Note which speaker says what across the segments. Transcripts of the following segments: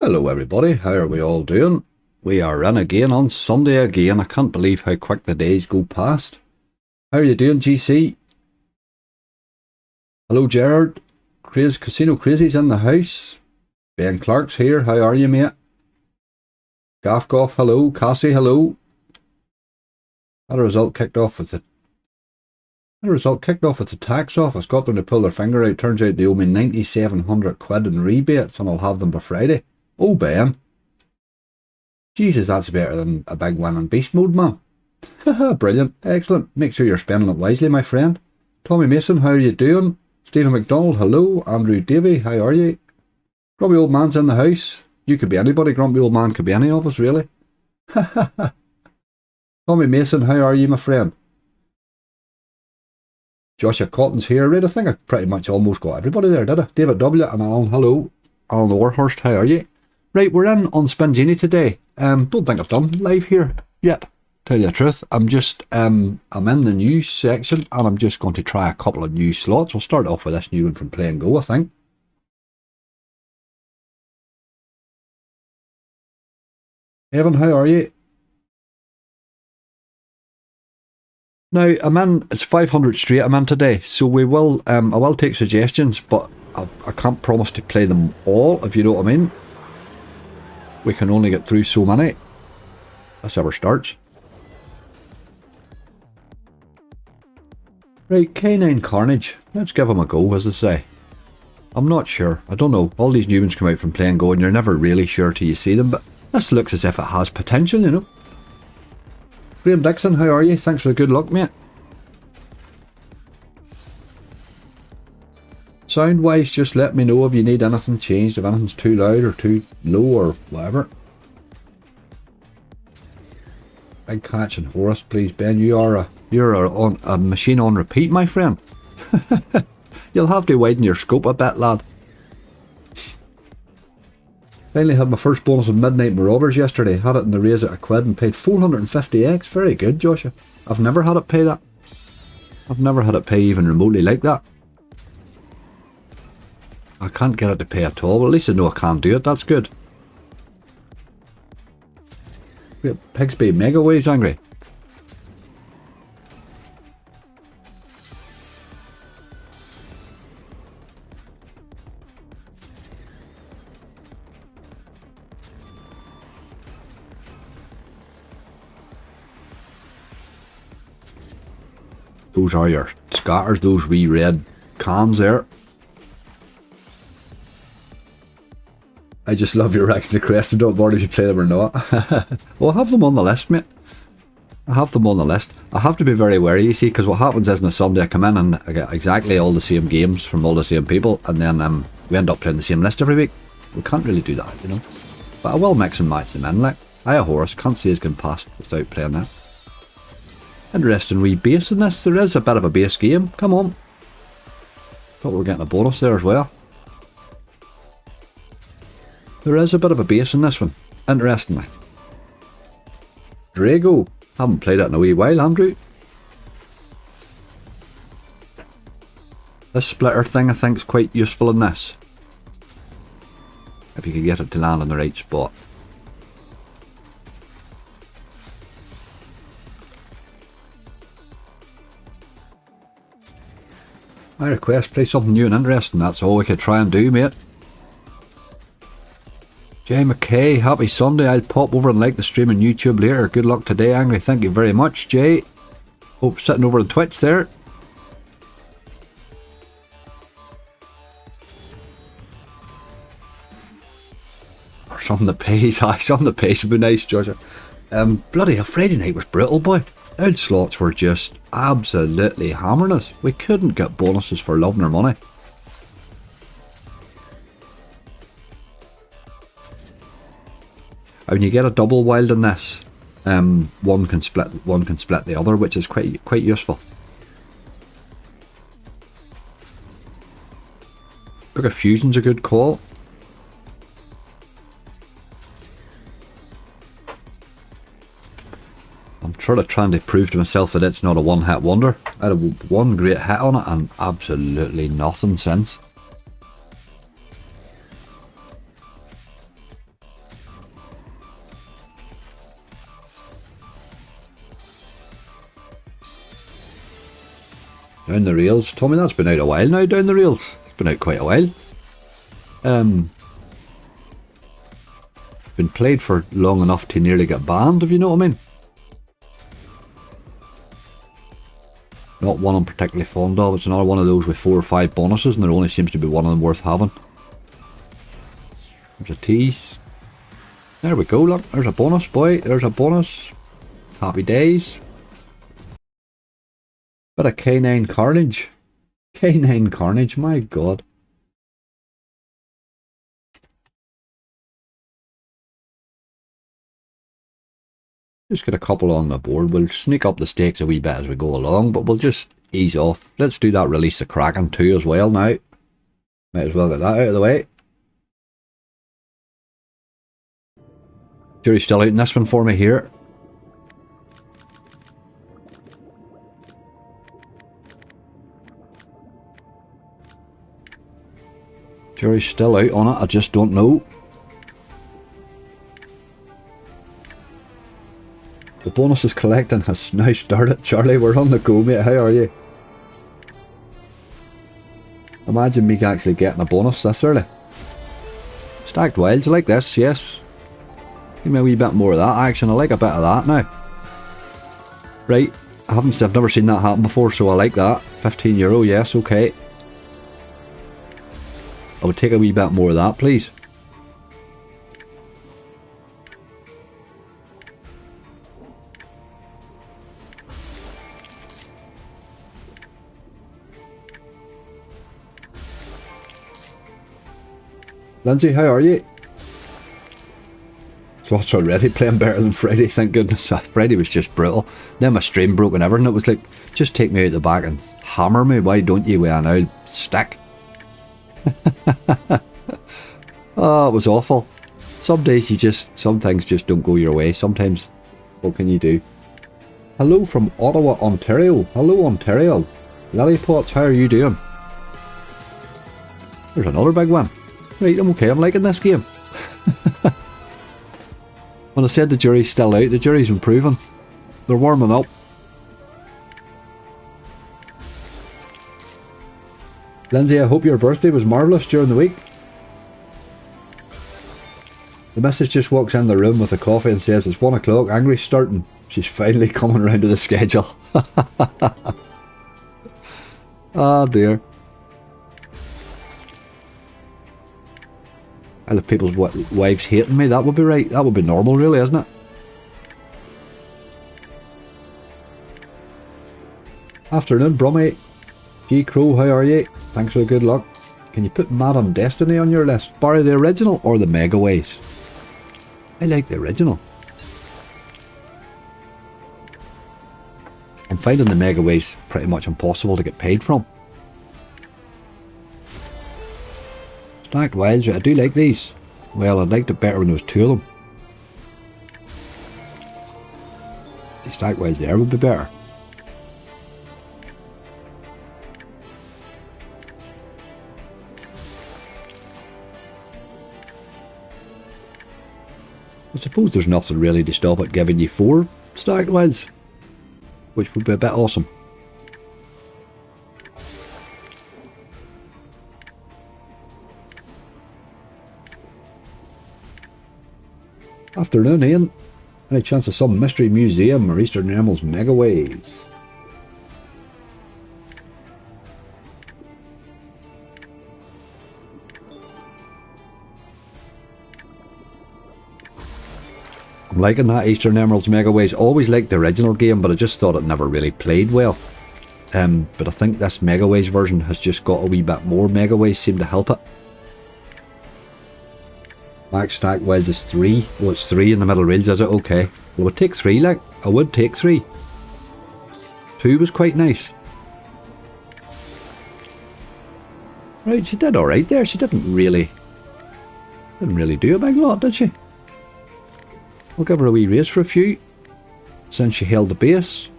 Speaker 1: Hello everybody, how are we all doing? We are in again on Sunday again. I can't believe how quick the days go past. How are you doing, GC? Hello Gerard. Casino Crazy's in the house. Ben Clark's here. How are you, mate? Gaffgoff, hello. Cassie, hello. Had a result kicked off with the tax office. Got them to pull their finger out. Turns out they owe me 9,700 quid in rebates and I'll have them by Friday. Oh, Ben. Jesus, that's better than a big win on beast mode, man. Haha, brilliant. Excellent. Make sure you're spending it wisely, my friend. Tommy Mason, how are you doing? Stephen McDonald, hello. Andrew Davey, how are you? Grumpy Old Man's in the house. You could be anybody. Grumpy Old Man could be any of us, really. Tommy Mason, how are you, my friend? Joshua Cotton's here, right? I think I pretty much almost got everybody there, did I? David W. and Alan, hello. Alan Orhurst, how are you? Right, we're in on SpinGenie today. Don't think I've done live here yet, tell you the truth. I'm in the news section and I'm just going to try a couple of new slots. We'll start off with this new one from Play and Go, I think. Evan, how are you? Now, it's 500 straight I'm in today, so I will take suggestions, but I can't promise to play them all, if you know what I mean. We can only get through so many. This ever starts. Right, K9 Carnage. Let's give him a go, as they say. I'm not sure. I don't know. All these new ones come out from Play and Go and you're never really sure till you see them, but this looks as if it has potential, you know. Graham Dixon, how are you? Thanks for the good luck, mate. Sound wise, just let me know if you need anything changed, if anything's too loud or too low or whatever. Big catch and Horace, please, Ben. You're a machine on repeat, my friend. You'll have to widen your scope a bit, lad. Finally had my first bonus of Midnight Marauders yesterday. Had it in the raise at a quid and paid 450x. Very good, Joshua. I've never had it pay that. I've never had it pay even remotely like that. I can't get it to pay at all, but at least I know I can do it. That's good. Pigsby Megaways angry. Those are your scatters, those wee red cans there. I just love your reaction to Crest and don't worry if you play them or not. Well, I have them on the list, mate. I have them on the list. I have to be very wary, you see, because what happens is on a Sunday I come in and I get exactly all the same games from all the same people, and then we end up playing the same list every week. We can't really do that, you know. But I will mix and match them in, like. I a Horus, can't see it's going past without playing that. Interesting wee base in this. There is a bit of a base game. Come on. Thought we were getting a bonus there as well. There is a bit of a base in this one. Interestingly. Drago. Haven't played it in a wee while, Andrew. This splitter thing I think is quite useful in this. If you can get it to land in the right spot. My request, play something new and interesting. That's all we could try and do, mate. Jay McKay, happy Sunday. I'll pop over and like the stream on YouTube later. Good luck today, Angry. Thank you very much, Jay. Hope sitting over on Twitch there. Or something that pays. Aye, something that pays would be nice, Joshua. Bloody hell, Friday night was brutal, boy. Old slots were just absolutely hammering us. We couldn't get bonuses for love nor money. When you get a double wild in this, one can split the other, which is quite useful. Book of Fusion's a good call. I'm sort of trying to prove to myself that it's not a one-hit wonder. I had one great hit on it and absolutely nothing since. Down the rails. Tommy, that's been out a while now, down the rails. It's been out quite a while. Been played for long enough to nearly get banned, if you know what I mean. Not one I'm particularly fond of. It's another one of those with 4 or 5 bonuses, and there only seems to be one of them worth having. There's a tease. There we go, look. There's a bonus, boy. There's a bonus. Happy days. Bit of K9 carnage. K9 carnage, my god. Just get a couple on the board. We'll sneak up the stakes a wee bit as we go along, but we'll just ease off. Let's do that Release the Kraken 2 as well now. Might as well get that out of the way. Jury's still out in this one for me here. Jury's still out on it, I just don't know. The bonuses collecting has now started. Charlie, we're on the go, mate. How are you? Imagine me actually getting a bonus this early. Stacked wilds, I like this, yes. Give me a wee bit more of that action. I like a bit of that now. Right, I've never seen that happen before, so I like that. €15, yes, okay. I would take a wee bit more of that, please. Lindsay, how are you? Slots already playing better than Friday, thank goodness. Friday was just brutal. Then my stream broke and everything. It was like, just take me out the back and hammer me. Why don't you with an old stick? Oh, it was awful. Some days some things just don't go your way. Sometimes, what can you do? Hello from Ottawa, Ontario. Hello, Ontario. Lillipots, how are you doing? There's another big one. Right, I'm okay. I'm liking this game. When I said the jury's still out, the jury's improving. They're warming up. Lindsay, I hope your birthday was marvellous during the week. The missus just walks in the room with a coffee and says it's 1 o'clock, angry starting. She's finally coming around to the schedule. Oh dear. I'll have people's wives hating me. That would be right. That would be normal, really, isn't it? Afternoon, Brummy. G Crow, how are you? Thanks for the good luck. Can you put Madam Destiny on your list? Barry, the original or the Megaways? I like the original. I'm finding the Megaways pretty much impossible to get paid from. Stacked wilds, I do like these. Well, I liked it better when there was 2 of them. The stacked wilds there would be better. I suppose there's nothing really to stop it giving you 4 stacked wilds, which would be a bit awesome. Afternoon, Ian. Any chance of some mystery museum or Eastern Emeralds Megaways? I'm liking that Eastern Emeralds Megaways. Always liked the original game, but I just thought it never really played well. But I think this Megaways version has just got a wee bit more. Megaways seem to help it. Max stack wilds is 3. Oh, it's 3 in the middle rails, is it? Okay. Well, I would take 3, like. I would take 3. 2 was quite nice. Right, she did alright there. She didn't really do a big lot, did she? We'll give her a wee raise for a few, since she held the base.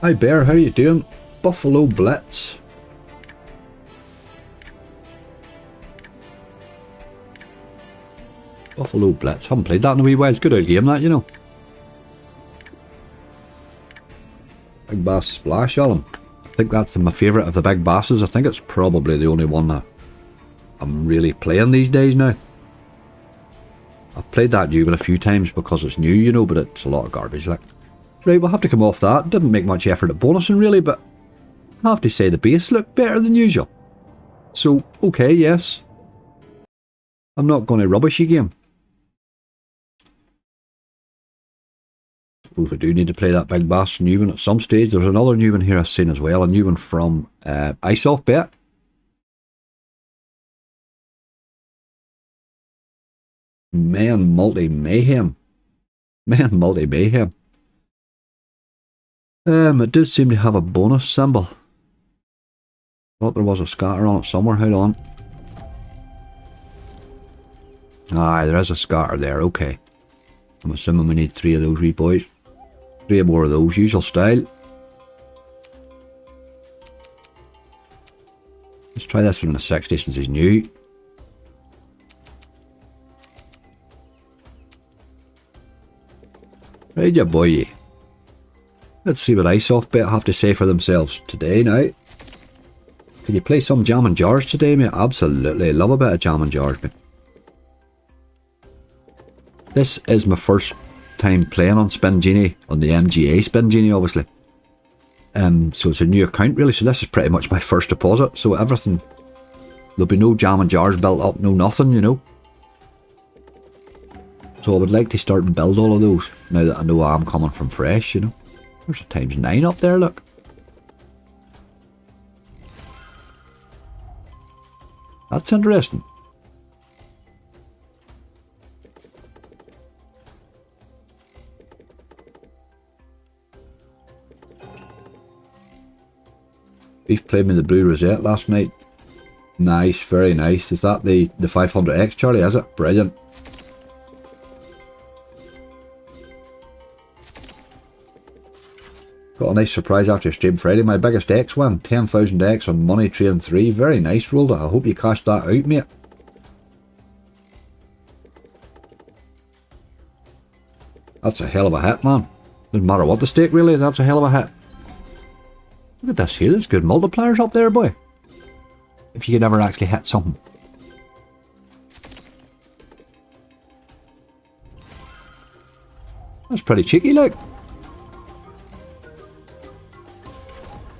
Speaker 1: Hi Bear, how you doing? Buffalo Blitz. Buffalo Blitz. Haven't played that in a wee while. It's a good old game, that, you know. Big Bass Splash on him. I think that's my favourite of the big basses. I think it's probably the only one that I'm really playing these days now. I've played that new one a few times because it's new, you know, but it's a lot of garbage, like. Right, we'll have to come off that. Didn't make much effort at bonusing, really, but I have to say the base looked better than usual. So, okay, yes. I'm not going to rubbish your game. Suppose we do need to play that Big Bass new one at some stage. There's another new one here I've seen as well. A new one from Iceoff Bet. Man Multi Mayhem. Man Multi Mayhem. It does seem to have a bonus symbol. Thought there was a scatter on it somewhere. Hold on. Aye, there is a scatter there. Okay. I'm assuming we need 3 of those wee boys. 3 more of those, usual style. Let's try this one in the 60 since he's new. Right, ya boy. Let's see what Iceoff Bet have to say for themselves today now. Can you play some Jam and Jars today, mate? Absolutely. Love a bit of Jam and Jars, mate. This is my first time playing on SpinGenie, on the MGA SpinGenie, obviously. So it's a new account, really. So this is pretty much my first deposit. So everything, there'll be no Jam and Jars built up, no nothing, you know. So I would like to start and build all of those now that I know I'm coming from fresh, you know. There's a ×9 up there, look. That's interesting. Beef played me the Blue Rosette last night. Nice, very nice. Is that the 500X, Charlie, is it? Brilliant. Got a nice surprise after your stream Friday. My biggest X win, 10,000 X on Money Train 3. Very nice, rolled it. I hope you cashed that out, mate. That's a hell of a hit, man. Doesn't matter what the stake, really. That's a hell of a hit. Look at this here. There's good multipliers up there, boy. If you could ever actually hit something. That's pretty cheeky, like.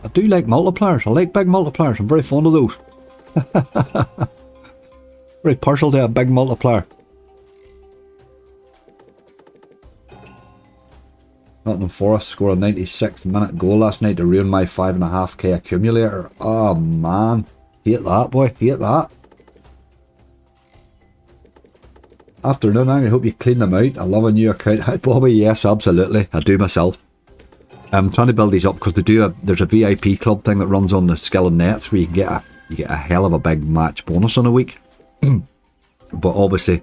Speaker 1: I do like multipliers. I like big multipliers. I'm very fond of those. Very partial to a big multiplier. Nottingham Forest scored a 96th minute goal last night to ruin my 5.5k accumulator. Oh man. Hate that, boy. Hate that. Afternoon, I hope you clean them out. I love a new account. Hi Bobby, yes, absolutely. I do myself. I'm trying to build these up because they do there's a VIP club thing that runs on the skill and nets where you can get a hell of a big match bonus on a week. But obviously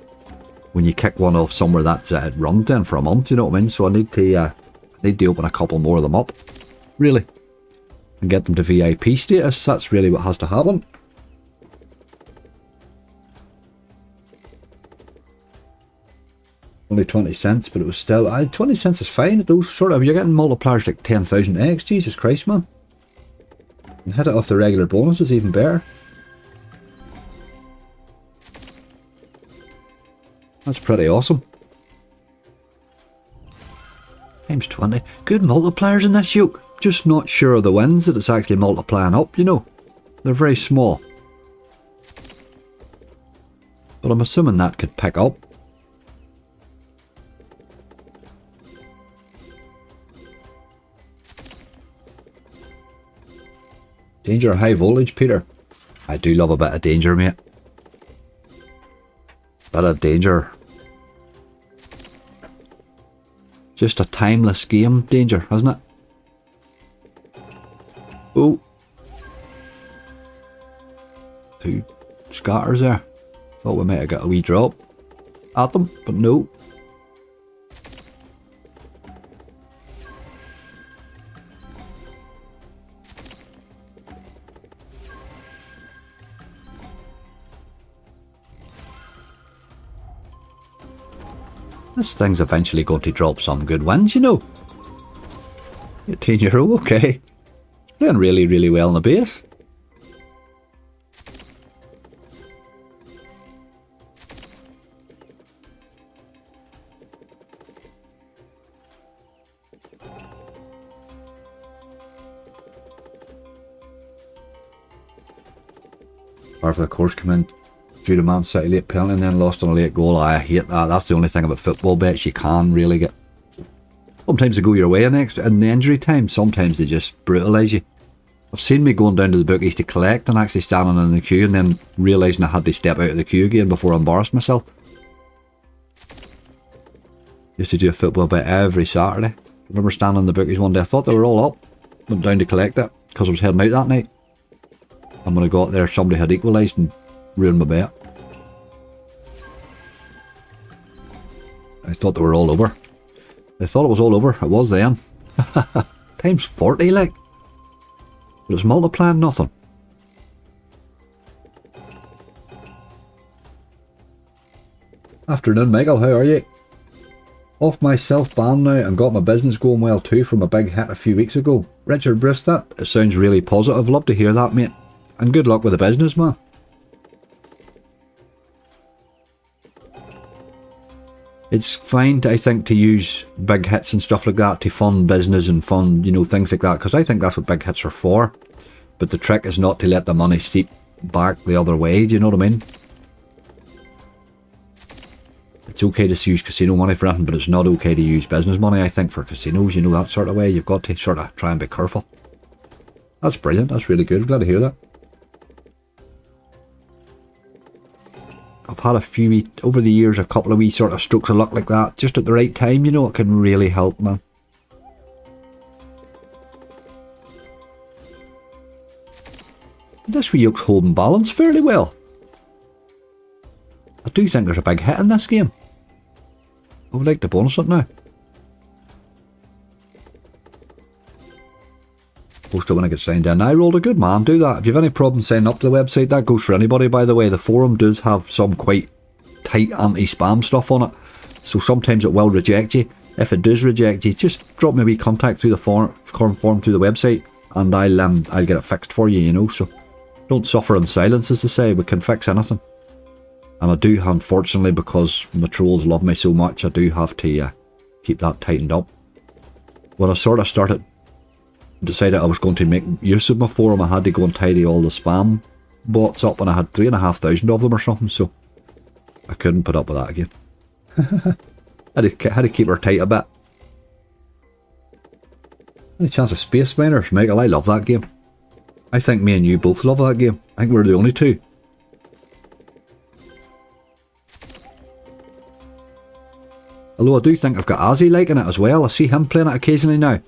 Speaker 1: when you kick one off somewhere that's run then for a month, you know what I mean? So I need to open a couple more of them up, really, and get them to VIP status. That's really what has to happen. Only 20 cents, but it was still 20 cents is fine. Those sort of, you're getting multipliers like 10,000 X. Jesus Christ, man. And hit it off the regular bonuses, even better. That's pretty awesome. ×20. Good multipliers in this yoke. Just not sure of the wins that it's actually multiplying up, you know. They're very small. But I'm assuming that could pick up. Danger or high voltage, Peter? I do love a bit of danger, mate. Bit of danger. Just a timeless game, danger, isn't it? Oh. 2 scatters there. Thought we might have got a wee drop at them, but no. This thing's eventually going to drop some good wins, you know. €18, okay. It's playing really, really well on the base. Or for the course come in due to Man City late penalty and then lost on a late goal. I hate that. That's the only thing about football bets. You can really get... Sometimes they go your way in the injury time. Sometimes they just brutalise you. I've seen me going down to the bookies to collect and actually standing in the queue and then realising I had to step out of the queue again before I embarrassed myself. Used to do a football bet every Saturday. I remember standing in the bookies one day. I thought they were all up. Went down to collect it because I was heading out that night. And when I got there, somebody had equalised and ruined my bet. I thought they were all over. I thought it was all over. It was then. Times 40, like. But it's multiplying nothing. Afternoon, Michael. How are you? Off my self-ban now and got my business going well too from a big hit a few weeks ago. Richard Bruce, that it sounds really positive. Love to hear that, mate. And good luck with the business, man. It's fine, I think, to use big hits and stuff like that to fund business and fund, you know, things like that, because I think that's what big hits are for. But the trick is not to let the money seep back the other way, do you know what I mean? It's okay to use casino money for anything, but it's not okay to use business money, I think, for casinos, you know, that sort of way. You've got to sort of try and be careful. That's brilliant, that's really good, I'm glad to hear that. I've had a few, over the years, a couple of wee sort of strokes of luck like that, just at the right time, you know, it can really help, man. This wee yoke's holding balance fairly well. I do think there's a big hit in this game. I would like to bonus it now. Post it when I get signed in. I rolled a good man, do that. If you have any problem signing up to the website, that goes for anybody, by the way. The forum does have some quite tight anti-spam stuff on it, so sometimes it will reject you. If it does reject you, just drop me a wee contact through the form through the website and I'll get it fixed for you, you know, so don't suffer in silence, as they say. We can fix anything. And I do, unfortunately, because my trolls love me so much, I do have to keep that tightened up. When I sort of decided I was going to make use of my forum, I had to go and tidy all the spam bots up, and I had 3,500 of them or something, so I couldn't put up with that again. I had to keep her tight a bit. Any chance of Space Miners? Michael, I love that game. I think me and you both love that game. I think we're the only two. Although I do think I've got Azzy liking it as well. I see him playing it occasionally now.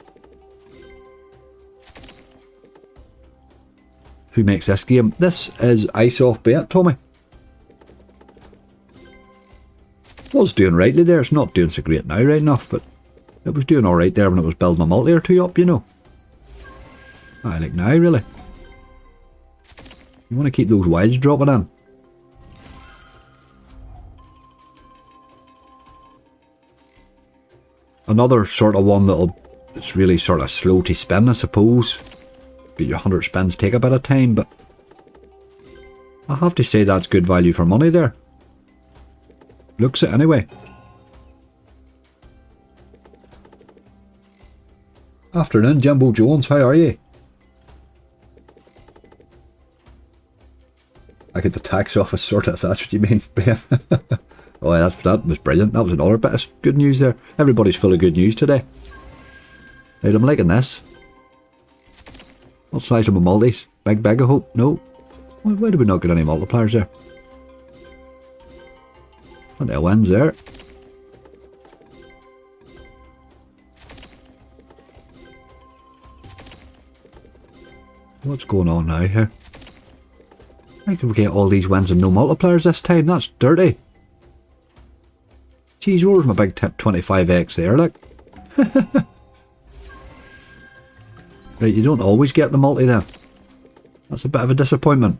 Speaker 1: Who makes this game? This is Ice Off Bet, Tommy. Was doing rightly there. It's not doing so great now, right enough, but it was doing alright there when it was building a multi or two up, you know. I like now, really. You want to keep those wilds dropping in. Another sort of one it's really sort of slow to spin, I suppose. But your 100 spins take a bit of time, but I have to say that's good value for money there. Looks it anyway. Afternoon, Jimbo Jones, how are you? I get the tax office sorted, if that's what you mean, Ben. Oh, that was brilliant. That was another bit of good news there. Everybody's full of good news today. Right, I'm liking this. What size are my multis? Big, I hope? No. Why did we not get any multipliers there? Plenty of wins there. What's going on now here? How can we get all these wins and no multipliers this time? That's dirty. Jeez, where was my big tip 25x there, look? Right, you don't always get the multi then. That's a bit of a disappointment.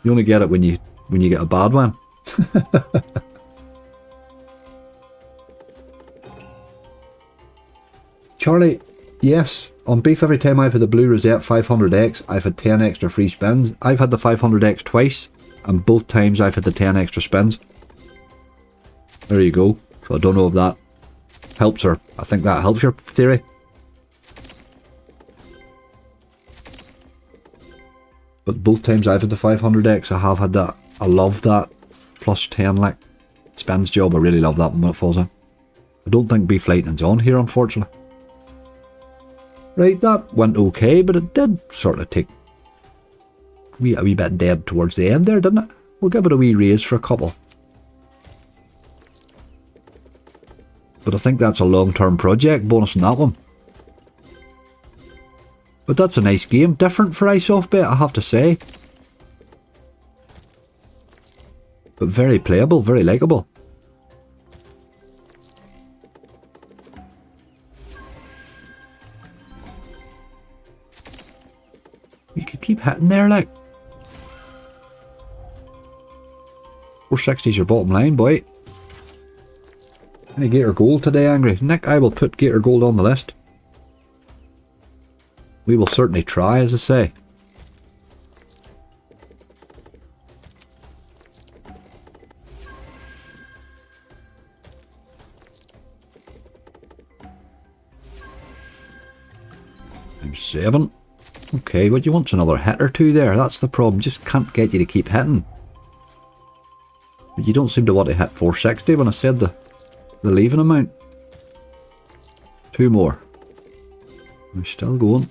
Speaker 1: You only get it when you get a bad one. Charlie, yes. On beef, every time I've had the blue rosette 500x, I've had 10 extra free spins. I've had the 500x twice, and both times I've had the 10 extra spins. There you go. So I don't know if that helps her. I think that helps your theory. But both times I've had the 500x, I have had that. I love that plus 10 like spins job. I really love that one when it falls in. I don't think beef lightning's on here, unfortunately. Right, that went okay, but it did sort of take a wee bit dead towards the end there, didn't it? We'll give it a wee raise for a couple. But I think that's a long-term project, bonus on that one. But that's a nice game. Different for iSoftBet, I have to say. But very playable, very likeable. You could keep hitting there, like. 460's your bottom line, boy. Any Gator Gold today, Angry? Nick, I will put Gator Gold on the list. We will certainly try, as I say. Times 7. Okay, what you want's another hit or two there. That's the problem. Just can't get you to keep hitting. But you don't seem to want to hit 460 when I said the leaving amount. 2 more. We're still going.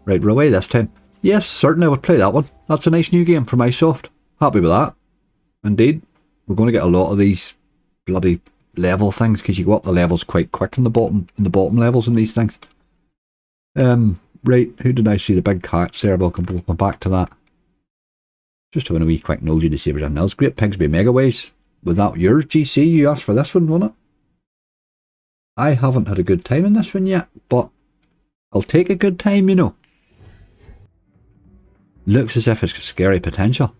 Speaker 1: Right, we're away this time. Yes, certainly I would play that one. That's a nice new game from iSoft. Happy with that. Indeed. We're going to get a lot of these bloody level things because you go up the levels quite quick in the bottom levels in these things. Right, who did I see? The big cats there. We'll come back to that. Just having a wee quick nosy to see if there's anything else. Great Pigsby Megaways. Was that yours, GC? You asked for this one, wasn't it? I haven't had a good time in this one yet, but I'll take a good time, you know. Looks as if it's got scary potential.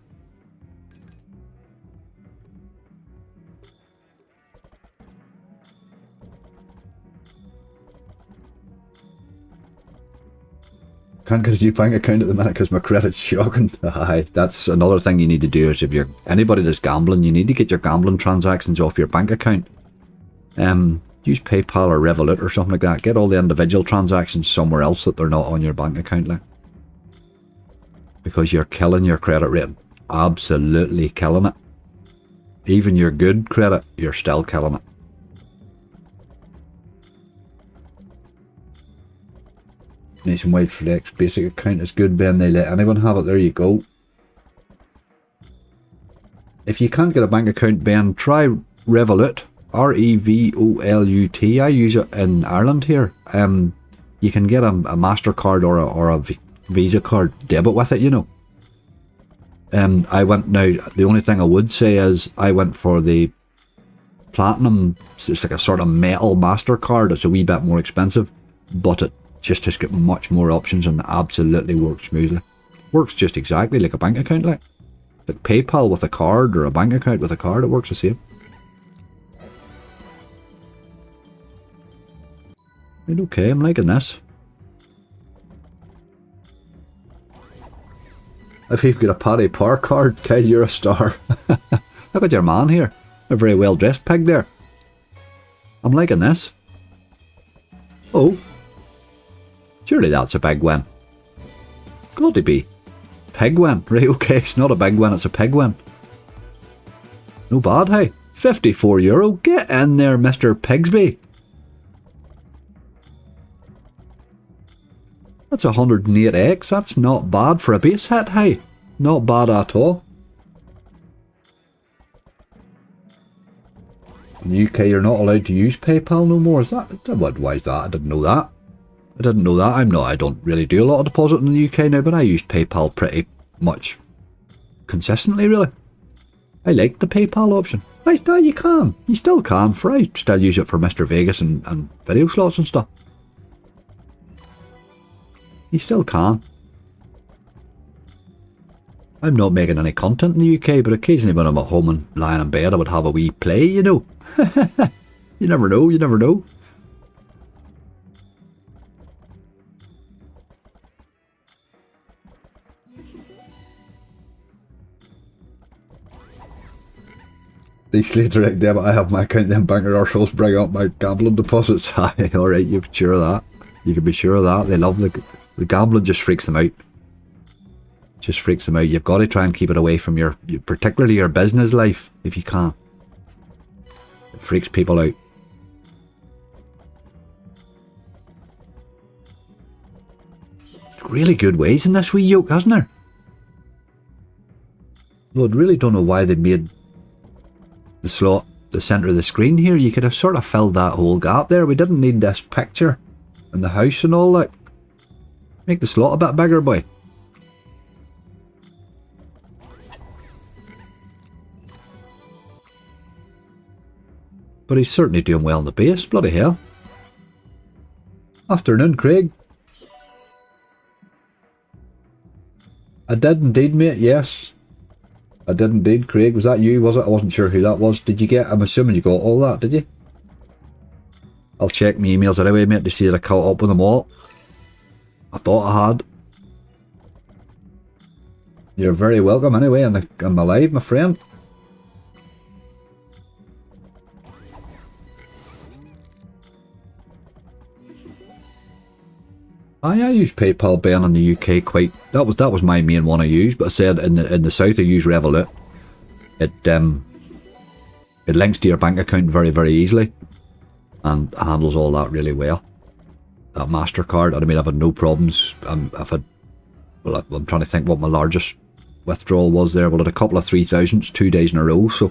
Speaker 1: Can't get a new bank account at the minute because my credit's shocking. Aye, that's another thing you need to do is if you're anybody that's gambling, you need to get your gambling transactions off your bank account. Use PayPal or Revolut or something like that. Get all the individual transactions somewhere else that they're not on your bank account, like. Because you're killing your credit rating. Absolutely killing it. Even your good credit, you're still killing it. Nationwide Flex basic account is good, Ben. They let anyone have it. There you go. If you can't get a bank account, Ben, try Revolut. R-E-V-O-L-U-T. I use it in Ireland here. You can get a MasterCard or a Visa card debit with it, you know. I went now. The only thing I would say is I went for the Platinum. It's like a sort of metal MasterCard. It's a wee bit more expensive, but it just has got much more options and absolutely works smoothly. Works just exactly like a bank account, like PayPal with a card or a bank account with a card. It works the same. Right, okay, I'm liking this. If you've got a Paddy Power card, Kyle, you're a star. How about your man here? A very well dressed pig there. I'm liking this. Oh. Surely that's a big win. Got to be. Pig win. Right, okay, it's not a big win, it's a pig win. No bad, hey. €54. Get in there, Mr. Pigsby. That's 108x. That's not bad for a base hit, hey. Not bad at all. In the UK, you're not allowed to use PayPal no more. Is that? Why is that? I didn't know that. I didn't know that. I don't really do a lot of deposit in the UK now, but I use PayPal pretty much consistently, really. I like the PayPal option. You can. You still can. I still use it for Mr. Vegas and video slots and stuff. You still can. I'm not making any content in the UK, but occasionally when I'm at home and lying in bed, I would have a wee play, you know. You never know, you never know. These direct debit, I have my account, then banker arseholes bring up my gambling deposits. Aye, alright, you're sure of that. You can be sure of that. They love the gambling, just freaks them out. Just freaks them out. You've got to try and keep it away from your particularly your business life, if you can. It freaks people out. Really good ways in this wee yoke, hasn't there? Well, I really don't know why they made the slot the centre of the screen here. You could have sort of filled that whole gap there. We didn't need this picture and the house and all that. Make the slot a bit bigger, boy. But he's certainly doing well in the base, bloody hell. Afternoon, Craig. I did indeed, mate, yes. I did indeed, Craig. Was that you, was it? I wasn't sure who that was. Did you get, I'm assuming you got all that, did you? I'll check my emails anyway, mate, to see that I caught up with them all. I thought I had. You're very welcome anyway on my live, my friend. I use PayPal, Ben, in the UK quite. That was my main one I used, but I said in the south I use Revolut. It links to your bank account very, very easily, and handles all that really well. That MasterCard, I mean, I've had no problems. I'm trying to think what my largest withdrawal was there. Well, I had a couple of 3,000s 2 days in a row, so,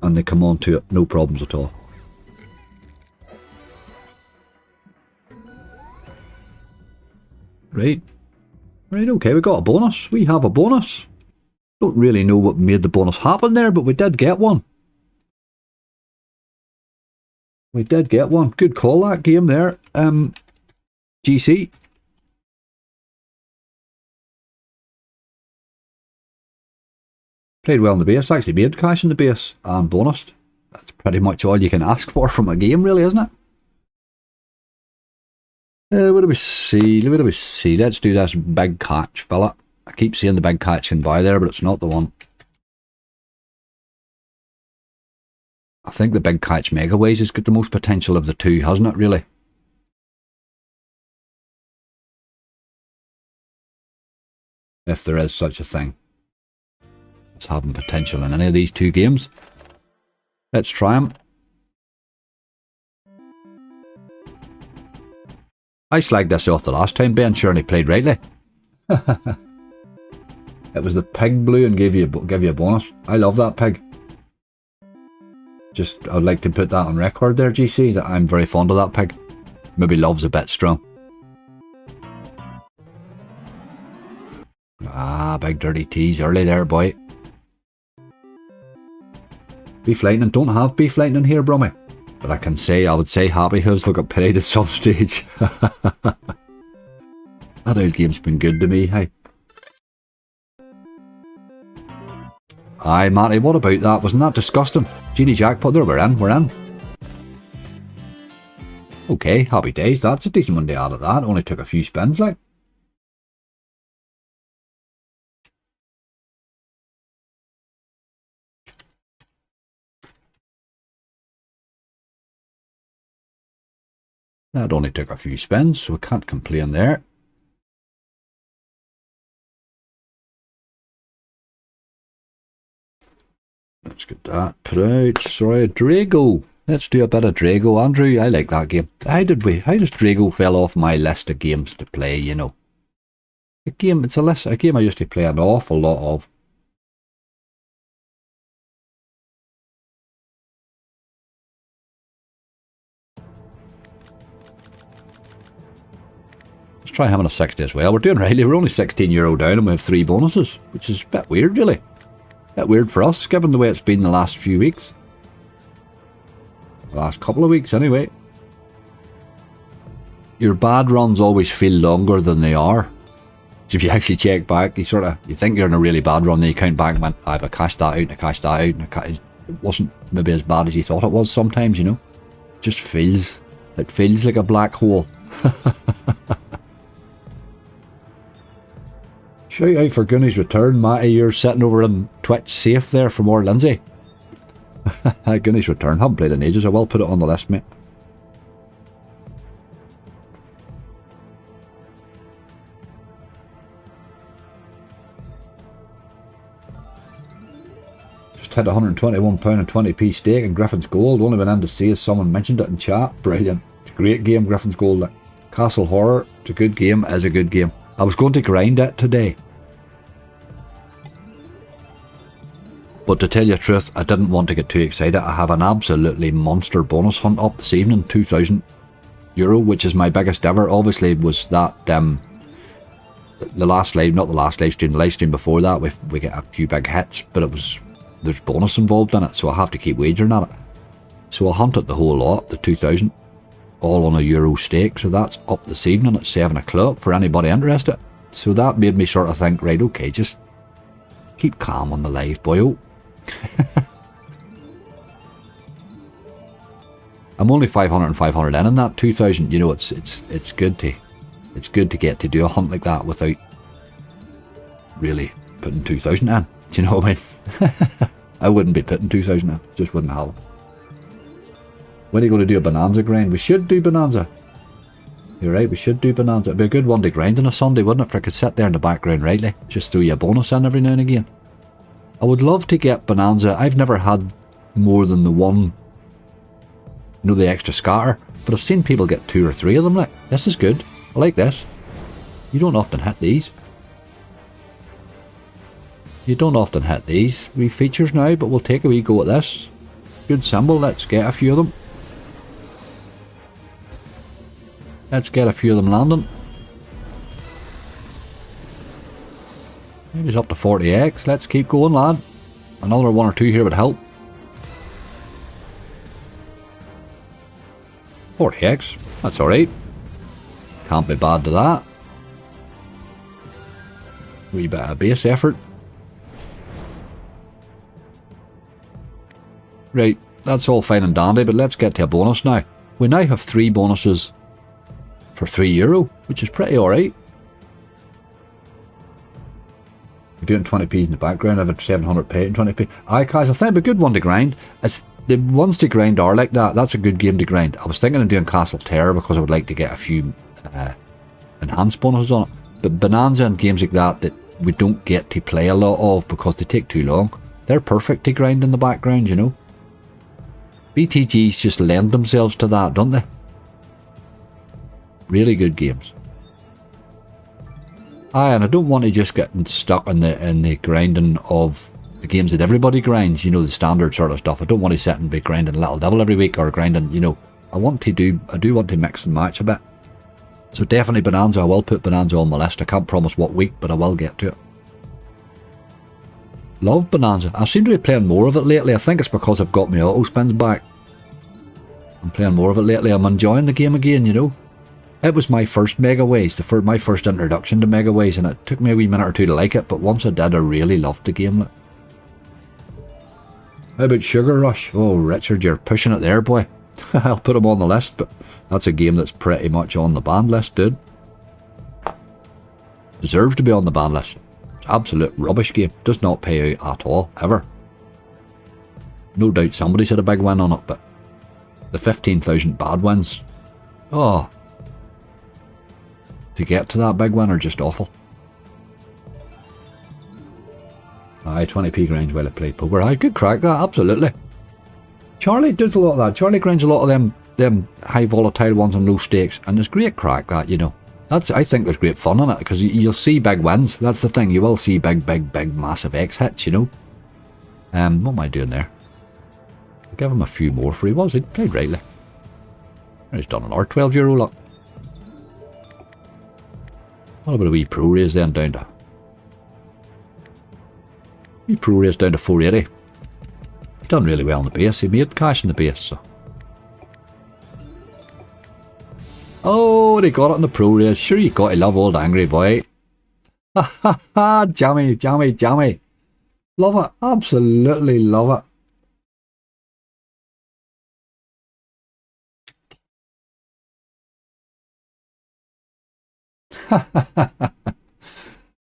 Speaker 1: and they come on to it, no problems at all. Right, okay, we got a bonus. We have a bonus. Don't really know what made the bonus happen there, but we did get one. We did get one. Good call, that game there. GC. Played well in the base. Actually made cash in the base and bonused. That's pretty much all you can ask for from a game, really, isn't it? What do we see? What do we see? Let's do this big catch, fella. I keep seeing the big catch can buy there, but it's not the one. I think the big catch Megaways has got the most potential of the two, hasn't it, really? If there is such a thing. It's having potential in any of these two games. Let's try them. I slagged this off the last time, Ben. Sure, and he played rightly. It was the pig blue and give you a bonus. I love that pig. Just, I'd like to put that on record there, GC, that I'm very fond of that pig. Maybe love's a bit strong. Ah, big dirty tease early there, boy. Beef lightning. Don't have beef lightning here, Brummy. But I would say Happy Hooves will get paid at some stage. That old game's been good to me, hey. Aye, Matty, what about that? Wasn't that disgusting? Genie jackpot, there, we're in. Okay, happy days, that's a decent one day out of that. Only took a few spins, like. That only took a few spins, so we can't complain there. Let's get that put out. Sorry, Drago. Let's do a bit of Drago, Andrew. I like that game. How does Drago fell off my list of games to play, you know? A game I used to play an awful lot of. Let's try having a 60 as well. We're doing rightly. We're only €16 down and we have 3 bonuses, which is a bit weird, really. A bit weird for us, given the way it's been the last few weeks. The last couple of weeks, anyway. Your bad runs always feel longer than they are. So if you actually check back, you think you're in a really bad run, then you count back and went, I cashed that out, and I cashed that out, and it wasn't maybe as bad as you thought it was sometimes, you know. It feels like a black hole. Shout out for Goonie's return, Matty. You're sitting over in Twitch safe there for more Lindsay. Goonie's return. Haven't played in ages. I will put it on the list, mate. Just hit £121 and 20p stake in Griffin's Gold. Only been in to see as someone mentioned it in chat. Brilliant. It's a great game, Griffin's Gold. Castle Horror. It's a good game. Is a good game. I was going to grind it today, but to tell you the truth, I didn't want to get too excited. I have an absolutely monster bonus hunt up this evening, €2,000, which is my biggest ever. Obviously, was that the last live, not the last live stream, the live stream before that, we get a few big hits, but there's bonus involved in it, so I have to keep wagering at it. So I hunted the whole lot, the 2,000. All on a euro stake, so that's up this evening at 7 o'clock for anybody interested. So that made me sort of think, right, okay, just keep calm on the live, boyo. I'm only 500 and 500 in that 2,000. You know, it's good to get to do a hunt like that without really putting 2,000 in. Do you know what I mean? I wouldn't be putting 2,000 in. Just wouldn't have it. When are you going to do a Bonanza grind? We should do Bonanza. You're right, we should do Bonanza. It'd be a good one to grind on a Sunday, wouldn't it? If I could sit there in the background rightly. Just throw you a bonus in every now and again. I would love to get Bonanza. I've never had more than the one, you know, the extra scatter. But I've seen people get 2 or 3 of them. Like, this is good. I like this. You don't often hit these. You don't often hit these wee features now, but we'll take a wee go at this. Good symbol. Let's get a few of them. Let's get a few of them landing. Maybe it's up to 40x. Let's keep going, lad. Another 1 or 2 here would help. 40x. That's alright. Can't be bad to that. Wee bit of base effort. Right, that's all fine and dandy, but let's get to a bonus now. We now have 3 bonuses for €3, which is pretty alright. We're doing 20p in the background. I've had 700p and 20p. Aye, guys, I think it'd be a good one to grind. It's the ones to grind are like that. That's a good game to grind. I was thinking of doing Castle Terror because I would like to get a few enhanced bonuses on it. But Bonanza and games like that we don't get to play a lot of because they take too long. They're perfect to grind in the background, you know. BTGs just lend themselves to that, don't they? Really good games. Aye, and I don't want to just get stuck in the grinding of the games that everybody grinds, you know, the standard sort of stuff. I don't want to sit and be grinding Little Devil every week or grinding, you know. I do want to mix and match a bit. So definitely Bonanza. I will put Bonanza on my list. I can't promise what week, but I will get to it. Love Bonanza. I seem to be playing more of it lately. I think it's because I've got my auto spins back. I'm playing more of it lately. I'm enjoying the game again, you know. It was my first Mega Ways, my first introduction to Mega Ways, and it took me a wee minute or two to like it, but once I did, I really loved the game. How about Sugar Rush? Oh, Richard, you're pushing it there, boy. I'll put him on the list, but that's a game that's pretty much on the banned list, dude. Deserves to be on the banned list. Absolute rubbish game. Does not pay out at all, ever. No doubt somebody's had a big win on it, but the 15,000 bad wins. Oh. To get to that big win are just awful. Aye, 20p grinds while I play poker. Aye, good crack that, absolutely. Charlie does a lot of that. Charlie grinds a lot of them high volatile ones and low stakes, and there's great crack that, you know. I think there's great fun in it, because you'll see big wins. That's the thing, you will see big massive X hits, you know. What am I doing there? I'll give him a few more for he played rightly. He's done an €12 luck. What about a wee pro raise then down to... Wee pro raise down to 480. He's done really well on the base. He made cash in the base, so... Oh, they got it in the pro race. Sure, you got to love old Angry Boy. Ha ha ha! Jammy, jammy, jammy. Love it. Absolutely love it.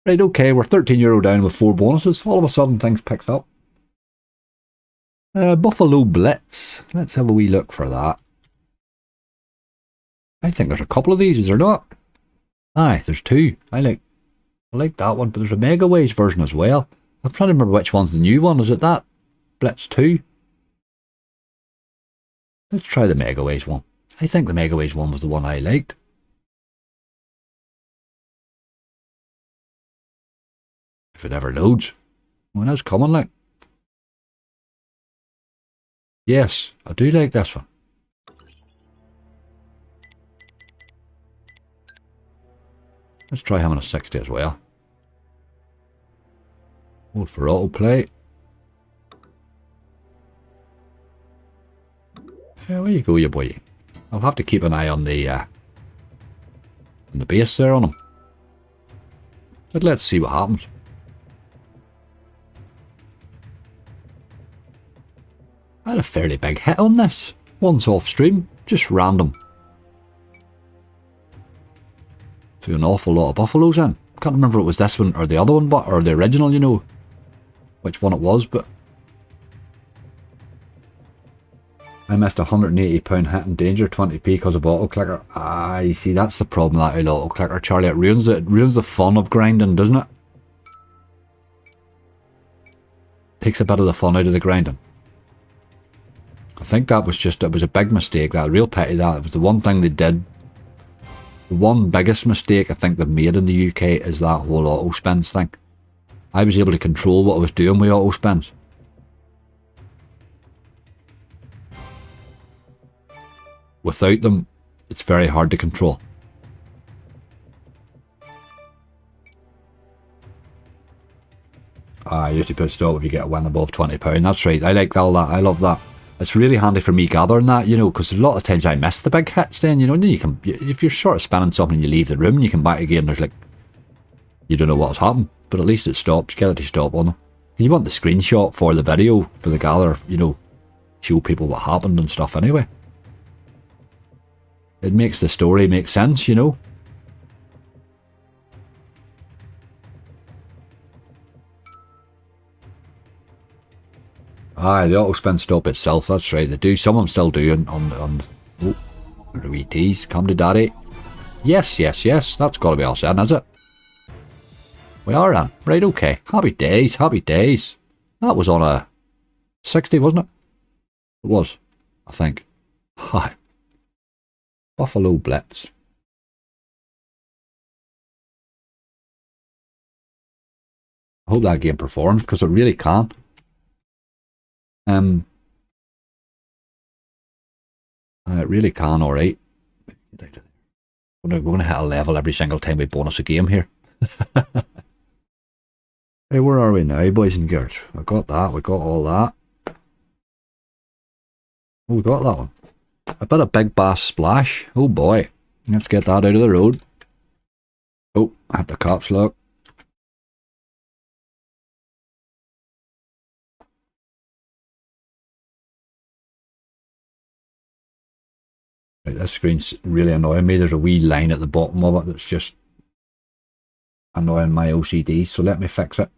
Speaker 1: Right, okay, we're €13 down with 4 bonuses. All of a sudden, things picked up. Buffalo Blitz. Let's have a wee look for that. I think there's a couple of these, is there not? Aye, there's 2. I like that one, but there's a Mega Waves version as well. I'm trying to remember which one's the new one. Is it that? Blitz 2? Let's try the Mega Waves one. I think the Mega Waves one was the one I liked. If it ever loads. When it's coming, like. Yes, I do like this one. Let's try having a 60 as well. Hold for autoplay. There you go, you boy. I'll have to keep an eye on the base there on him. But let's see what happens. I had a fairly big hit on this. Once off stream, just random. Threw an awful lot of buffaloes in. Can't remember if it was this one or the other one, but or the original, you know, which one it was, but I missed a £180 hit in danger, 20p because of auto clicker. Ah, you see, that's the problem with that auto clicker, Charlie. It ruins the fun of grinding, doesn't it? Takes a bit of the fun out of the grinding. I think that was just, it was a big mistake, that real petty, that it was the one thing they did. The one biggest mistake I think they've made in the UK is that whole auto spins thing. I was able to control what I was doing with auto spins. Without them, it's very hard to control. I usually put stop if you get a win above £20. That's right, I like all that, I love that. It's really handy for me gathering that, you know, because a lot of times I miss the big hits then, you know, and then you can, if you're sort of spinning something and you leave the room and you come back again, there's like, you don't know what's happened, but at least it stops, get it to stop on them. You want the screenshot for the video, for the gather, you know, show people what happened and stuff anyway. It makes the story make sense, you know. Aye, the auto spin stop itself, that's right, they do, some of them still do on oh, the wee tease, come to daddy. Yes, yes, yes, that's got to be all said, is it? We are on, right, okay, happy days, happy days. That was on a 60, wasn't it? It was, I think. Hi. Buffalo Blitz. I hope that game performs, because it really can. It really can, alright. We're going to hit a level every single time we bonus a game here. Hey, where are we now, boys and girls? We got that, we got all that. Oh, we got that one. A bit of Big Bass Splash. Oh boy. Let's get that out of the road. Oh, I had the caps lock. Right, this screen's really annoying me. There's a wee line at the bottom of it that's just annoying my OCD, so let me fix it.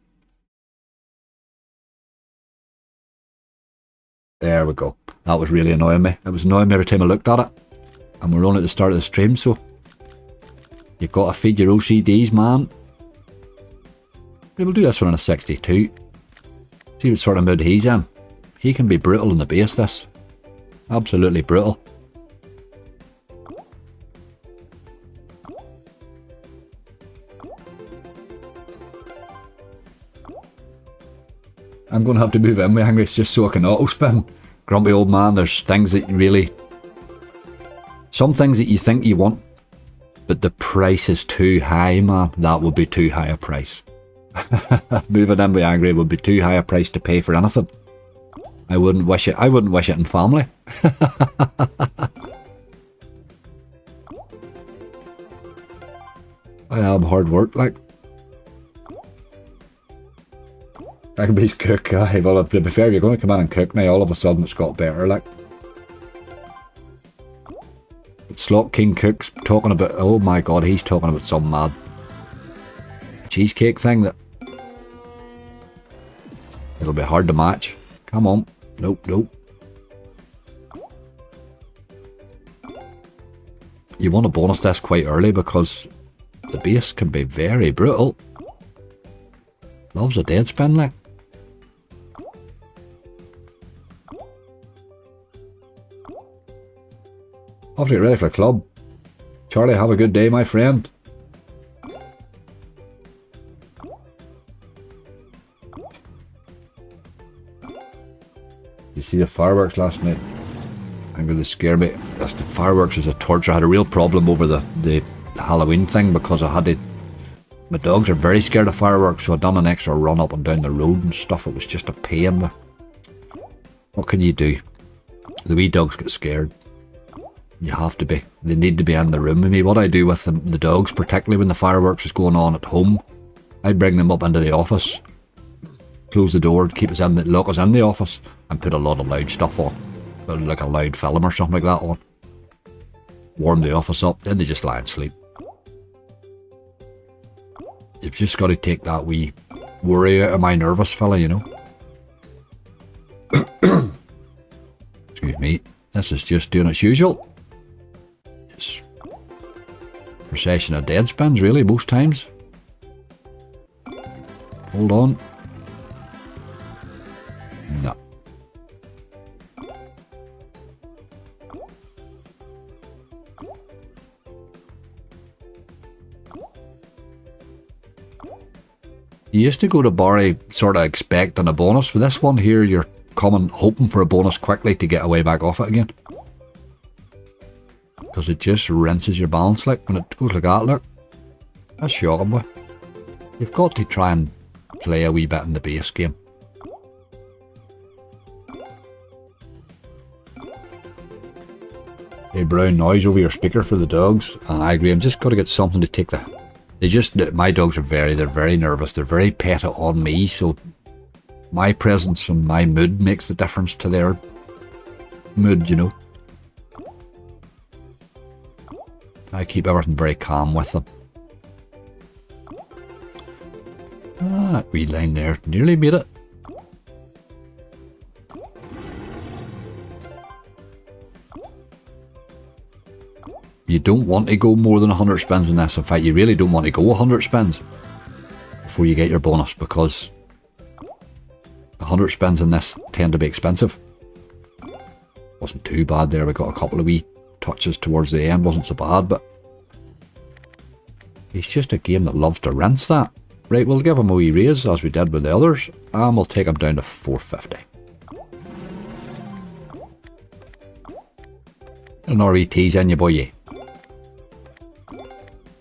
Speaker 1: There we go. That was really annoying me. It was annoying me every time I looked at it. And we're on at the start of the stream, so you've got to feed your OCDs, man. We'll do this one on a 62. See what sort of mood he's in. He can be brutal in the base, this. Absolutely brutal. I'm going to have to move in with Angry just so I can auto spin. Grumpy old man, there's things that you really... Some things that you think you want, but the price is too high, man. That would be too high a price. Moving in with Angry would be too high a price to pay for anything. I wouldn't wish it. I wouldn't wish it in family. I am hard work, like. Egby's cook, aye. Well, to be fair, you're going to come in and cook now, all of a sudden it's got better, like. Slot King Cook's talking about, oh my god, he's talking about some mad cheesecake thing that it'll be hard to match. Come on. Nope, nope. You want to bonus this quite early because the base can be very brutal. Loves a dead spin, like. Off to get ready for the club. Charlie, have a good day, my friend. You see the fireworks last night? I'm going to scare me. The fireworks is a torture. I had a real problem over the Halloween thing because I had to... My dogs are very scared of fireworks, so I done an extra run up and down the road and stuff. It was just a pain. But what can you do? The wee dogs get scared. You have to be. They need to be in the room with me. What I do with the dogs, particularly when the fireworks is going on at home, I bring them up into the office, close the door, keep us in, lock us in the office, and put a lot of loud stuff on, like a loud film or something like that on. Warm the office up, then they just lie and sleep. You've just got to take that wee worry out of my nervous fella, you know. Excuse me. This is just doing its usual. It's procession of dead spins, really, most times. Hold on. No. You used to go to Barry sort of expecting a bonus. For this one here, you're coming hoping for a bonus quickly to get away back off it again. Because it just rinses your balance, like, when it goes like that, look. That's shocking, boy. You've got to try and play a wee bit in the base game. Hey, brown noise over your speaker for the dogs. I agree, I'm just got to get something to take the... my dogs are they're very nervous. They're very pet on me, so my presence and my mood makes the difference to their mood, you know. I keep everything very calm with them. That wee line there, nearly made it. You don't want to go more than 100 spins in this. In fact, you really don't want to go 100 spins before you get your bonus, because 100 spins in this tend to be expensive. Wasn't too bad there. We got a couple of wee touches towards the end. Wasn't so bad, but it's just a game that loves to rinse that. Right, we'll give him a wee raise as we did with the others, and we'll take him down to 450. An RET's in you, boy, yeah.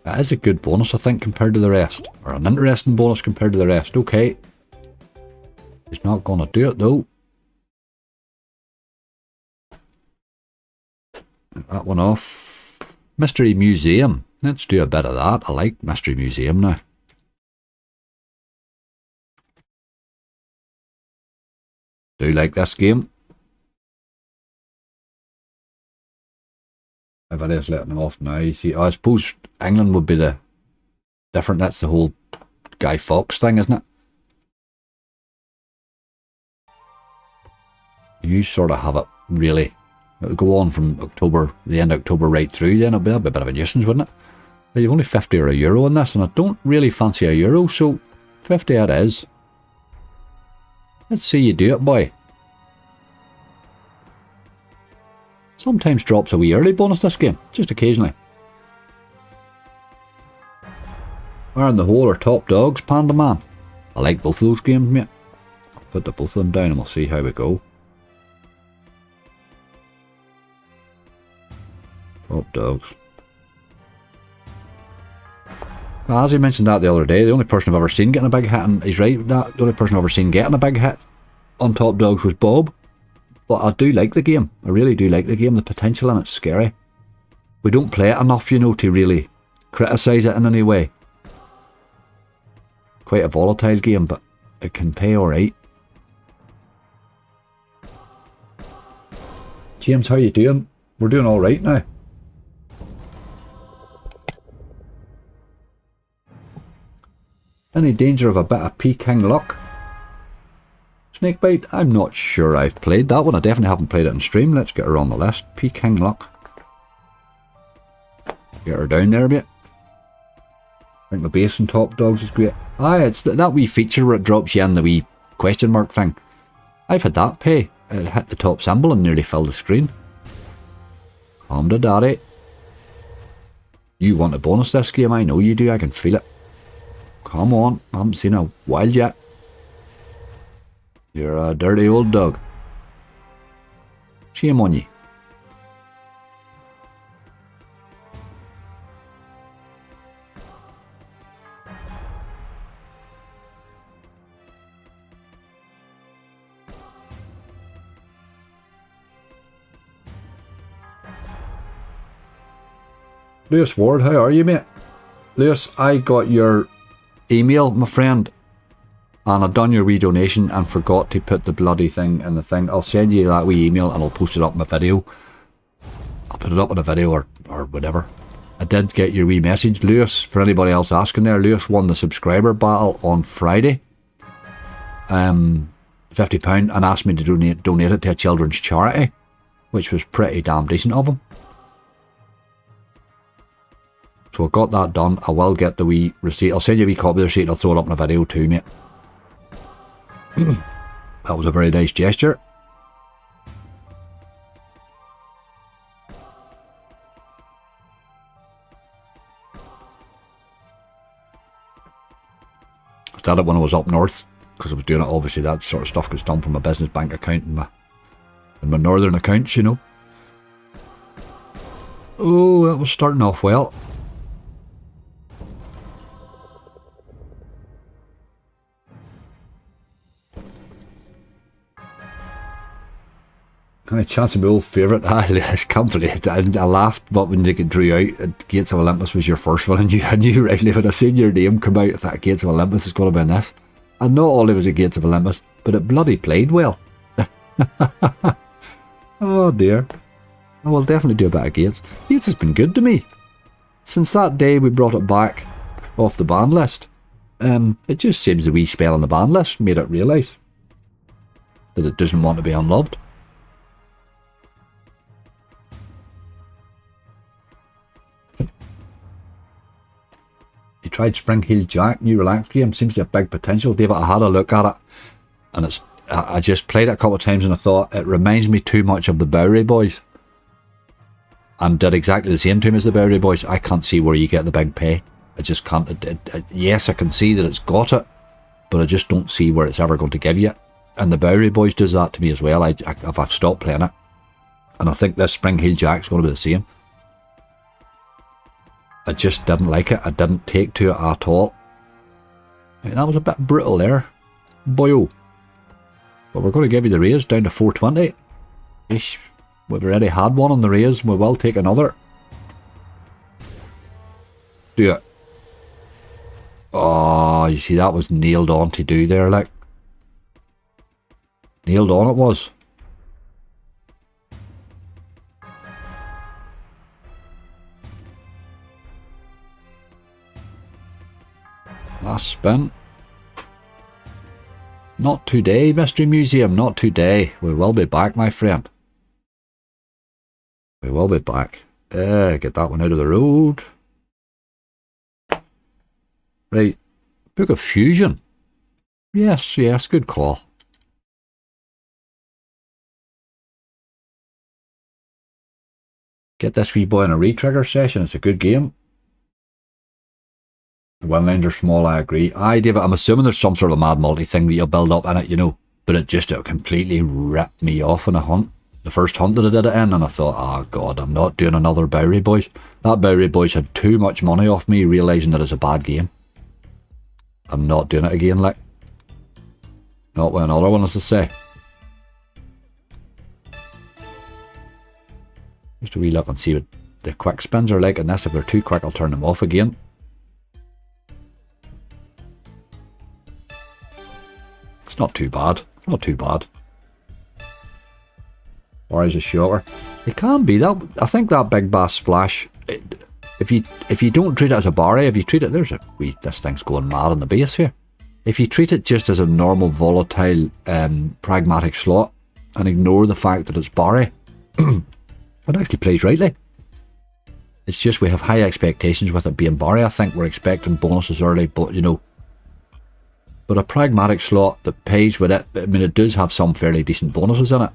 Speaker 1: That is a good bonus, I think, compared to the rest. Or an interesting bonus compared to the rest. Okay. He's not going to do it, though. That one off. Mystery Museum. Let's do a bit of that. I like Mystery Museum now. Do you like this game? If it is letting them off now, you see, I suppose England would be the different. That's the whole Guy Fawkes thing, isn't it? You sort of have it really. It'll go on from October, the end of October right through, then it'll be a bit of a nuisance, wouldn't it? But you've only 50 or a euro in this, and I don't really fancy a euro, so 50 it is. Let's see you do it, boy. Sometimes drops a wee early bonus this game, just occasionally. Where in the hole are top dogs, Panda Man? I like both of those games, mate. I'll put the both of them down and we'll see how we go. Top dogs. Well, as he mentioned that the other day, the only person I've ever seen getting a big hit, and he's right, that the only person I've ever seen getting a big hit on top dogs was Bob. But I do like the game. I really do like the game. The potential in it's scary. We don't play it enough, you know, to really criticise it in any way. Quite a volatile game, but It can pay alright. James, how you doing? We're doing alright now. Any danger of a bit of Peking luck? Snakebite? I'm not sure I've played that one. I definitely haven't played it in stream. Let's get her on the list. Peking luck. Get her down there a bit. I think the base and top dogs is great. Aye, it's that wee feature where it drops you in the wee question mark thing. I've had that pay. It hit the top symbol and nearly filled the screen. Calm to daddy. You want a bonus this game? I know you do. I can feel it. Come on. I haven't seen a wild yet. You're a dirty old dog. Shame on you. Lewis Ward, how are you, mate? Lewis, I got your email, my friend, and I've done your wee donation and forgot to put the bloody thing in the thing. I'll send you that wee email and I'll post it up in my video. I'll put it up in a video or whatever. I did get your wee message. Lewis, for anybody else asking there, Lewis won the subscriber battle on Friday. £50 and asked me to donate it to a children's charity, which was pretty damn decent of him. So I got that done. I will get the wee receipt. I'll send you a wee copy of the receipt and I'll throw it up in a video too, mate. That was a very nice gesture. I did it when I was up north because I was doing it. Obviously that sort of stuff gets done from my business bank account and my northern accounts, you know. Oh, that was starting off well. Any chance of my old favourite? I can't believe it. I laughed, but when they drew out Gates of Olympus was your first one, and I knew rightly when I seen your name come out, I thought Gates of Olympus is going to be in this. And not only was it Gates of Olympus, but it bloody played well. Oh dear. I will definitely do a bit of Gates. Gates has been good to me. Since that day we brought it back off the ban list. It just seems the wee spell on the ban list made it realise that it doesn't want to be unloved. You tried Spring Heel Jack, new relaxed game, seems to have big potential. David, I had a look at it and I just played it a couple of times and I thought it reminds me too much of the Bowery Boys. And did exactly the same to him as the Bowery Boys. I can't see where you get the big pay. I just can't. Yes, I can see that it's got it, but I just don't see where it's ever going to give you. And the Bowery Boys does that to me as well. I've stopped playing it. And I think this Spring Heel Jack's going to be the same. I just didn't like it. I didn't take to it at all. That was a bit brutal there. Boyo. But we're going to give you the raise down to 420. Ish. We've already had one on the raise. We will take another. Do it. Oh, you see that was nailed on to do there, like. Nailed on it was. Last spin. Not today, Mystery Museum, not today. We will be back, my friend. We will be back. Get that one out of the road. Right. Book of Fusion. Yes, yes, good call. Get this wee boy in a re-trigger session. It's a good game. The win lines are small, I agree. Aye, David, I'm assuming there's some sort of mad multi thing that you'll build up in it, you know. But it completely ripped me off in a hunt. The first hunt that I did it in, and I thought, oh god, I'm not doing another Bowery Boys. That Bowery Boys had too much money off me, realising that it's a bad game. I'm not doing it again, like. Not with another one, as I say. Just a wee look and see what the quick spins are like in this. If they're too quick, I'll turn them off again. It's not too bad. It's not too bad. Or is it shorter? It can be. That I think that big bass splash, if you don't treat it as a barry, if you treat it, this thing's going mad on the base here. If you treat it just as a normal volatile pragmatic slot and ignore the fact that it's barry, it actually plays rightly. It's just we have high expectations with it being barry. I think we're expecting bonuses early, but you know. But a pragmatic slot that pays with it, I mean, it does have some fairly decent bonuses in it.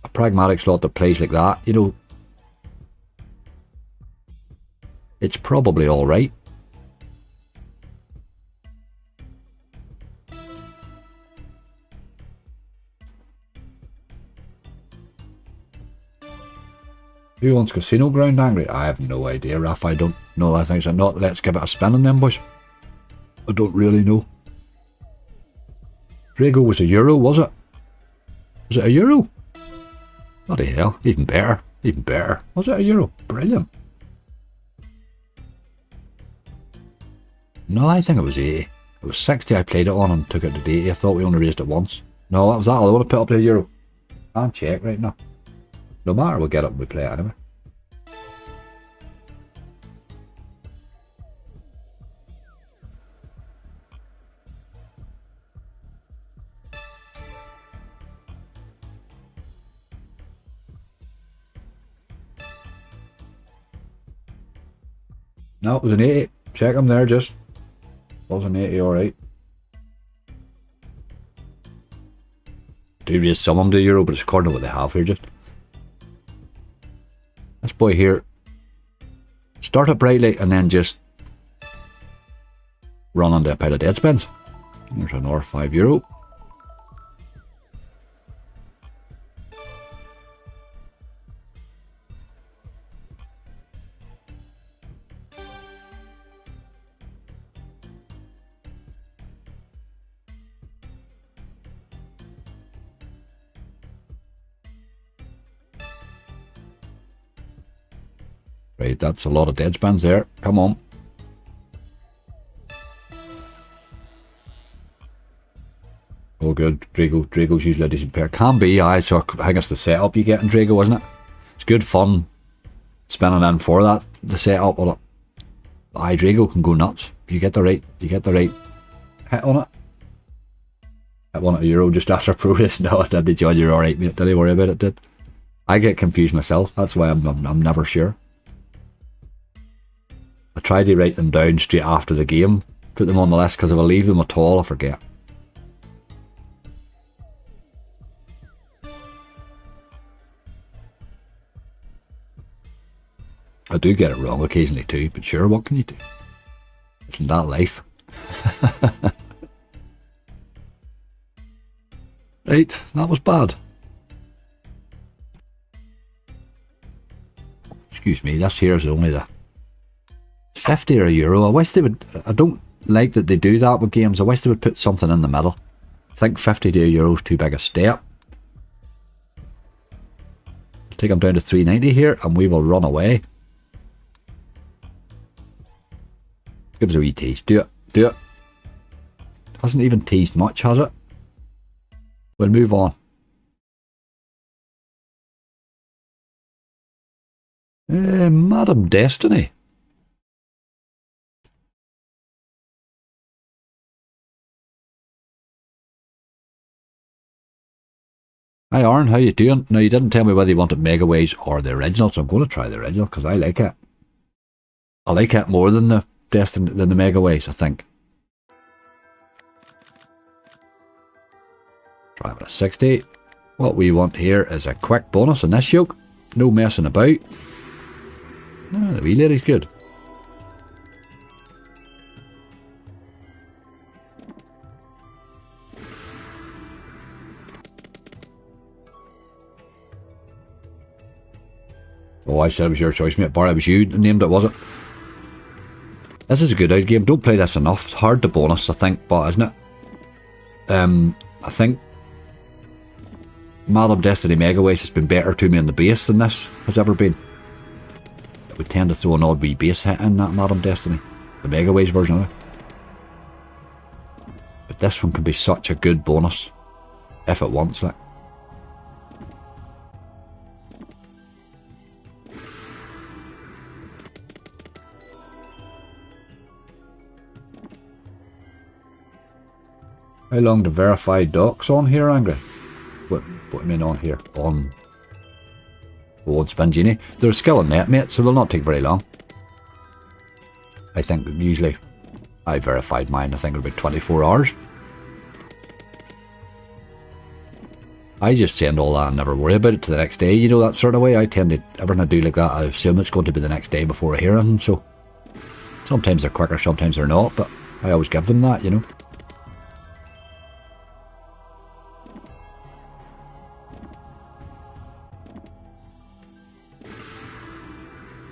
Speaker 1: A pragmatic slot that plays like that, you know, it's probably alright. Who wants Casino Ground angry? I have no idea, Raph. I don't know. I think so. Not. Let's give it a spin on them, boys. I don't really know. Drago was a euro, was it? Was it a euro? Bloody hell. Even better. Even better. Was it a euro? Brilliant. No, I think it was 80. It was 60 I played it on and took it to 80. I thought we only raised it once. No, that was that. I want to put up to a euro. I'll check right now. No matter, we'll get it when we play it anyway. No, it was an 80. Check them there, just. Was an 80, alright. Do raise some of them to euro, but it's according to what they have here, just. This boy here, start it brightly and then just run onto a pile of dead spins. There's another €5. Right, that's a lot of dead spins there. Come on. Oh good, Drago's usually a decent pair. Can be, so I think it's the setup you get in Drago, isn't it? It's good fun spinning in for that, the setup on it. Drago can go nuts. You get the right hit on it. I won a euro just after pro race. No, I did. John, you're alright, mate. Don't worry about it, dude. I get confused myself. That's why I'm never sure. I try to write them down straight after the game, put them on the list, because if I leave them at all, I forget. I do get it wrong occasionally too, but sure, what can you do? Isn't that life? Right, that was bad. Excuse me, this here is only the 50 or a euro. I wish they would. I don't like that they do that with games. I wish they would put something in the middle. I think 50 to a euro is too big a step. Take them down to 390 here and we will run away. Give us a wee tease. Do it. Do it. Hasn't even teased much, has it? We'll move on. Madam Destiny. Hi Aaron, how you doing? Now you didn't tell me whether you wanted Mega Waves or the original, so I'm going to try the original because I like it. I like it more than the Mega Waves, I think. Try with a 60. What we want here is a quick bonus on this yoke. No messing about. Oh, the wee lady's good. Oh, I said it was your choice, mate. Bar, it was you named it, was it? This is a good out game. Don't play this enough. It's hard to bonus, I think, but isn't it? I think Madam Destiny Mega Waves has been better to me on the base than this has ever been. It would tend to throw an odd wee base hit in that Madam Destiny. The Mega Waves version of it. But this one can be such a good bonus if it wants it. How long to verify docs on here, Angry? What do you mean on here? On SpinGenie. They're a skill in net, mate, so they'll not take very long. I think usually I verified mine, I think about 24 hours. I just send all that and never worry about it to the next day, you know, that sort of way. I tend to, everything I do like that, I assume it's going to be the next day before I hear anything, so sometimes they're quicker, sometimes they're not, but I always give them that, you know.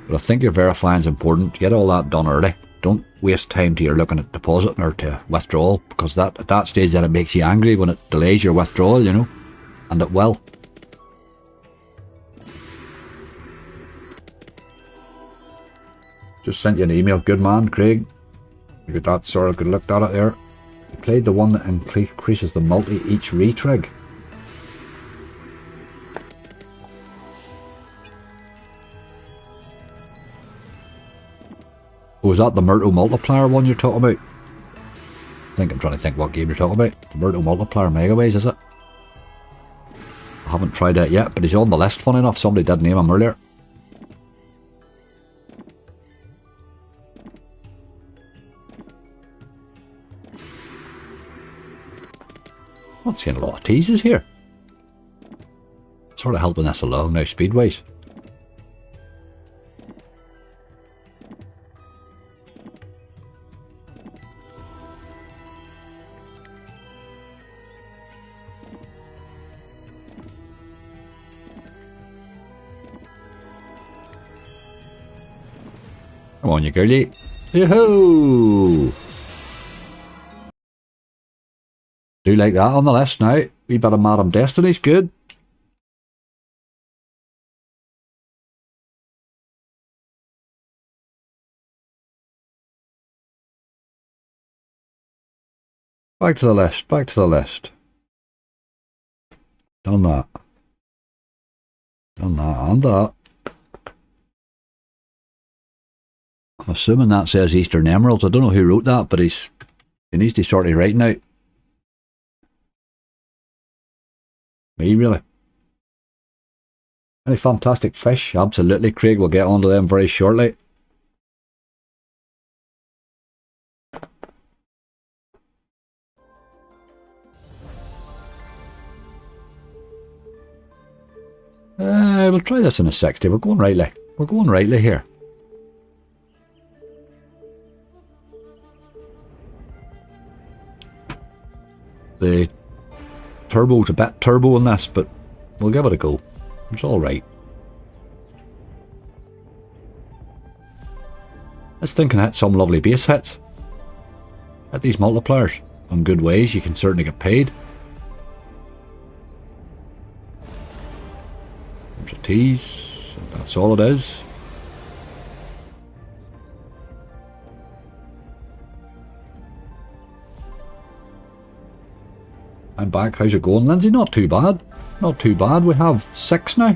Speaker 1: But I think your verifying is important. Get all that done early. Don't waste time till you're looking at depositing or to withdrawal, because that at that stage then it makes you angry when it delays your withdrawal, you know, and it will. Just sent you an email. Good man, Craig. You got that sort of good looked at it there. You played the one that increases the multi each retrig. Was that the Myrtle Multiplier one you're talking about? I think I'm trying to think what game you're talking about. The Myrtle Multiplier Megaways, is it? I haven't tried that yet, but he's on the list, funny enough. Somebody did name him earlier. Not seeing a lot of teases here. Sort of helping us along now, speedways. Come on, you girlie. Yoo-hoo! Do like that on the list now. Wee bit of Madam Destiny's good. Back to the list, back to the list. Done that. Done that and that. I'm assuming that says Eastern Emeralds. I don't know who wrote that, but he needs to sort his writing out. Me, really. Any fantastic fish? Absolutely, Craig. We'll get onto them very shortly. We'll try this in a 60. We're going rightly. We're going rightly here. The turbo's a bit turbo in this, but we'll give it a go. It's alright. This thing can hit some lovely base hits. Hit these multipliers in good ways. You can certainly get paid. There's a tease. That's all it is. I'm back. How's it going, Lindsay? Not too bad. Not too bad. We have 6 now.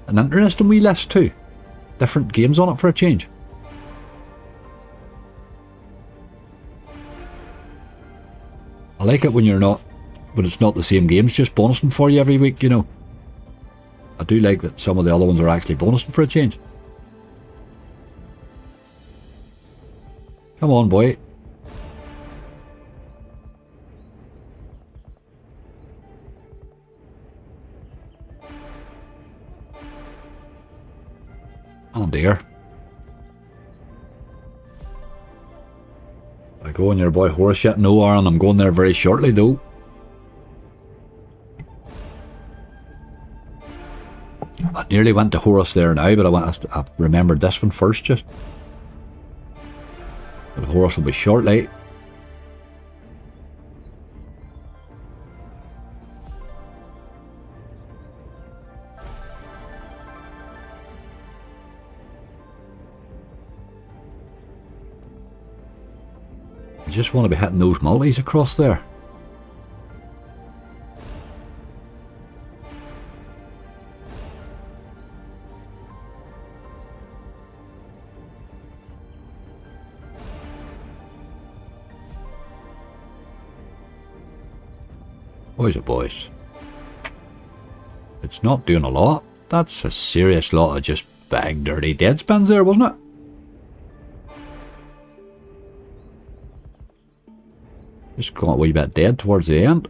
Speaker 1: An interesting wee list too. Different games on it for a change. I like it when it's not the same games just bonusing for you every week, you know. I do like that some of the other ones are actually bonusing for a change. Come on, boy. Oh dear. I go on your boy horse yet? No, Aaron, I'm going there very shortly though. I nearly went to Horus there now, but I remembered this one first just. But Horus will be shortly. I just want to be hitting those multis across there. Boys are boys. It's not doing a lot. That's a serious lot of just big dirty dead spins there, wasn't it? Just got a wee bit dead towards the end.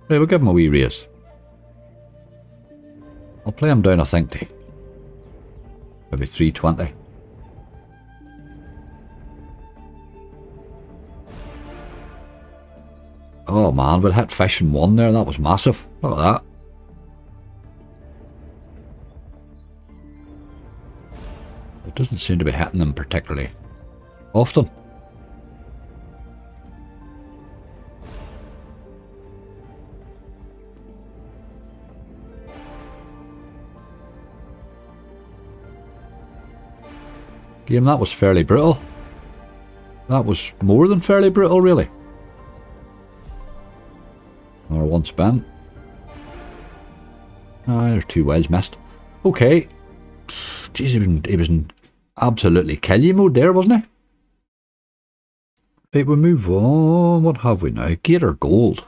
Speaker 1: Right, we'll give him a wee raise. I'll play him down, I think, to maybe 320. Oh man, we hit fish in one there. That was massive. Look at that. It doesn't seem to be hitting them particularly often. Game, that was fairly brutal. That was more than fairly brutal, really. Another one spin. Ah, there's two wells missed. Okay. Jeez, he was in absolutely kill you mode there, wasn't he? Right, we move on. What have we now? Gator Gold.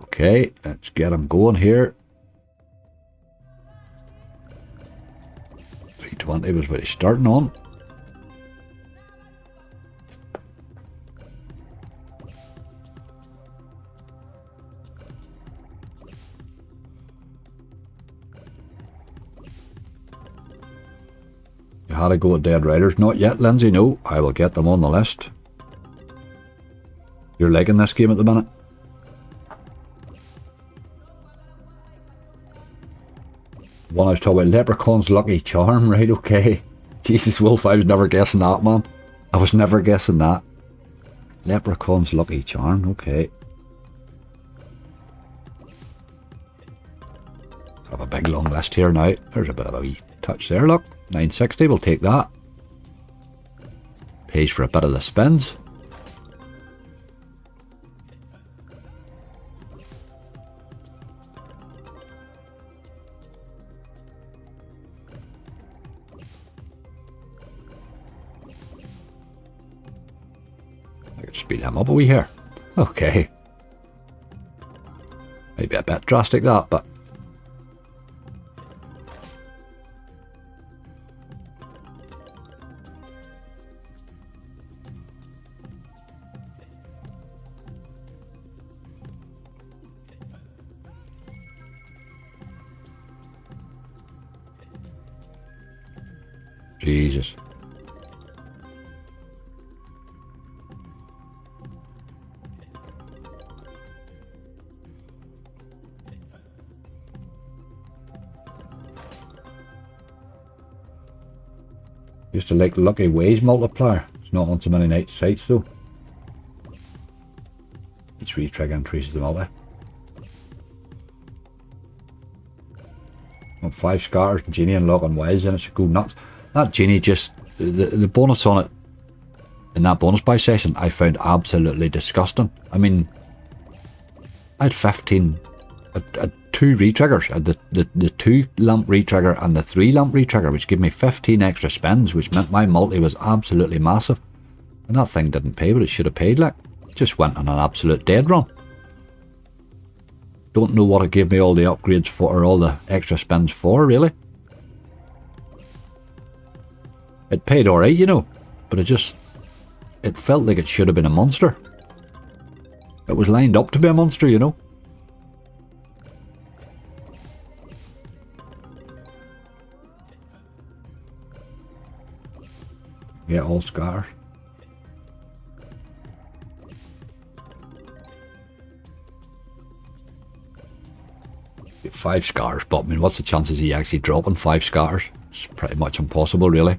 Speaker 1: Okay, let's get him going here. 320 was what he's starting on. You had to go at Dead Riders. Not yet, Lindsay. No, I will get them on the list. You're liking this game at the minute? One I was talking about, Leprechaun's Lucky Charm, right, okay. Jesus, Wolf, I was never guessing that, man. I was never guessing that. Leprechaun's Lucky Charm, okay. I have a big long list here now. There's a bit of a wee touch there, look. 960, we'll take that. Pays for a bit of the spins. Speed him up a wee here. Okay. Maybe a bit drastic that, but Jesus. Used to like the Lucky Ways multiplier. It's not on so many night sites though. Each re-trigger increases the multi. Got 5 scatters, Genie and Lock on Wiles in it should go nuts. That Genie just, the bonus on it in that bonus buy session I found absolutely disgusting. I mean, I had 15, two re-triggers, the 2 lamp re-trigger and the 3 lamp re-trigger, which gave me 15 extra spins, which meant my multi was absolutely massive. And that thing didn't pay what it should have paid, like. It just went on an absolute dead run. Don't know what it gave me all the upgrades for, or all the extra spins for, really. It paid alright, you know, but it felt like it should have been a monster. It was lined up to be a monster, you know. Yeah, all scars. 5 scars, but I mean, what's the chances of you actually dropping 5 scars? It's pretty much impossible, really.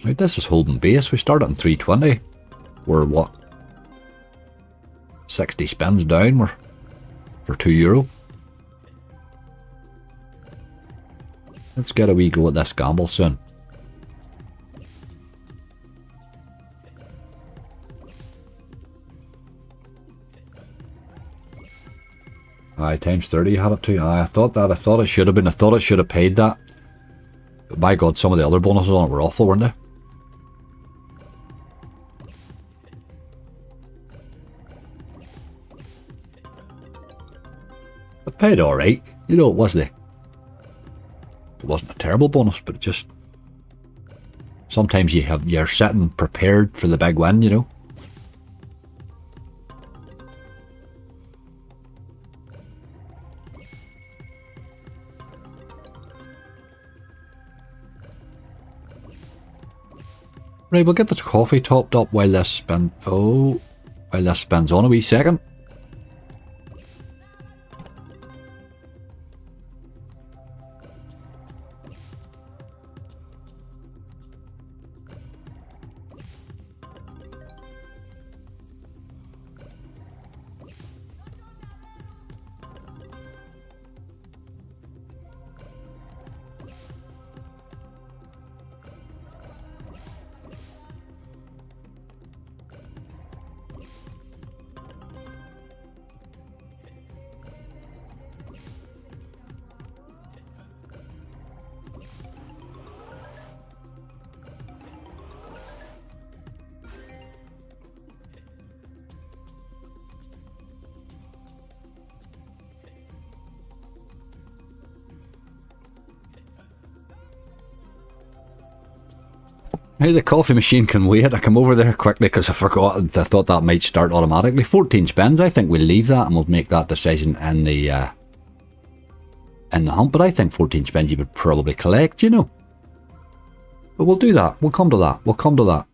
Speaker 1: Right, this is holding base. We started on 320. We're what? 60 spins down. We're for €2. Let's get a wee go at this gamble soon. Aye, times 30 you had it too. Aye, I thought it should have been. I thought it should have paid that. But by God, some of the other bonuses on it were awful, weren't they? It paid alright. You know, it wasn't a terrible bonus, but it just... Sometimes you're sitting prepared for the big win, you know. Right, we'll get the coffee topped up while this spins. Oh, while this spins on a wee second. Hey, the coffee machine can wait. I come over there quickly because I forgot. I thought that might start automatically. 14 spins. I think we'll leave that and we'll make that decision in the hunt. But I think 14 spins you would probably collect, you know. But we'll do that. We'll come to that. We'll come to that.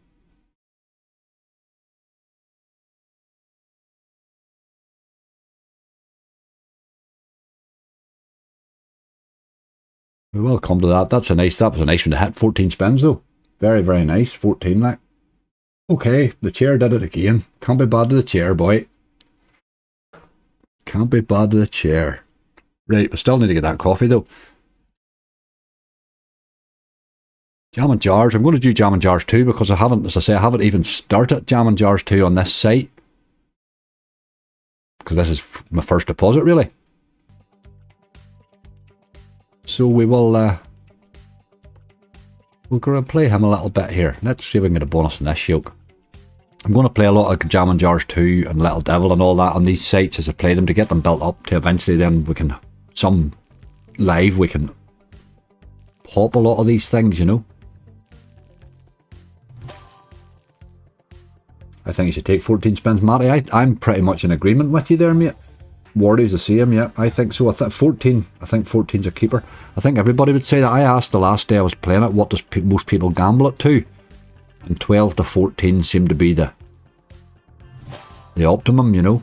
Speaker 1: We will come to that. That was a nice one to hit. 14 spins though. Very, very nice. 14 like. Okay, the chair did it again. Can't be bad to the chair, boy. Can't be bad to the chair. Right, we still need to get that coffee though. Jam and Jars. I'm going to do Jam and Jars 2 because I haven't, as I say, I haven't even started Jam and Jars 2 on this site. Because this is my first deposit, really. So we will... we're going to play him a little bit here. Let's see if we can get a bonus in this yoke. I'm going to play a lot of Jam and Jars 2 and Little Devil and all that on these sites as I play them to get them built up to eventually then we can, some live, we can pop a lot of these things, you know. I think you should take 14 spins, Matty. I'm pretty much in agreement with you there, mate. Wardy's the same, yeah, I think so. I think 14's a keeper. I think everybody would say that. I asked the last day I was playing it, what does most people gamble it to? And 12 to 14 seemed to be the optimum, you know.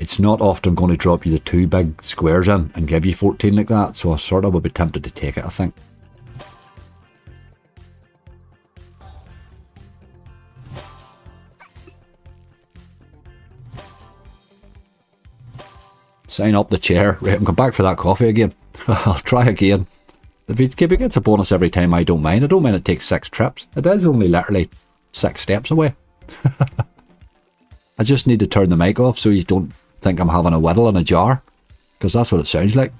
Speaker 1: It's not often going to drop you the 2 big squares in and give you 14 like that, so I sort of would be tempted to take it, I think. Sign up the chair. Right, I'm going back for that coffee again. I'll try again. If it gets a bonus every time, I don't mind. I don't mind it takes 6 trips. It is only literally 6 steps away. I just need to turn the mic off so you don't think I'm having a whittle in a jar. Because that's what it sounds like.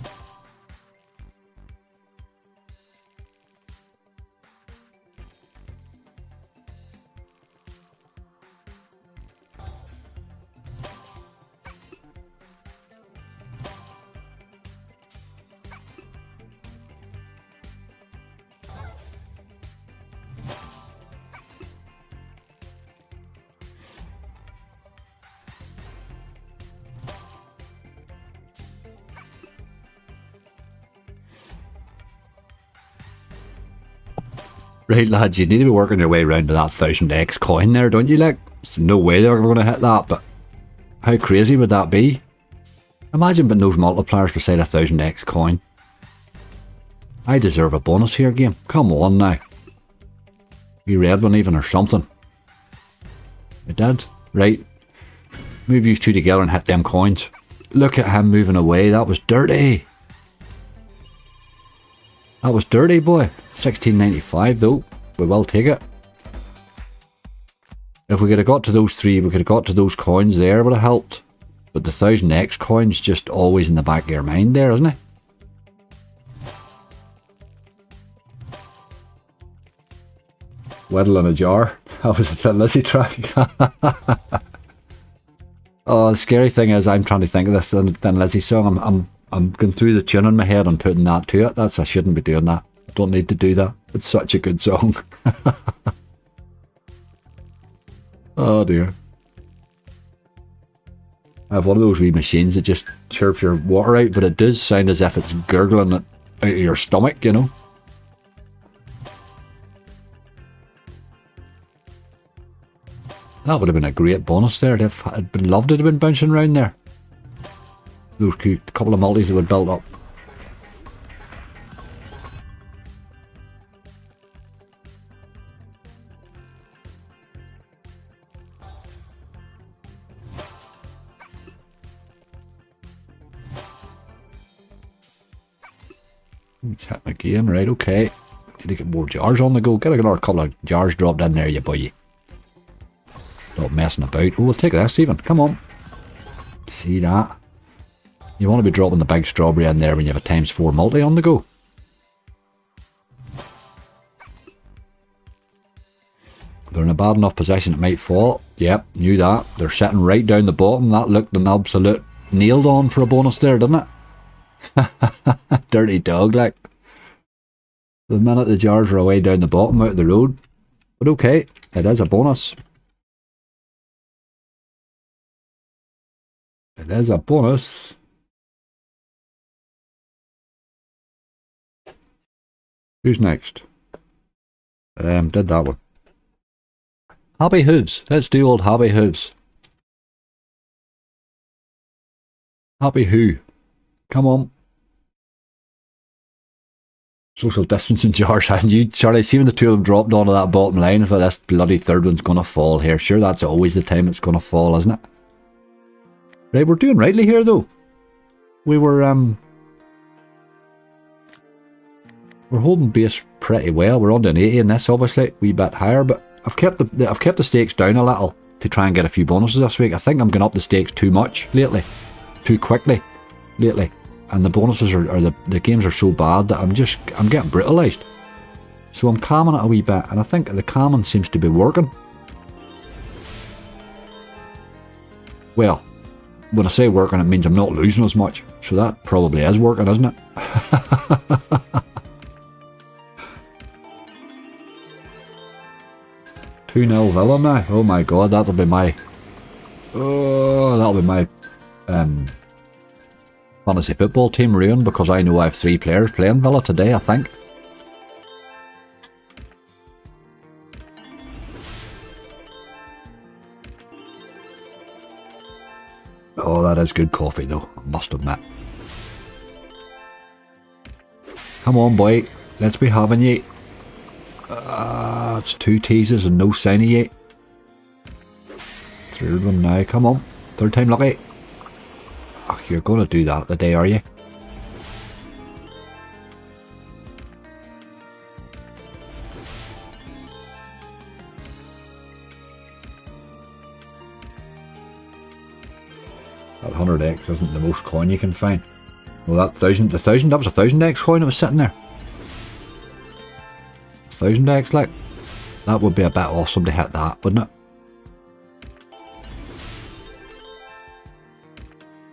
Speaker 1: Right, lads, you need to be working your way around to that 1000x coin there, don't you? Like, there's no way they're going to hit that, but how crazy would that be? Imagine putting those multipliers beside a 1000x coin. I deserve a bonus here, game. Come on now. You red one even or something. It did. Right. Move these two together and hit them coins. Look at him moving away. That was dirty. That was dirty, boy. 1695 though. We will take it. If we could have got to those three, we could have got to those coins there, would have helped. But the 1000x coin's just always in the back of your mind there, isn't it? Whittle in a jar. That was a Thin Lizzy track. Oh, the scary thing is I'm trying to think of this Thin Lizzy song. I'm going through the tune in my head and putting that to it. I shouldn't be doing that. I don't need to do that. It's such a good song. Oh dear. I have one of those wee machines that just chirps your water out, but it does sound as if it's gurgling it out of your stomach, you know. That would have been a great bonus there. I'd been loved to have been bouncing around there. Those couple of multis that would build up. Check my game, right, okay. Need to get more jars on the go. Get another couple of jars dropped in there, you boy. Stop messing about. Oh, we'll take that, Stephen. Come on. See that? You want to be dropping the big strawberry in there when you have a ×4 multi on the go. They're in a bad enough position it might fall. Yep, knew that. They're sitting right down the bottom. That looked an absolute nailed on for a bonus there, didn't it? Dirty dog, like. The minute the jars are away down the bottom out of the road. But okay, it is a bonus. It is a bonus. Who's next? Did that one. Happy Hooves. Let's do old Happy Hooves. Happy Who? Come on. Social distancing jars, and you, Charlie, see when the two of them dropped onto that bottom line, I thought this bloody third one's going to fall here. Sure, that's always the time it's going to fall, isn't it? Right, we're doing rightly here, though. We're holding base pretty well. We're on to an 80 in this, obviously, a wee bit higher, but I've kept the stakes down a little to try and get a few bonuses this week. I think I'm going up the stakes too much lately, too quickly lately. And the bonuses are the games are so bad that I'm getting brutalised. So I'm calming it a wee bit, and I think the calming seems to be working. Well, when I say working, it means I'm not losing as much. So that probably is working, isn't it? 2-0 Villa now. Oh my god, that'll be my fantasy football team ruined, because I know I have 3 players playing Villa today, I think. Oh, that is good coffee though, I must admit. Come on boy, let's be having ye. It's 2 teases and no signy yet. Third one now, come on. Third time lucky. Oh, you're going to do that today, are you? That 100x isn't the most coin you can find. Well, that that was a 1000x coin that was sitting there. 1000x, like. That would be a bit awesome to hit that, wouldn't it?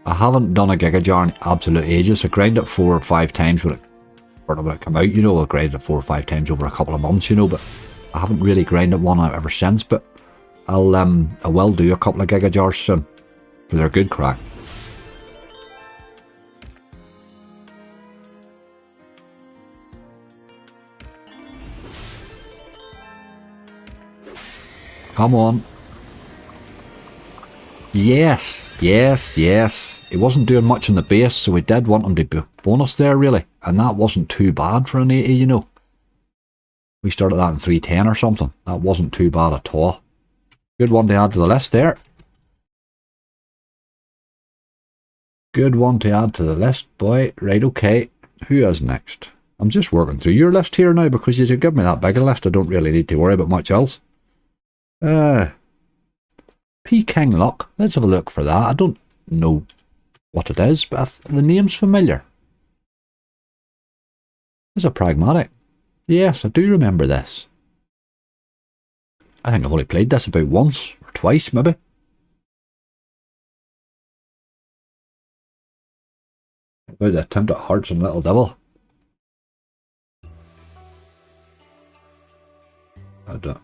Speaker 1: I haven't done a Giga Jar in absolute ages. I grind it 4 or 5 times when it came out, you know. I grinded it 4 or 5 times over a couple of months, you know, but I haven't really grinded one out ever since. But I will do a couple of Giga Jars soon, for they're good crack. Come on. Yes, yes, yes. He wasn't doing much in the base, so we did want him to be bonus there, really. And that wasn't too bad for an 80, you know. We started that in 310 or something. That wasn't too bad at all. Good one to add to the list there. Good one to add to the list, boy. Right, okay. Who is next? I'm just working through your list here now because you give me that bigger list. I don't really need to worry about much else. Peking Luck. Let's have a look for that. I don't know what it is, but the name's familiar. It's a pragmatic. Yes, I do remember this. I think I've only played this about once or twice, maybe. About the attempt at Hearts and Little Devil. I don't.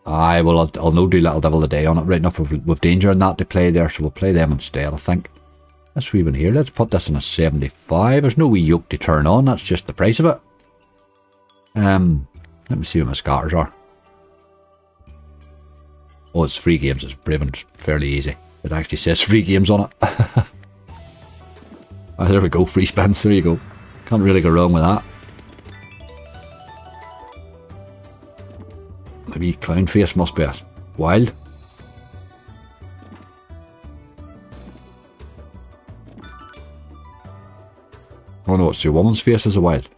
Speaker 1: Aye, well, I'll no do Little Devil today on it. Right enough with Danger and that to play there, so we'll play them instead, I think. Let's wee one here. Let's put this in a 75. There's no wee yoke to turn on. That's just the price of it. Let me see what my scatters are. Oh, it's free games. It's proven fairly easy. It actually says free games on it. Oh, there we go. Free spins. There you go. Can't really go wrong with that. Maybe clown face must be a wild. Oh no, it's your woman's face is a wild.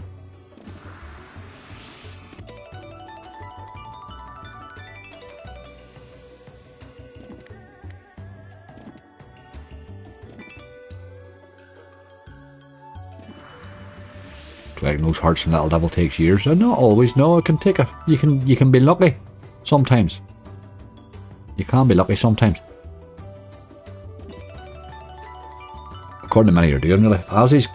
Speaker 1: Collecting those hearts and Little Devil takes years. And not always, no, it can take a you can be lucky sometimes. You can be lucky sometimes. According to many you're doing really. As he's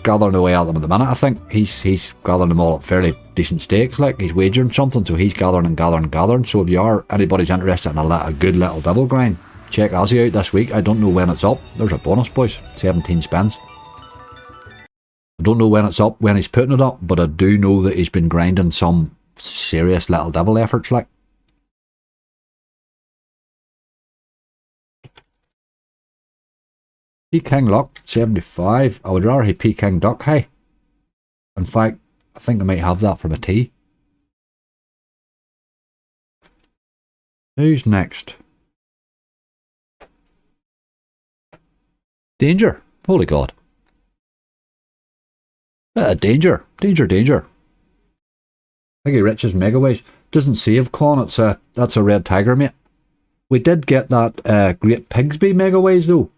Speaker 1: gathering away at them at the minute, I think he's gathering them all at fairly decent stakes, like he's wagering something, so he's gathering and gathering and gathering. So if you are anybody's interested in a good Little Devil grind, check Ozzy out this week. I don't know when it's up. There's a bonus, boys. 17 spins. I don't know when it's up, when he's putting it up, but I do know that he's been grinding some serious Little Devil efforts, like. Peking Luck, 75. I would rather he Peking Duck, hey. In fact, I think I might have that from a tea. Who's next? Danger. Holy God. Danger. Danger, danger. Piggy Rich's Megaways. Doesn't save Con, that's a red tiger, mate. We did get that Great Pigsby Megaways though,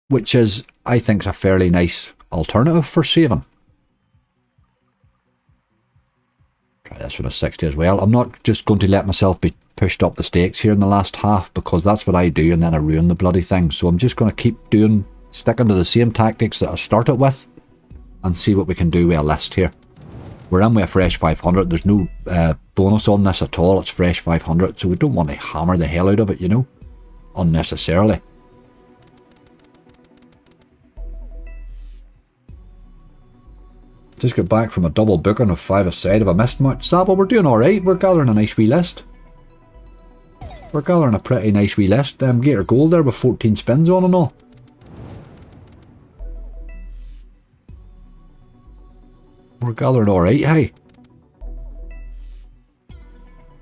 Speaker 1: which is, I think, a fairly nice alternative for saving. Try this one a 60 as well. I'm not just going to let myself be pushed up the stakes here in the last half, because that's what I do and then I ruin the bloody thing. So I'm just going to keep sticking to the same tactics that I started with and see what we can do with a list here. We're in with a fresh 500. There's no bonus on this at all. It's fresh 500, so we don't want to hammer the hell out of it, you know, unnecessarily. Just got back from a double booking of 5 aside. Have I missed much? Saba, we're doing alright. We're gathering a nice wee list. We're gathering a pretty nice wee list. Gator Gold there with 14 spins on and all. We're gathering alright, hey.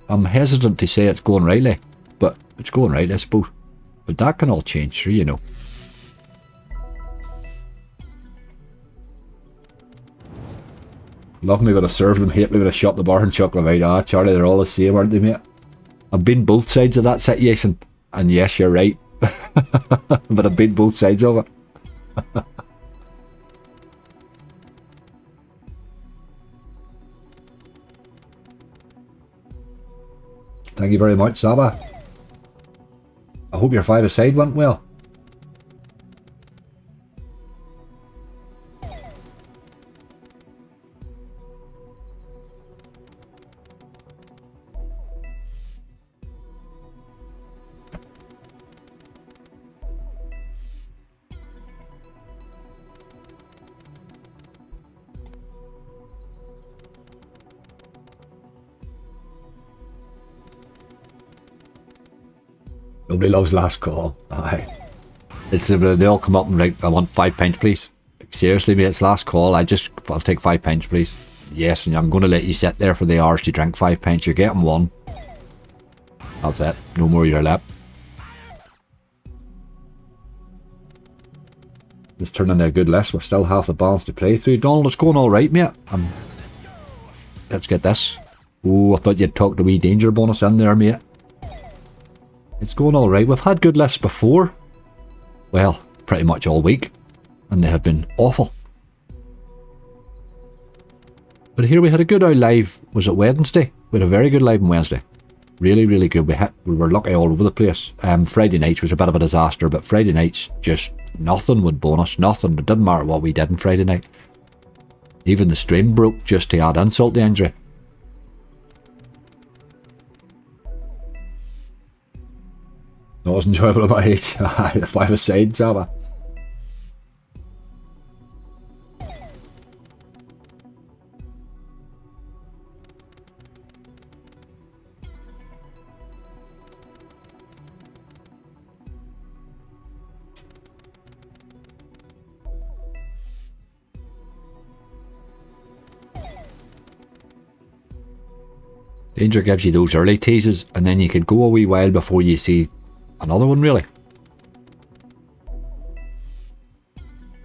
Speaker 1: I'm hesitant to say it's going rightly, but it's going right, I suppose. But that can all change, sure, you know. Love me when I serve them, hate me when I shut the bar and chuck them out. Ah, Charlie, they're all the same, aren't they, mate? I've been both sides of that situation, and yes, you're right. But I've been both sides of it. Thank you very much, Saba. I hope your 5 aside went well. Nobody loves last call. Aye. They all come up and like, I want £5 please. Seriously mate, it's last call. I'll take £5 please. Yes, and I'm going to let you sit there for the hours to drink £5. You're getting one. That's it. No more your lap. Let's turn into a good list. We're still half the balance to play through. Donald, it's going alright, mate. Let's get this. Oh, I thought you'd talk the wee danger bonus in there, mate. It's going alright. We've had good lists before. Well, pretty much all week. And they have been awful. But here we had a good old live. Was it Wednesday? We had a very good live on Wednesday. Really, really good. We were lucky all over the place. Friday nights was a bit of a disaster, but Friday nights just nothing would bonus. Nothing. It didn't matter what we did on Friday night. Even the stream broke just to add insult to injury. Not as enjoyable at my age. The 5-a-side, Java. Danger gives you those early teases, and then you could go a wee while before you see another one, really.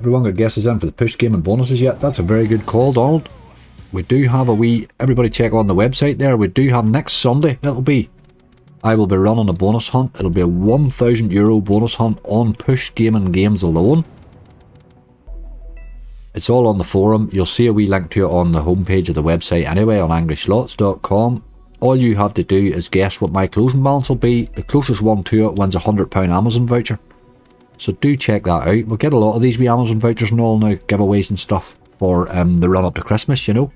Speaker 1: Everyone got guesses in for the push game and bonuses yet? That's a very good call, Donald. We do have a wee... Everybody check on the website there. We do have next Sunday, I will be running a bonus hunt. It'll be a €1,000 bonus hunt on push gaming games alone. It's all on the forum. You'll see a wee link to it on the homepage of the website anyway, on angryslots.com. All you have to do is guess what my closing balance will be. The closest one to it wins a £100 Amazon voucher. So do check that out. We'll get a lot of these wee Amazon vouchers and all now, giveaways and stuff for the run up to Christmas, you know.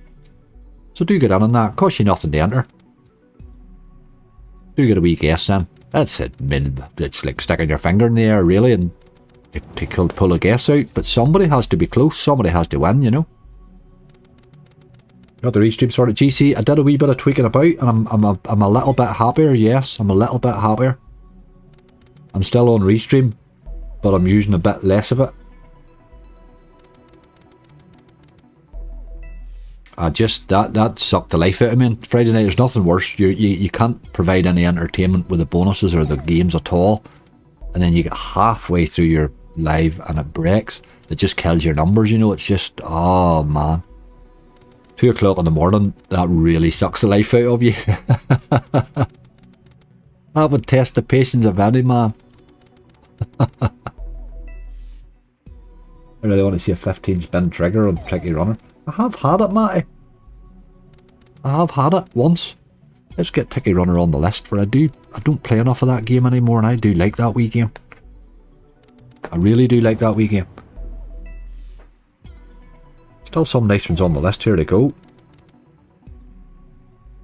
Speaker 1: So do get in on that. Cost you nothing to enter. Do get a wee guess then. That's it. It's like sticking your finger in the air really and to pull a guess out. But somebody has to be close. Somebody has to win, you know. Got the restream sorted. GC, I did a wee bit of tweaking about and I'm a little bit happier. Yes, I'm a little bit happier. I'm still on restream, but I'm using a bit less of it. That sucked the life out of me on Friday night. There's nothing worse. You can't provide any entertainment with the bonuses or the games at all, and then you get halfway through your live and it breaks. It just kills your numbers, you know. It's just, oh man. 2 o'clock in the morning, that really sucks the life out of you. That would test the patience of any man. I really want to see a 15 spin trigger on Tricky Runner. I have had it, Matty. I have had it once. Let's get Tricky Runner on the list, for I don't play enough of that game anymore, and I do like that wee game. I really do like that wee game. Still some nice ones on the list. Here to go.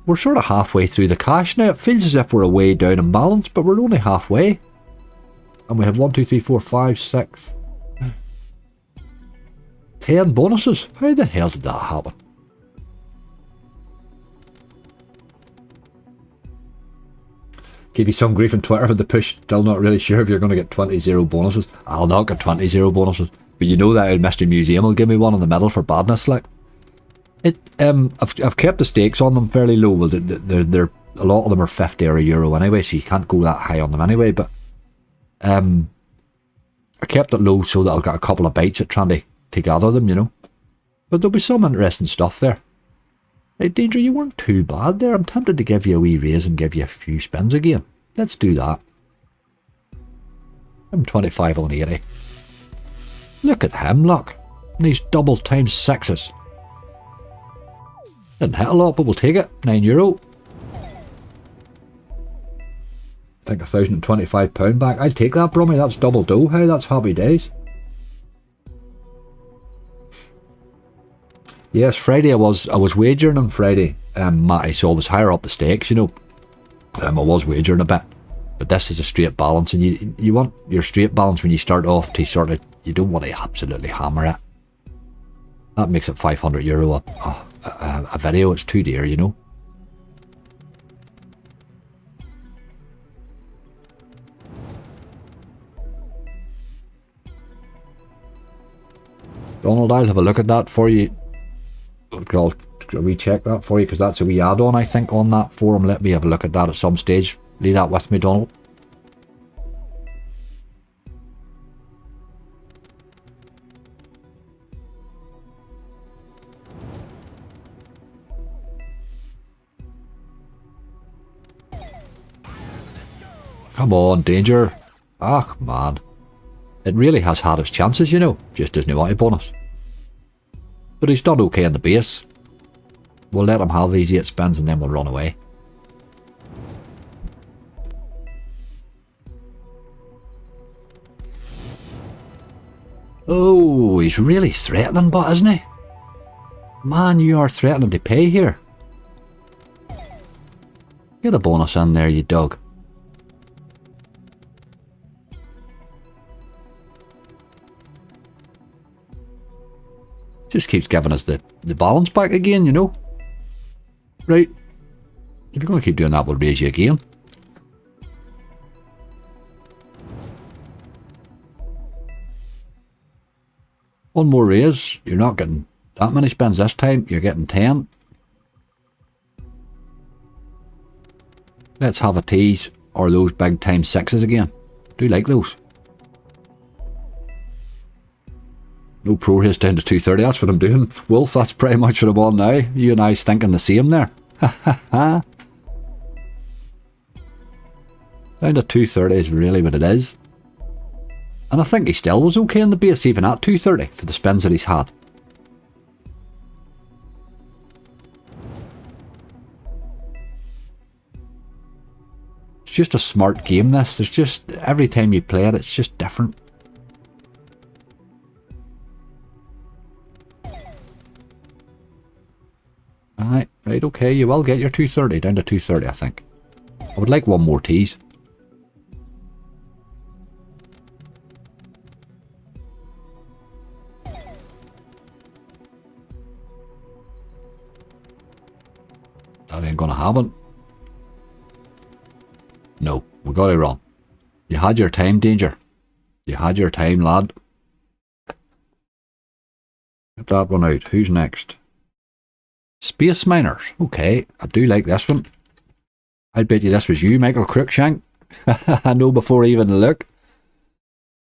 Speaker 1: We're sort of halfway through the cash now. It feels as if we're way down in balance, but we're only halfway. And we have 1, 2, 3, 4, 5, 6, 10 bonuses. How the hell did that happen? Give you some grief on Twitter for the push. Still not really sure if you're going to get 20-0 bonuses. I'll not get 20-0 bonuses. But you know that old Mr. Museum will give me one in the middle for badness, like. I've kept the stakes on them fairly low. Well, they're a lot of them are 50 or €1 anyway, so you can't go that high on them anyway. But I kept it low so that I'll get a couple of bites at trying to gather them, you know. But there'll be some interesting stuff there. Hey, Danger, you weren't too bad there. I'm tempted to give you a wee raise and give you a few spins again. Let's do that. I'm 25 on 80. Look at him, look. And these double times 6s. Didn't hit a lot, but we'll take it. €9. I think £1,025 back. I'll take that, Brummy. That's double dough. Hey, that's happy days. Yes, Friday I was wagering on Friday, Matty, so I was higher up the stakes, you know. I was wagering a bit. But this is a straight balance, and you want your straight balance when you start off to sort of, you don't want to absolutely hammer it. That makes it €500 a video. It's too dear, you know. Donald, I'll have a look at that for you. I'll recheck that for you, because that's a wee add-on, I think, on that forum. Let me have a look at that at some stage. Leave that with me, Donald. Come on, Danger. Ah, man. It really has had its chances, you know. Just doesn't want a bonus. But he's done okay in the base. We'll let him have these 8 spins and then we'll run away. Oh, he's really threatening, but isn't he? Man, you are threatening to pay here. Get a bonus in there, you dog. Just keeps giving us the balance back again, you know. Right. If you're going to keep doing that, we'll raise you again. One more raise. You're not getting that many spins this time. You're getting 10. Let's have a tease, or those big time 6s again. Do like those. No pro race down to 230, that's what I'm doing. Wolf, that's pretty much what I'm on now. You and I's thinking the same there. Ha ha ha. Down to 230 is really what it is. And I think he still was okay in the base, even at 230, for the spins that he's had. It's just a smart game, this. There's just, every time you play it, it's just different. Alright, right, okay, you will get your 230, down to 230, I think. I would like one more tease. That ain't gonna happen. No, we got it wrong. You had your time, Danger. You had your time, lad. Get that one out. Who's next? Space Miners. Okay, I do like this one. I bet you this was you, Michael Crookshank. I know before I even look.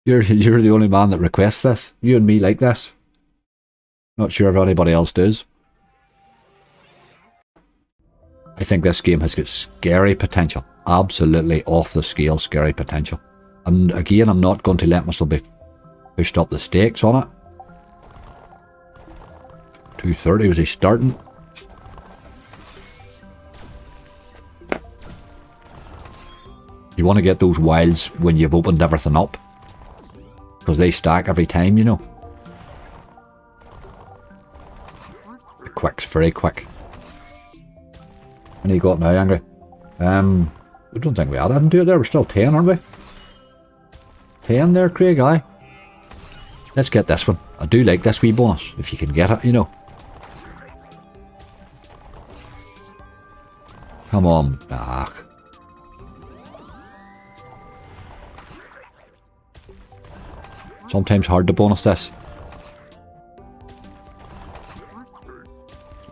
Speaker 1: You're the only man that requests this. You and me like this. Not sure if anybody else does. I think this game has got scary potential. Absolutely off the scale scary potential. And again, I'm not going to let myself be pushed up the stakes on it. 230, was he starting? You want to get those wilds when you've opened everything up, because they stack every time, you know. The quick's very quick. And you got now, Angry? I don't think we had anything to it there. We're still 10, aren't we? 10 there, Craig, aye. Let's get this one. I do like this wee bonus, if you can get it, you know. Come on. Ah. Sometimes hard to bonus this.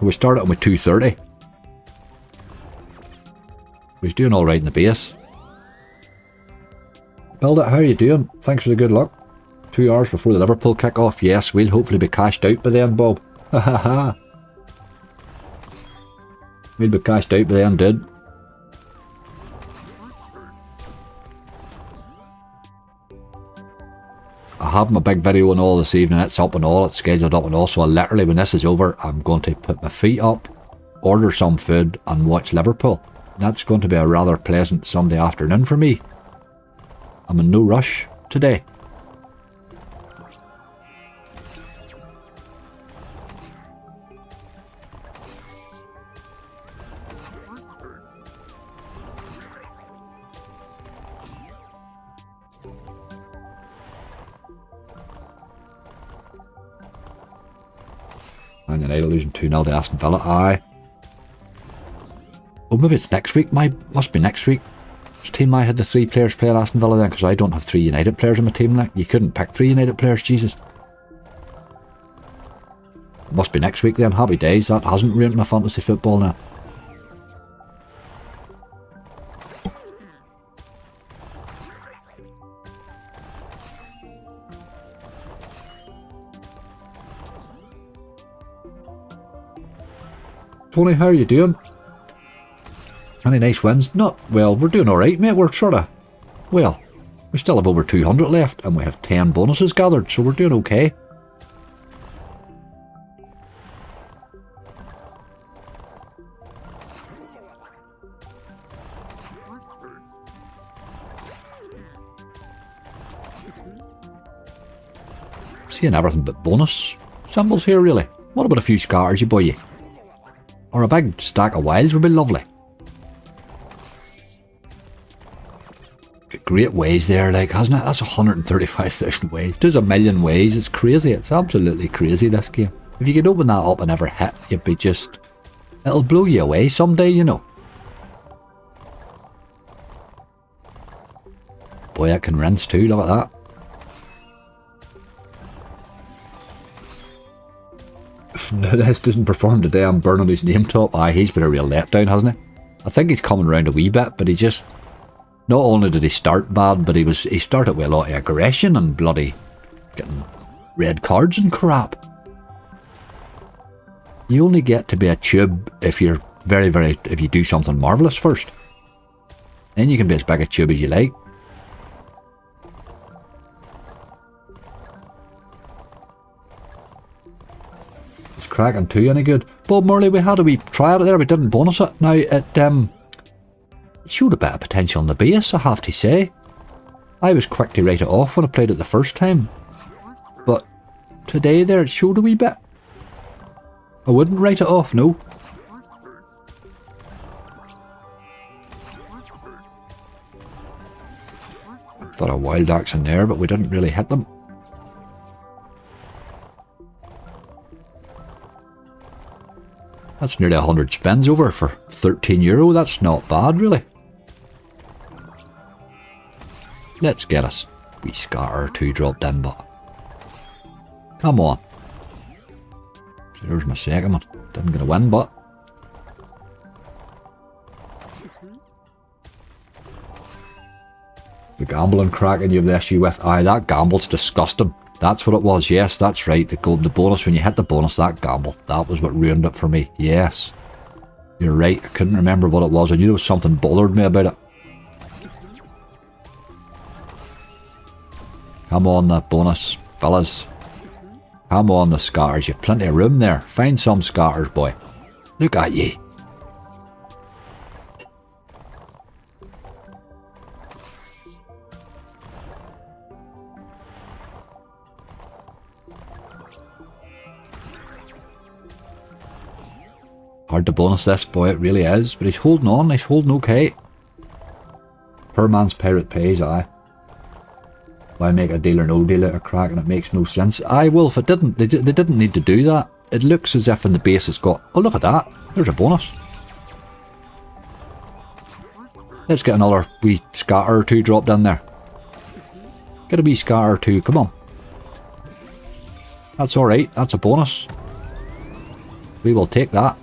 Speaker 1: We started with 230. He's doing alright in the base. Build it, how are you doing? Thanks for the good luck. 2 hours before the Liverpool kick-off. Yes, we'll hopefully be cashed out by then, Bob. Ha ha ha. We'll be cashed out by then, dude. I have my big video and all this evening. It's up and all. It's scheduled up and all. So I literally, when this is over, I'm going to put my feet up, order some food and watch Liverpool. That's going to be a rather pleasant Sunday afternoon for me. I'm in no rush today. Man United losing 2-0 to Aston Villa. Aye. Oh, maybe it's next week. Must be next week. Which team I had the 3 players playing Aston Villa then, because I don't have 3 United players in my team. Like, you couldn't pick 3 United players, Jesus. Must be next week then. Happy days. That hasn't ruined my fantasy football now. Tony, how are you doing? Any nice wins? Not well, we're doing alright, mate. We're sort of, well, we still have over 200 left and we have 10 bonuses gathered, so we're doing okay. Seeing everything but bonus symbols here, really. What about a few scatters, you boy? Or a big stack of wilds would be lovely. Great ways there, like, hasn't it? That's 135,000 ways. There's a million ways. It's crazy. It's absolutely crazy, this game. If you could open that up and never hit, you'd be just... It'll blow you away someday, you know. Boy, it can rinse too. Look at that. This doesn't perform today. I'm burning his name top. Aye, he's been a real letdown, hasn't he? I think he's coming around a wee bit, but he just... Not only did he start bad, but he started with a lot of aggression and bloody getting red cards and crap. You only get to be a tube if you're if you do something marvellous first. Then you can be as big a tube as you like. It's cracking too any good. Bob Murley, we had a wee try out there, we didn't bonus it. Now it showed a bit of potential in the base, I have to say. I was quick to write it off when I played it the first time. But today there it showed a wee bit. I wouldn't write it off, no. Got a wild axe in there, but we didn't really hit them. That's nearly 100 spins over for €13. That's not bad, really. Let's get us wee scatter or two dropped in, but come on. So there's my second one. Didn't get a win, but the gambling cracking you have the issue with. Aye, that gamble's disgusting. That's what it was. Yes, that's right. The bonus, when you hit the bonus, that gamble. That was what ruined it for me. Yes. You're right. I couldn't remember what it was. I knew there was something bothered me about it. Come on, the bonus, fellas. Come on, the scatters. You've plenty of room there. Find some scatters, boy. Look at ye. Hard to bonus this, boy, it really is. But he's holding on, he's holding okay. Per man's pirate pays, aye. Why make a deal or no deal out of crack, and it makes no sense. Aye, Wolf, it didn't. They didn't need to do that. It looks as if in the base it's got... Oh, look at that. There's a bonus. Let's get another wee scatter or two dropped in there. Get a wee scatter or two, come on. That's alright, that's a bonus. We will take that.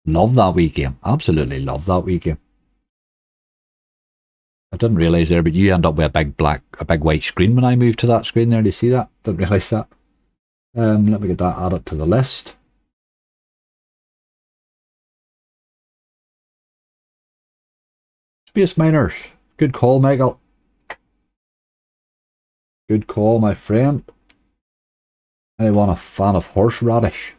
Speaker 1: Love that wee game. Absolutely love that wee game. I didn't realise there, but you end up with a big white screen when I moved to that screen there. Do you see that? Didn't realise that. Let me get that added to the list. Space Miners. Good call, Michael. Good call, my friend. Anyone a fan of horseradish?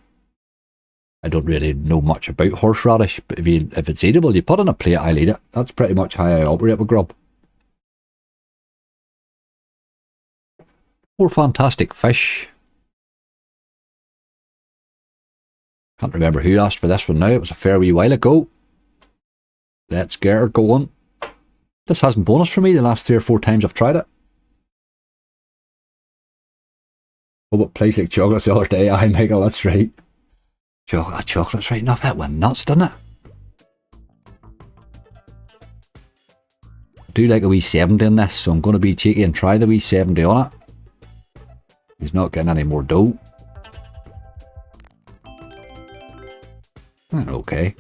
Speaker 1: I don't really know much about horseradish, but if it's eatable, you put it in a plate, I'll eat it. That's pretty much how I operate with grub. More fantastic fish. Can't remember who asked for this one now. It was a fair wee while ago. Let's get her going. This hasn't bonus for me the last 3 or 4 times I've tried it. Oh, but plays like chocolates the other day. Aye, Michael, that's right. Chocolate's right enough. It went nuts, didn't it? I do like a wee 70 in this, so I'm going to be cheeky and try the wee 70 on it. He's not getting any more dough. Okay.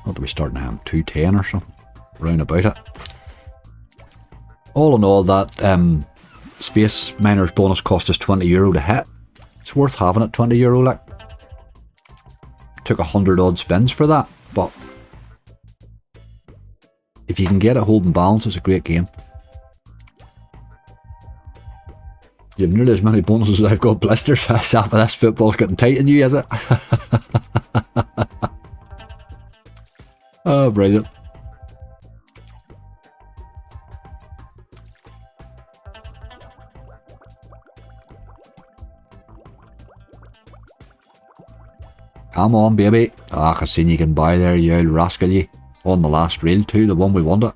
Speaker 1: What do we start now? 210 or something? Round about it. All in all, that Space Miners bonus cost us €20 to hit. It's worth having it, €20 like. Took 100 odd spins for that, but if you can get it holding balance, it's a great game. You have nearly as many bonuses as I've got blisters. Sap, this football's getting tight in you, is it? Oh, brilliant. Come on, baby. Ah, I seen you can buy there, you old rascal, you. On the last reel too, the one we wanted.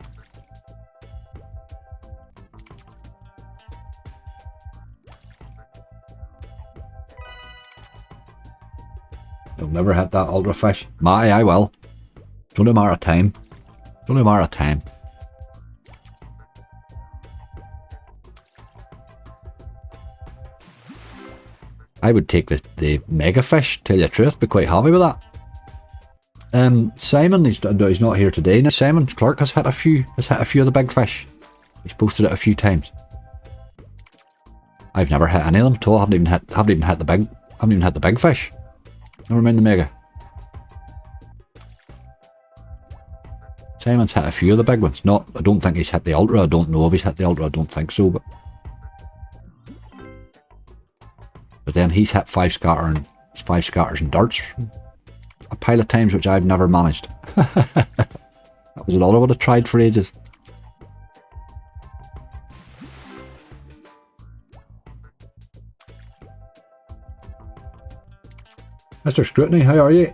Speaker 1: You'll never hit that ultra fish. Matty, I will. It's only a matter of time. It's only a matter of time. I would take the mega fish, tell you the truth, be quite happy with that. Simon, he's not here today. Now, Simon Clark has hit a few of the big fish. He's posted it a few times. I've never hit any of them at all. Haven't even hit the big fish. Never mind the mega. Simon's hit a few of the big ones. I don't think he's hit the ultra. I don't know if he's hit the ultra. I don't think so, but then he's hit 5 scatters and darts a pile of times, which I've never managed. That was another one I tried for ages. Mr. Scrutiny, how are you?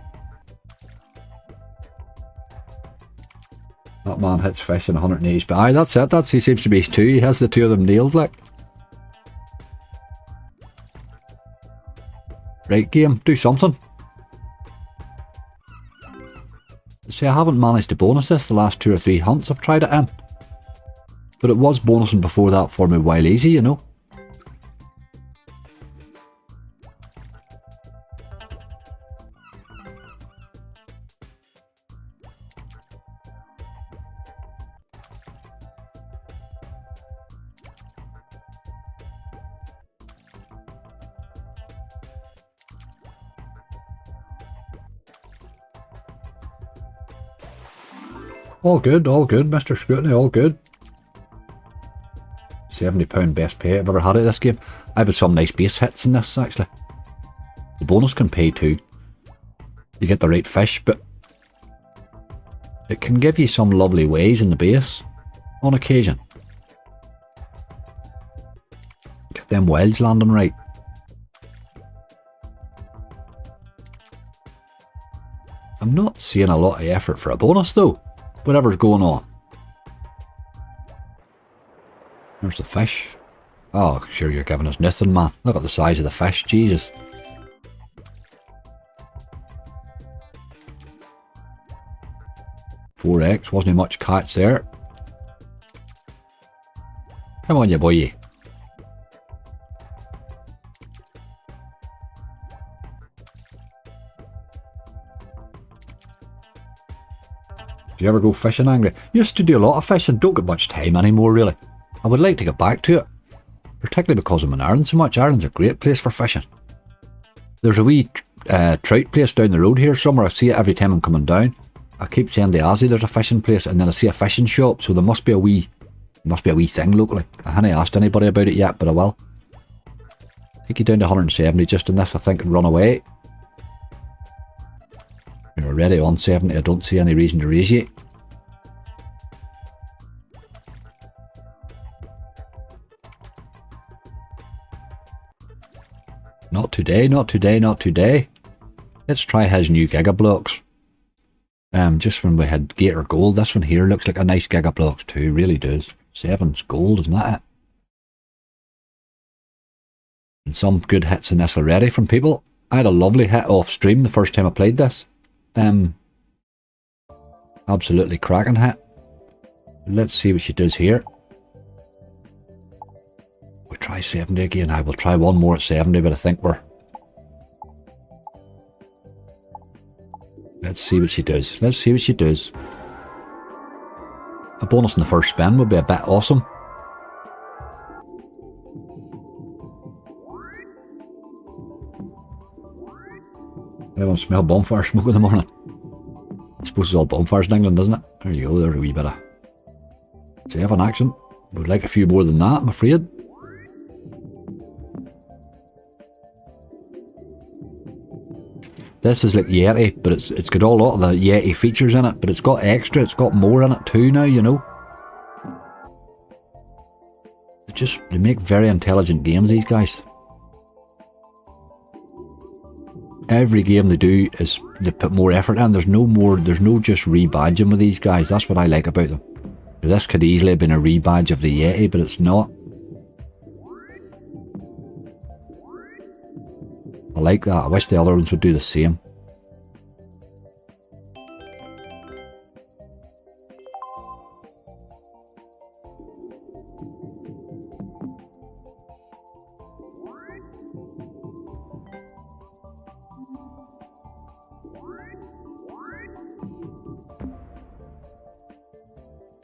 Speaker 1: That man hits fish in 180, but aye, that's it. He seems to be 2. He has the 2 of them nailed, like. Right, game, do something. See, I haven't managed to bonus this the last 2 or 3 hunts I've tried it in. But it was bonusing before that for me while easy, you know. All good, Mr. Scrutiny, all good. £70 best pay I've ever had at this game. I've had some nice base hits in this, actually. The bonus can pay too. You get the right fish, but it can give you some lovely ways in the base on occasion. Get them welds landing right. I'm not seeing a lot of effort for a bonus though. Whatever's going on. There's the fish. Oh, sure you're giving us nothing, man. Look at the size of the fish, Jesus. $4X, wasn't much catch there. Come on, you boy. Do you ever go fishing angry? Used to do a lot of fishing, don't get much time anymore really. I would like to get back to it. Particularly because I'm in Ireland so much. Ireland's a great place for fishing. There's a wee trout place down the road here somewhere. I see it every time I'm coming down. I keep saying to Azzy there's a fishing place, and then I see a fishing shop, so there must be a wee thing locally. I haven't asked anybody about it yet, but I will. Take you down to 170 just in this, I think, and run away. You're already on 70, I don't see any reason to raise you. Not today, not today, not today. Let's try his new Giga Blocks. Just when we had Gator Gold, this one here looks like a nice Giga Blocks too, really does. 7's gold, isn't that it? And some good hits in this already from people. I had a lovely hit off stream the first time I played this. Absolutely cracking hit. Let's see what she does here. We'll try 70 again. I will try one more at 70, but I think we're... Let's see what she does. Let's see what she does. A bonus in the first spin would be a bit awesome. Everyone smell bonfire smoke in the morning. I suppose it's all bonfires in England, isn't it? There you go, there's a wee bit of save in action. Would like a few more than that, I'm afraid. This is like Yeti, but it's got a lot of the Yeti features in it, but it's got extra, it's got more in it too now, you know. They make very intelligent games, these guys. Every game they do is they put more effort in. There's no just rebadging with these guys. That's what I like about them. This could easily have been a rebadge of the Yeti, but it's not. I like that. I wish the other ones would do the same.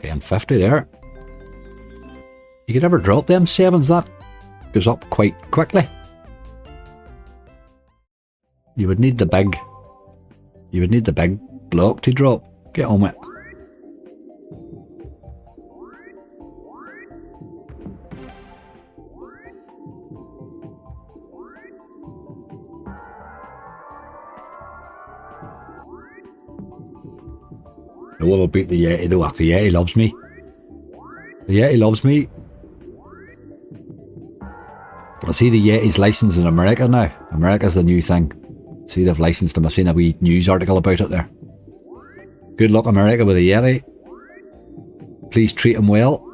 Speaker 1: And 50 there. You could ever drop them sevens, that goes up quite quickly. You would need the big block to drop. Get on it. No one will beat the Yeti though. The Yeti loves me. The Yeti loves me. I see the Yeti's licensed in America now. America's the new thing. See, they've licensed them. I've seen a wee news article about it there. Good luck, America, with the Yeti. Please treat him well.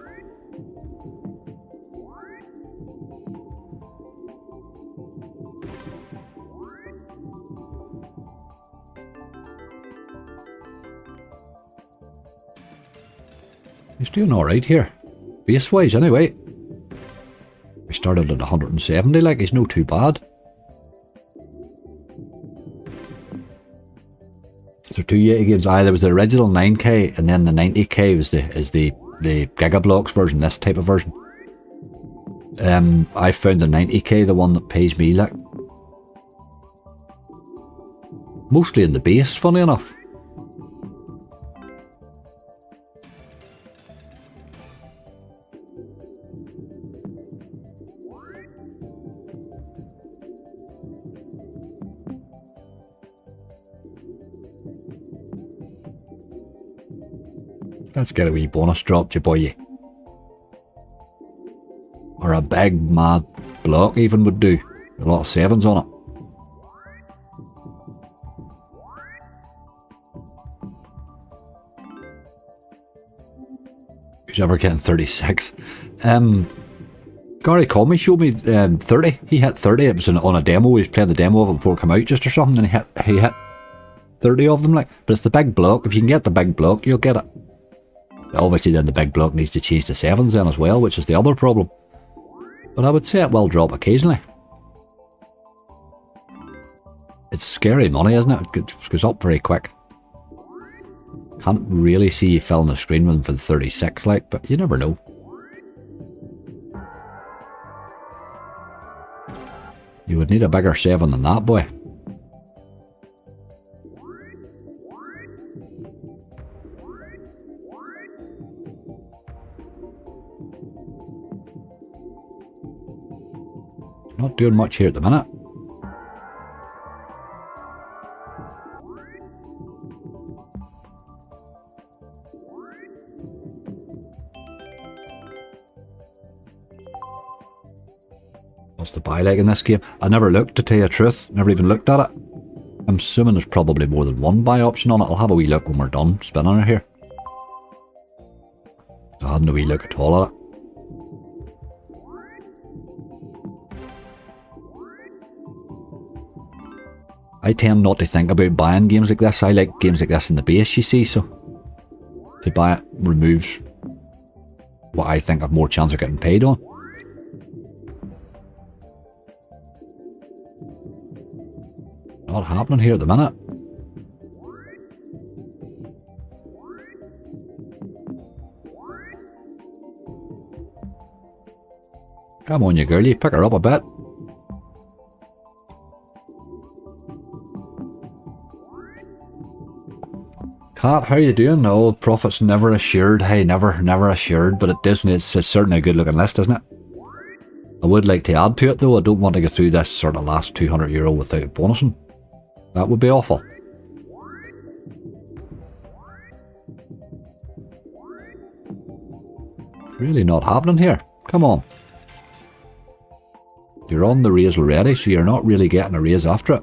Speaker 1: He's doing alright here. Base-wise, anyway. We started at 170, like, he's no too bad. Is there two Yeti games? Aye, there was the original 9K, and then the 90K was the Giga Blocks version, this type of version. I found the 90K the one that pays me, like. Mostly in the base, funny enough. Let's get a wee bonus drop, you boy. Or a big mad block even would do. A lot of sevens on it. Who's ever getting 36? Gary Comey showed me 30. He hit 30. It was on a demo. He was playing the demo of it before it came out just or something, and he hit 30 of them, like. But it's the big block. If you can get the big block, you'll get it. Obviously then the big block needs to change to sevens then as well, which is the other problem. But I would say it will drop occasionally. It's scary money, isn't it? It goes up very quick. Can't really see you filling the screen with them for the 36, like, but you never know. You would need a bigger 7 than that, boy. Not doing much here at the minute. What's the buy like in this game? I never looked, to tell you the truth. Never even looked at it. I'm assuming there's probably more than one buy option on it. I'll have a wee look when we're done spinning it here. I hadn't a wee look at all at it. I tend not to think about buying games like this. I like games like this in the base, you see, so to buy it removes what I think I've more chance of getting paid on. Not happening here at the minute. Come on, you girlie, pick her up a bit. Cat, how you doing? No, profit's never assured. Hey, never assured, but it's certainly a good looking list, isn't it? I would like to add to it though. I don't want to get through this sort of last €200 without bonusing. That would be awful. Really not happening here. Come on. You're on the raise already, so you're not really getting a raise after it.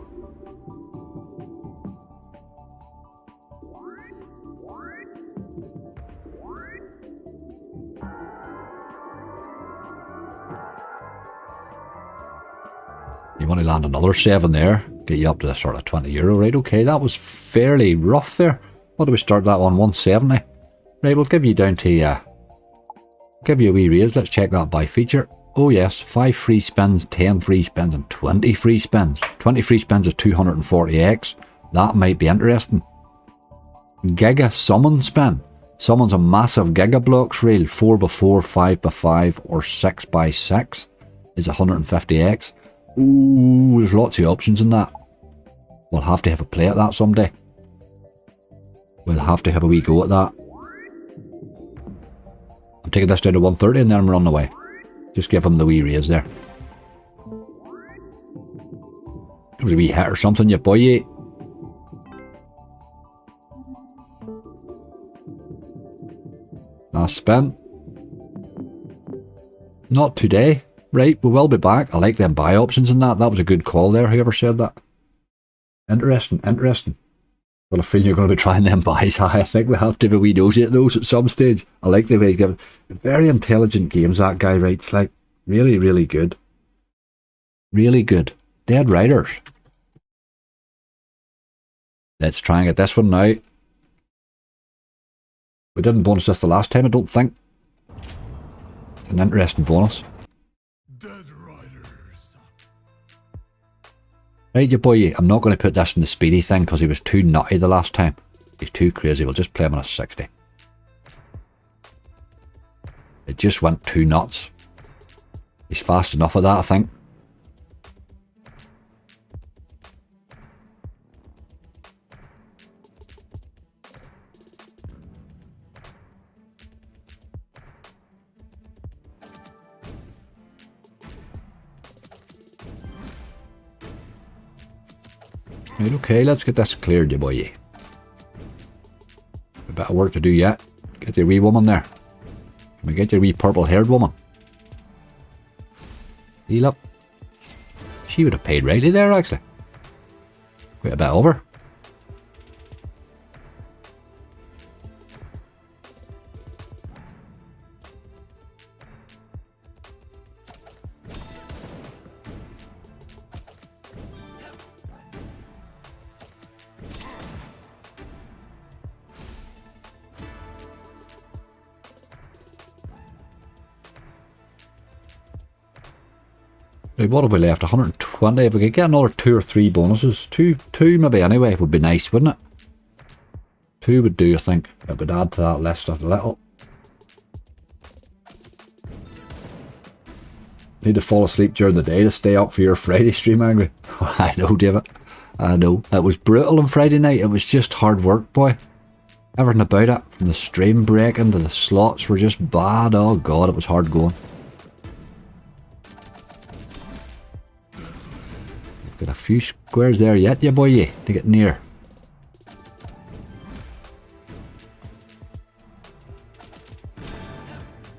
Speaker 1: You want to land another 7 there, get you up to the sort of €20. Right, okay, that was fairly rough there. What do we start that on? 170. Right, we'll give you down to, give you a wee raise. Let's check that by feature. Oh yes, 5 free spins, 10 free spins and 20 free spins. 20 free spins is 240x. That might be interesting. Giga summon spin. Summons a massive Giga blocks reel, 4x4, 5x5 or 6x6 is 150x. Ooh, there's lots of options in that. We'll have to have a play at that someday. We'll have to have a wee go at that. I'm taking this down to 130 and then we're on the way. Just give him the wee raise there. It was a wee hit or something, you boy. Last spin. Not today. Right, we will be back. I like them buy options in that. That was a good call there, whoever said that. Interesting, interesting. Well, I feel you're going to be trying them buys. I think we have to have a wee nosy at those at some stage. I like the way he gives very intelligent games, that guy writes. Like, really, really good. Really good. Dead writers. Let's try and get this one now. We didn't bonus this the last time, I don't think. An interesting bonus. Right, you boy, I'm not going to put this in the speedy thing because he was too nutty the last time. He's too crazy. We'll just play him on a 60. It just went too nuts. He's fast enough at that, I think. Right, okay, let's get this cleared, you boy. A bit of work to do yet. Get your wee woman there. Can we get your wee purple-haired woman? Heal up. She would have paid rightly there, actually. Quite a bit over. Right, what have we left? 120. If we could get another 2 or 3 bonuses. Two maybe anyway, would be nice, wouldn't it? 2 would do, I think. It would add to that list a little. Need to fall asleep during the day to stay up for your Friday stream, Angry. I know, David. I know. It was brutal on Friday night. It was just hard work, boy. Everything about it, from the stream breaking to the slots were just bad. Oh god, it was hard going. Got a few squares there yet, yeah boy, to get near.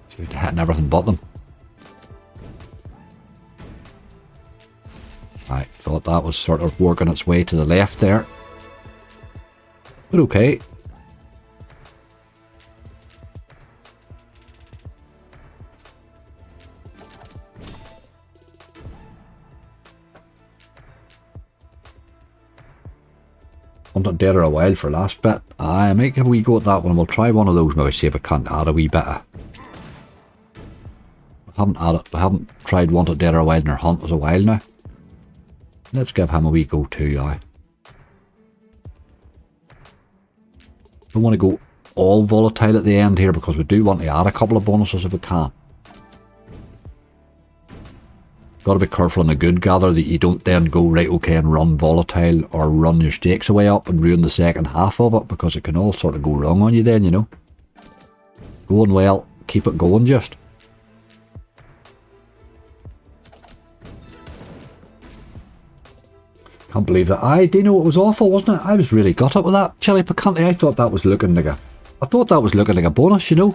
Speaker 1: Should have hitting everything but them. I thought that was sort of working its way to the left there. But okay. Not dead or a while for last bit. I might have a wee go at that one. We'll try one of those, maybe see if I can't add a wee bit of. I haven't tried Wanted Dead or a While in our hunt as a while now. Let's give him a wee go too, aye. Don't want to go all volatile at the end here because we do want to add a couple of bonuses if we can. Got to be careful on a good gather that you don't then go, right, okay, and run volatile or run your stakes away up and ruin the second half of it, because it can all sort of go wrong on you then, you know. Going well, keep it going just. Can't believe that. Do you know, it was awful, wasn't it? I was really gutted with that. Chili Picante, I thought that was looking like a bonus, you know.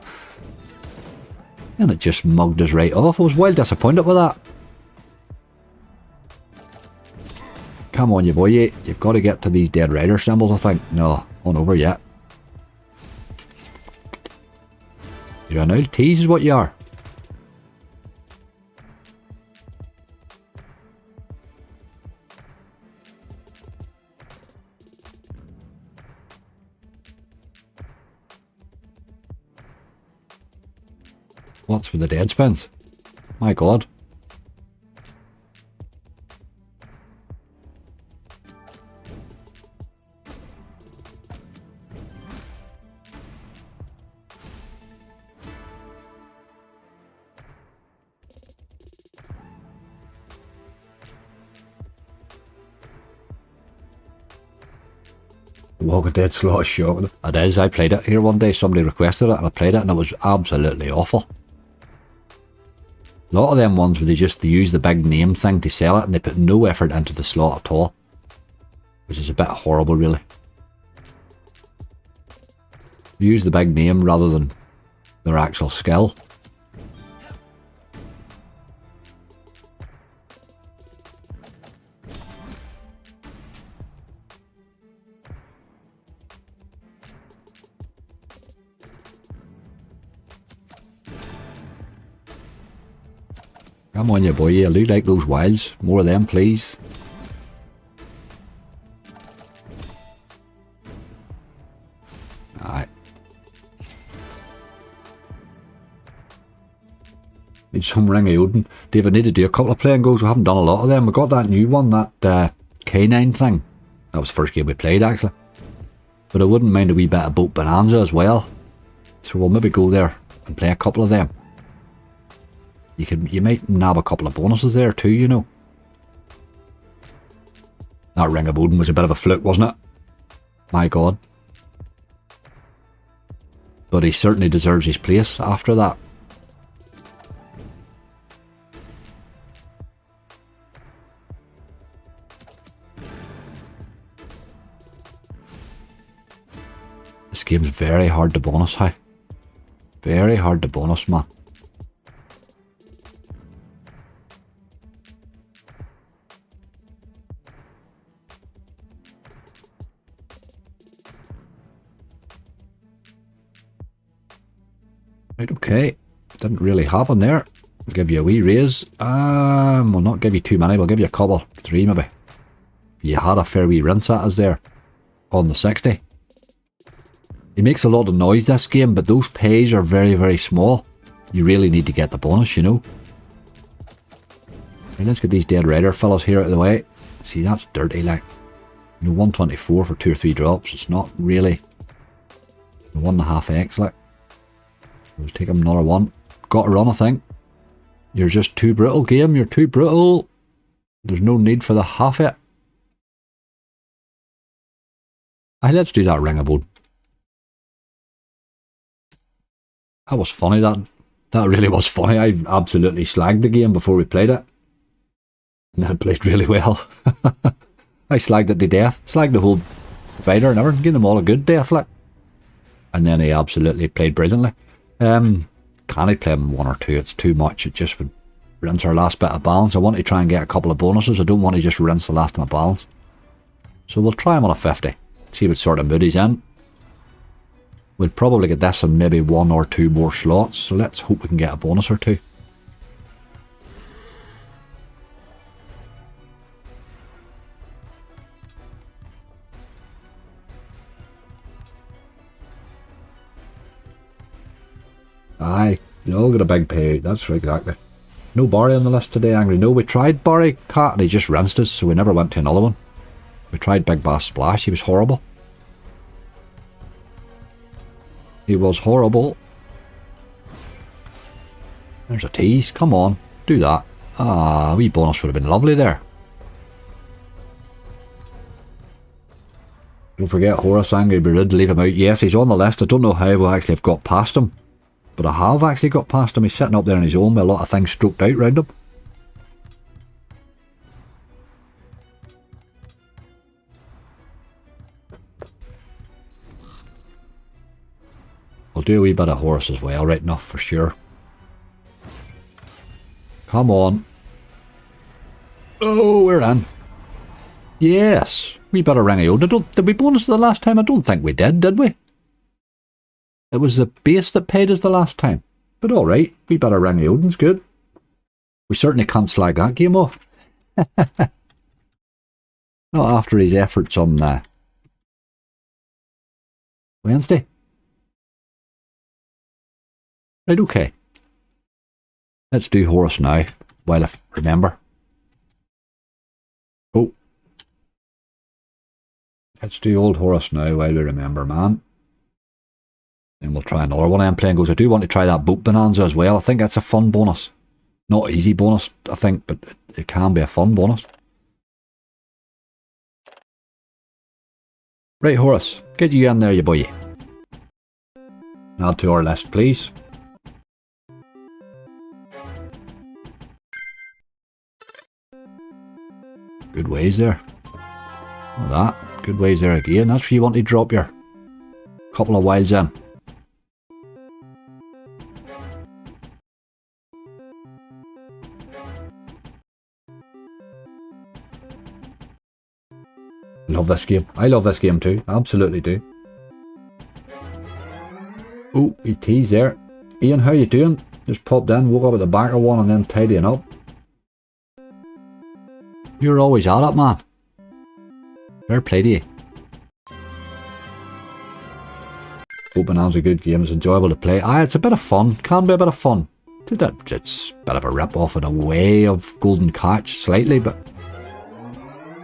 Speaker 1: And it just mugged us right off. I was well disappointed with that. Come on, you boy, you've got to get to these Dead Rider symbols, I think. No, on over yet. You're an old tease is what you are. What's for the dead spins? My god. Walking Dead slot shot. It is. I played it here one day. Somebody requested it and I played it and it was absolutely awful. A lot of them ones where they use the big name thing to sell it and they put no effort into the slot at all. Which is a bit horrible, really. Use the big name rather than their actual skill. Come on, you boy, you look like those wilds. More of them, please. Alright. Need some Ring of Odin. David, need to do a couple of playing goals. We haven't done a lot of them. We got that new one, that K9 thing. That was the first game we played, actually. But I wouldn't mind a wee bit of Boat Bonanza as well. So we'll maybe go there and play a couple of them. You might nab a couple of bonuses there too, you know. That Ring of Odin was a bit of a fluke, wasn't it? My god. But he certainly deserves his place after that. This game's very hard to bonus, hey? Very hard to bonus, man. Right, okay. Didn't really happen there. I'll give you a wee raise. We'll not give you too many, we'll give you a couple. 3 maybe. You had a fair wee rinse at us there. On the 60. He makes a lot of noise this game, but those pays are very, very small. You really need to get the bonus, you know. Right, let's get these Dead Rider fellas here out of the way. See, that's dirty, like. You know, 124 for 2 or 3 drops. It's not really 1.5x, like. We'll take him another one. Got to run, I think. You're just too brutal, game. You're too brutal. There's no need for the half it. Aye, let's do that Ring of Odin. That was funny, that really was funny. I absolutely slagged the game before we played it. And then it played really well. I slagged it to death. Slagged the whole fighter and everything. Gave them all a good death, like. And then he absolutely played brilliantly. Can I play him 1 or 2? It's too much. It just would rinse our last bit of balance. I want to try and get a couple of bonuses. I don't want to just rinse the last of my balance. So we'll try him on a 50. See what sort of mood he's in. We'll probably get this in maybe 1 or 2 more slots. So let's hope we can get a bonus or 2. Aye, they all got a big payout, that's right, exactly. No Barry on the list today, Angry. No, we tried Barry Cat and he just rinsed us, so we never went to another one. We tried Big Bass Splash, he was horrible. He was horrible. There's a tease, come on, do that. Ah, a wee bonus would have been lovely there. Don't forget Horace Angry Bird, leave him out. Yes, he's on the list. I don't know how we'll actually have got past him. But I have actually got past him. He's sitting up there on his own with a lot of things stroked out round him. I'll do a wee bit of Horace as well, right enough for sure. Come on. Oh, we're in. Yes. We better ring a Did we bonus the last time? I don't think we did we? It was the base that paid us the last time. But alright, we better ring Odin's good. We certainly can't slag that game off. Not after his efforts on Wednesday. Right, okay. Let's do Horace now, while I remember. Oh. Let's do old Horace now while we remember, man. Then we'll try another one. Playing goes, I do want to try that boat bonanza as well. I think that's a fun bonus. Not an easy bonus, I think, but it can be a fun bonus. Right, Horace, get you in there, you boy. Add to our list, please. Good ways there. Look at that. Good ways there again. That's where you want to drop your couple of wilds in. Love this game. I love this game too. Absolutely do. Oh, he teased there. Ian, how you doing? Just popped in, woke up at the back of one and then tidying up. You're always at it, man. Fair play to you. Bonanza's a good game. It's enjoyable to play. It's a bit of fun. Can be a bit of fun. It's a bit of a rip-off in a way of Golden Catch, slightly, but...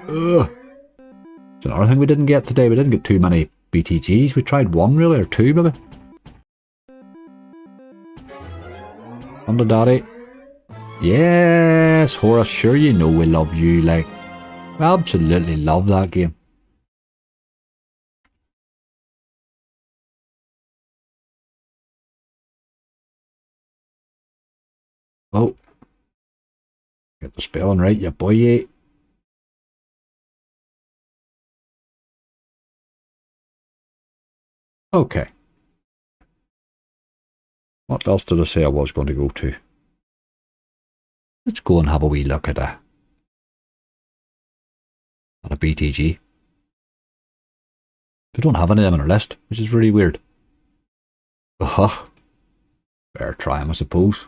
Speaker 1: It's another thing we didn't get today. We didn't get too many BTGs. We tried one, really, or two, maybe. Under Daddy. Yes, Horace, sure you know we love you, like. We absolutely love that game. Oh. Get the spelling right, you boy. Okay. What else did I say I was going to go to? Let's go and have a wee look at a BTG. We don't have any of them on our list, which is really weird. Better try them, I suppose.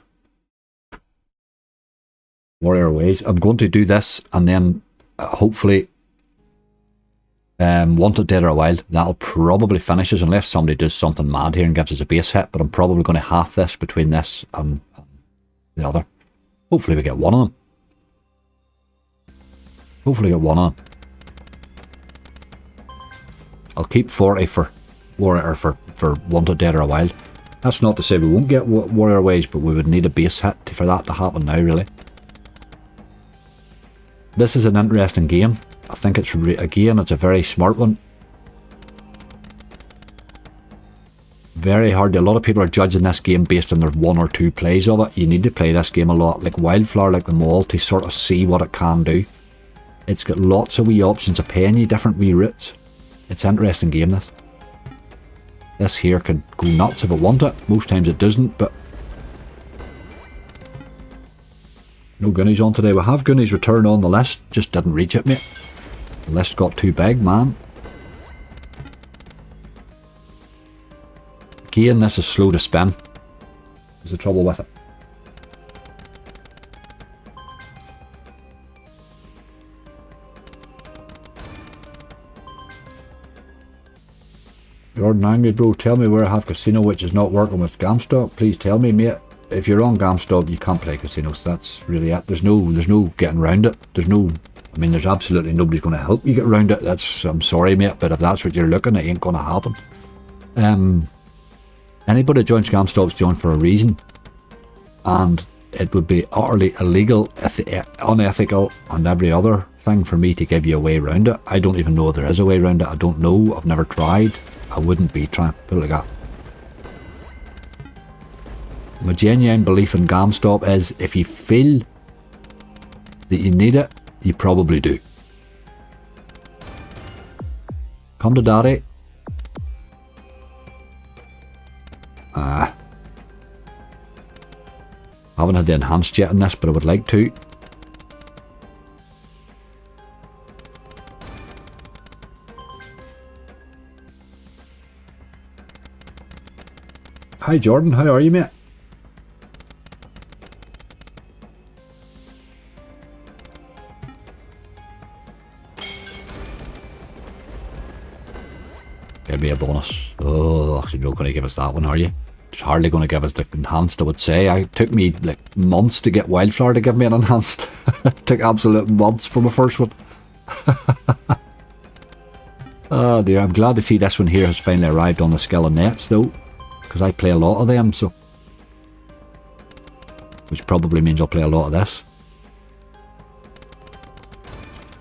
Speaker 1: Warrior Ways. I'm going to do this and then hopefully Want It Dead or a Wild. That'll probably finish us unless somebody does something mad here and gives us a base hit, but I'm probably going to half this between this and the other. Hopefully we get one of them. Hopefully get one of them. I'll keep 40 for Warrior for Want It Dead or a Wild. That's not to say we won't get Warrior Ways, but we would need a base hit for that to happen now, really. This is an interesting game. I think it's, again, it's a very smart one. Very hard. A lot of people are judging this game based on their one or two plays of it. You need to play this game a lot, like Wildflower, like the Mall, to sort of see what it can do. It's got lots of wee options of paying you different wee routes. It's an interesting game, this. This here could go nuts if it want it. Most times it doesn't, but... No Goonies on today. We have Goonies Return on the list. Just didn't reach it, mate. The list got too big, man. Again, this is slow to spin. Is the trouble with it. Jordan Angry Bro, tell me where I have casino which is not working with GamStop. Please tell me, mate. If you're on GamStop, you can't play casinos. That's really it. There's no getting around it. There's absolutely nobody's going to help you get around it. I'm sorry, mate, but if that's what you're looking, it ain't going to happen. Anybody that joins GamStop's joined for a reason, and it would be utterly illegal, unethical, and every other thing for me to give you a way around it. I don't even know if there is a way around it. I don't know. I've never tried. I wouldn't be trying. Put it like that. My genuine belief in GameStop is if you feel that you need it, you probably do. Come to daddy. I haven't had the enhanced yet in this, but I would like to. Hi Jordan, how are you, mate? Give me a bonus. Oh, you're not going to give us that one, are you? It's hardly going to give us the enhanced, I would say. It took me like months to get Wildflower to give me an enhanced. It took absolute months for my first one. Oh dear, I'm glad to see this one here has finally arrived on the skill and nets though, because I play a lot of them, so. Which probably means I'll play a lot of this.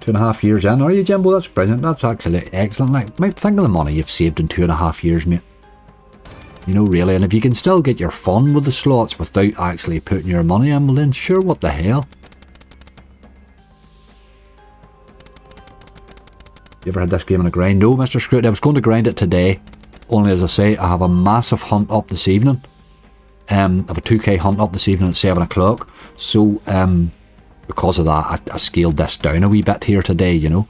Speaker 1: 2.5 years in, are you, Jimbo? That's brilliant. That's actually excellent. Like, mate, think of the money you've saved in 2.5 years, mate. You know, really. And if you can still get your fun with the slots without actually putting your money in, well then sure, what the hell? You ever had this game on a grind? No, Mr. Scrooge. I was going to grind it today. Only, as I say, I have a massive hunt up this evening. I have a 2k hunt up this evening at 7 o'clock. So, because of that, I scaled this down a wee bit here today, you know.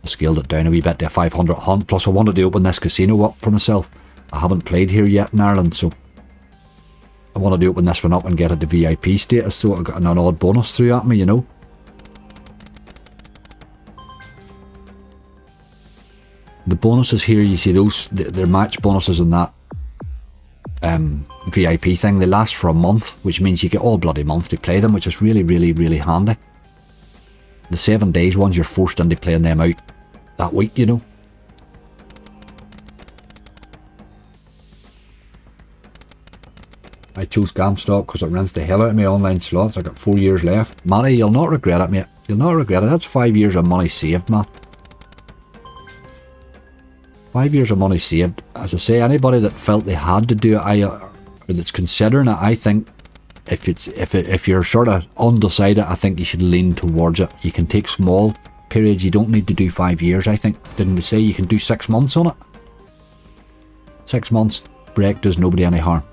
Speaker 1: I scaled it down a wee bit to a 500 hunt. Plus, I wanted to open this casino up for myself. I haven't played here yet in Ireland, so I wanted to open this one up and get it to VIP status, so I got an odd bonus through at me, you know. The bonuses here, you see those, they're match bonuses in that VIP thing. They last for a month, which means you get all bloody month to play them, which is really, really, really handy. The 7 days ones, you're forced into playing them out that week, you know. I chose GameStop because it rents the hell out of me online slots. I got 4 years left. Matty, you'll not regret it, mate. You'll not regret it. That's 5 years of money saved, man. 5 years of money saved. As I say, anybody that felt they had to do it, or that's considering it, I think if you're sort of undecided, I think you should lean towards it. You can take small periods. You don't need to do 5 years, I think. Didn't they say you can do 6 months on it? 6 months break does nobody any harm.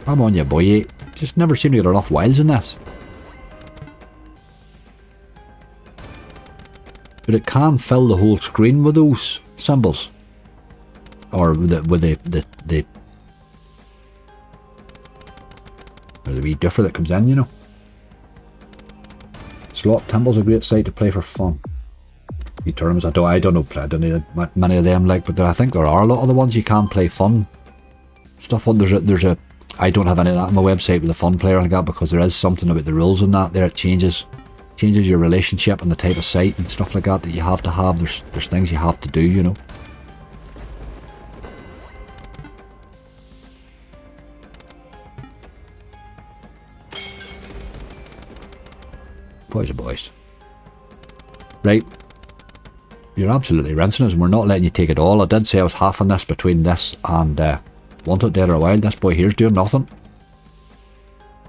Speaker 1: Come on, you boy. You just never seem to get enough wilds in this. But it can fill the whole screen with those symbols. Or with the wee differ that comes in, you know. Slot Temple's a great site to play for fun. The tournaments, I don't know, I don't need many of them, like, but I think there are a lot of the ones you can play fun stuff on. There's a I don't have any of that on my website with the fun player like that, because there is something about the rules in that there. It changes your relationship and the type of site and stuff like that you have to have. There's things you have to do, you know. Boys. Right. You're absolutely rinsing us and we're not letting you take it all. I did say I was half on this between this and Wanted Dead or Wild. This boy here's doing nothing.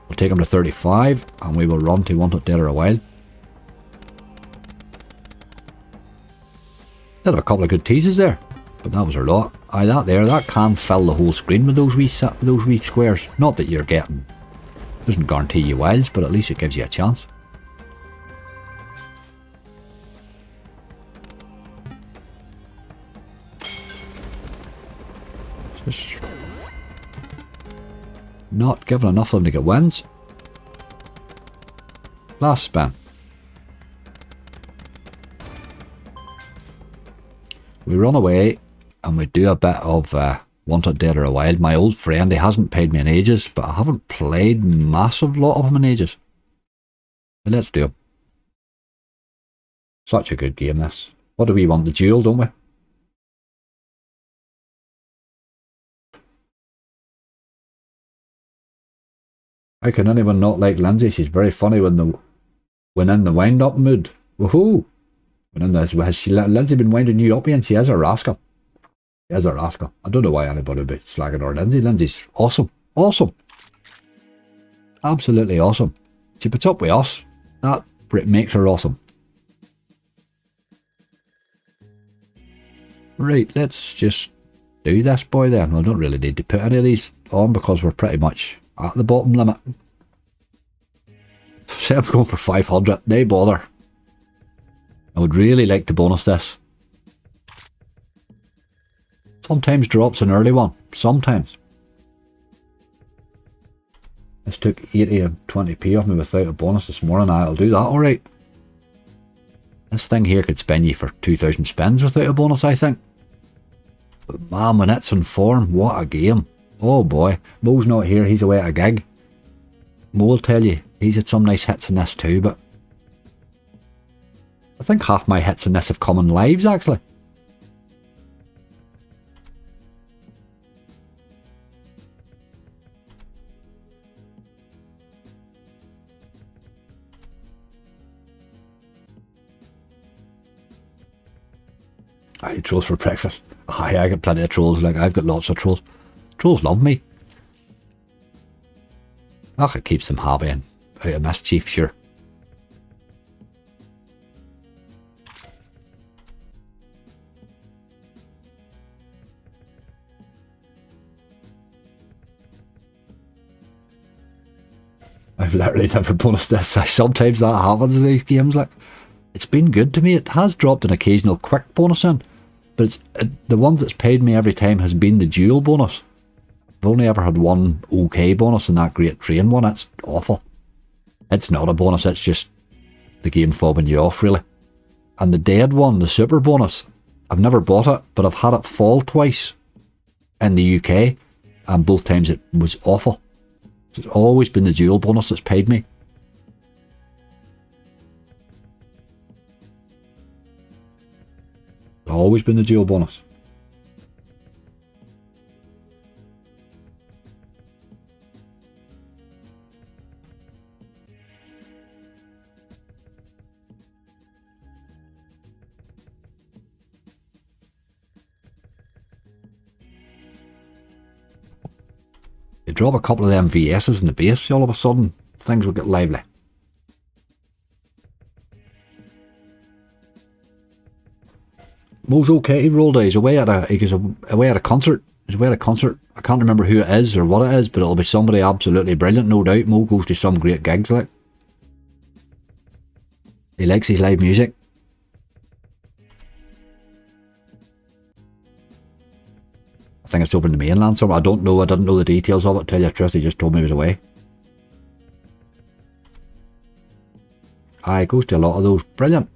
Speaker 1: We'll take him to 35 and we will run to Wanted Dead or Wild. Did have a couple of good teases there, but that was a lot. Aye, that can fill the whole screen with those wee squares. Not that you're getting, doesn't guarantee you wilds, but at least it gives you a chance. Just not giving enough of them to get wins. Last spin. We run away and we do a bit of Wanted Dead or Wild. My old friend, he hasn't paid me in ages, but I haven't played massive lot of them in ages. But let's do it. Such a good game, this. What do we want? The duel, don't we? How can anyone not like Lindsay? She's very funny when in the wind-up mood. Woohoo! When in this, has Lindsay been winding you up again? She is a rascal. She is a rascal. I don't know why anybody would be slagging her Lindsay. Lindsay's awesome. Awesome. Absolutely awesome. She puts up with us. That makes her awesome. Right, let's just do this boy then. I don't really need to put any of these on because we're pretty much at the bottom limit. Say I'm going for 500, no bother. I would really like to bonus this. Sometimes drops an early one, sometimes. This took 80 and 20p off me without a bonus this morning. I'll do that alright. This thing here could spin you for 2,000 spins without a bonus, I think. But man, when it's in form, what a game. Oh boy. Mo's not here, he's away at a gig. Mo will tell you, he's had some nice hits in this too, but I think half my hits in this have come in lives actually. Aye, trolls for breakfast. Aye, I got plenty of trolls, like I've got lots of trolls. Trolls love me. Ach, it keeps them happy and out of mischief, sure. I've literally never bonused this. Sometimes that happens in these games, like. It's been good to me. It has dropped an occasional quick bonus in, but the ones that's paid me every time has been the dual bonus. I've only ever had one okay bonus, and that Great Train one. It's awful. It's not a bonus, it's just the game fobbing you off, really. And the dead one, the super bonus, I've never bought it, but I've had it fall twice in the UK, and both times it was awful. It's always been the dual bonus that's paid me. Always been the dual bonus. You drop a couple of them VS's in the base, all of a sudden things will get lively. Mo's okay, he rolled out. He's away at a concert. He's away at a concert. I can't remember who it is or what it is, but it'll be somebody absolutely brilliant, no doubt. Mo goes to some great gigs, like. He likes his live music. I think it's over in the mainland somewhere. I don't know, I didn't know the details of it, tell you the truth, he just told me he was away. Aye, he goes to a lot of those. Brilliant.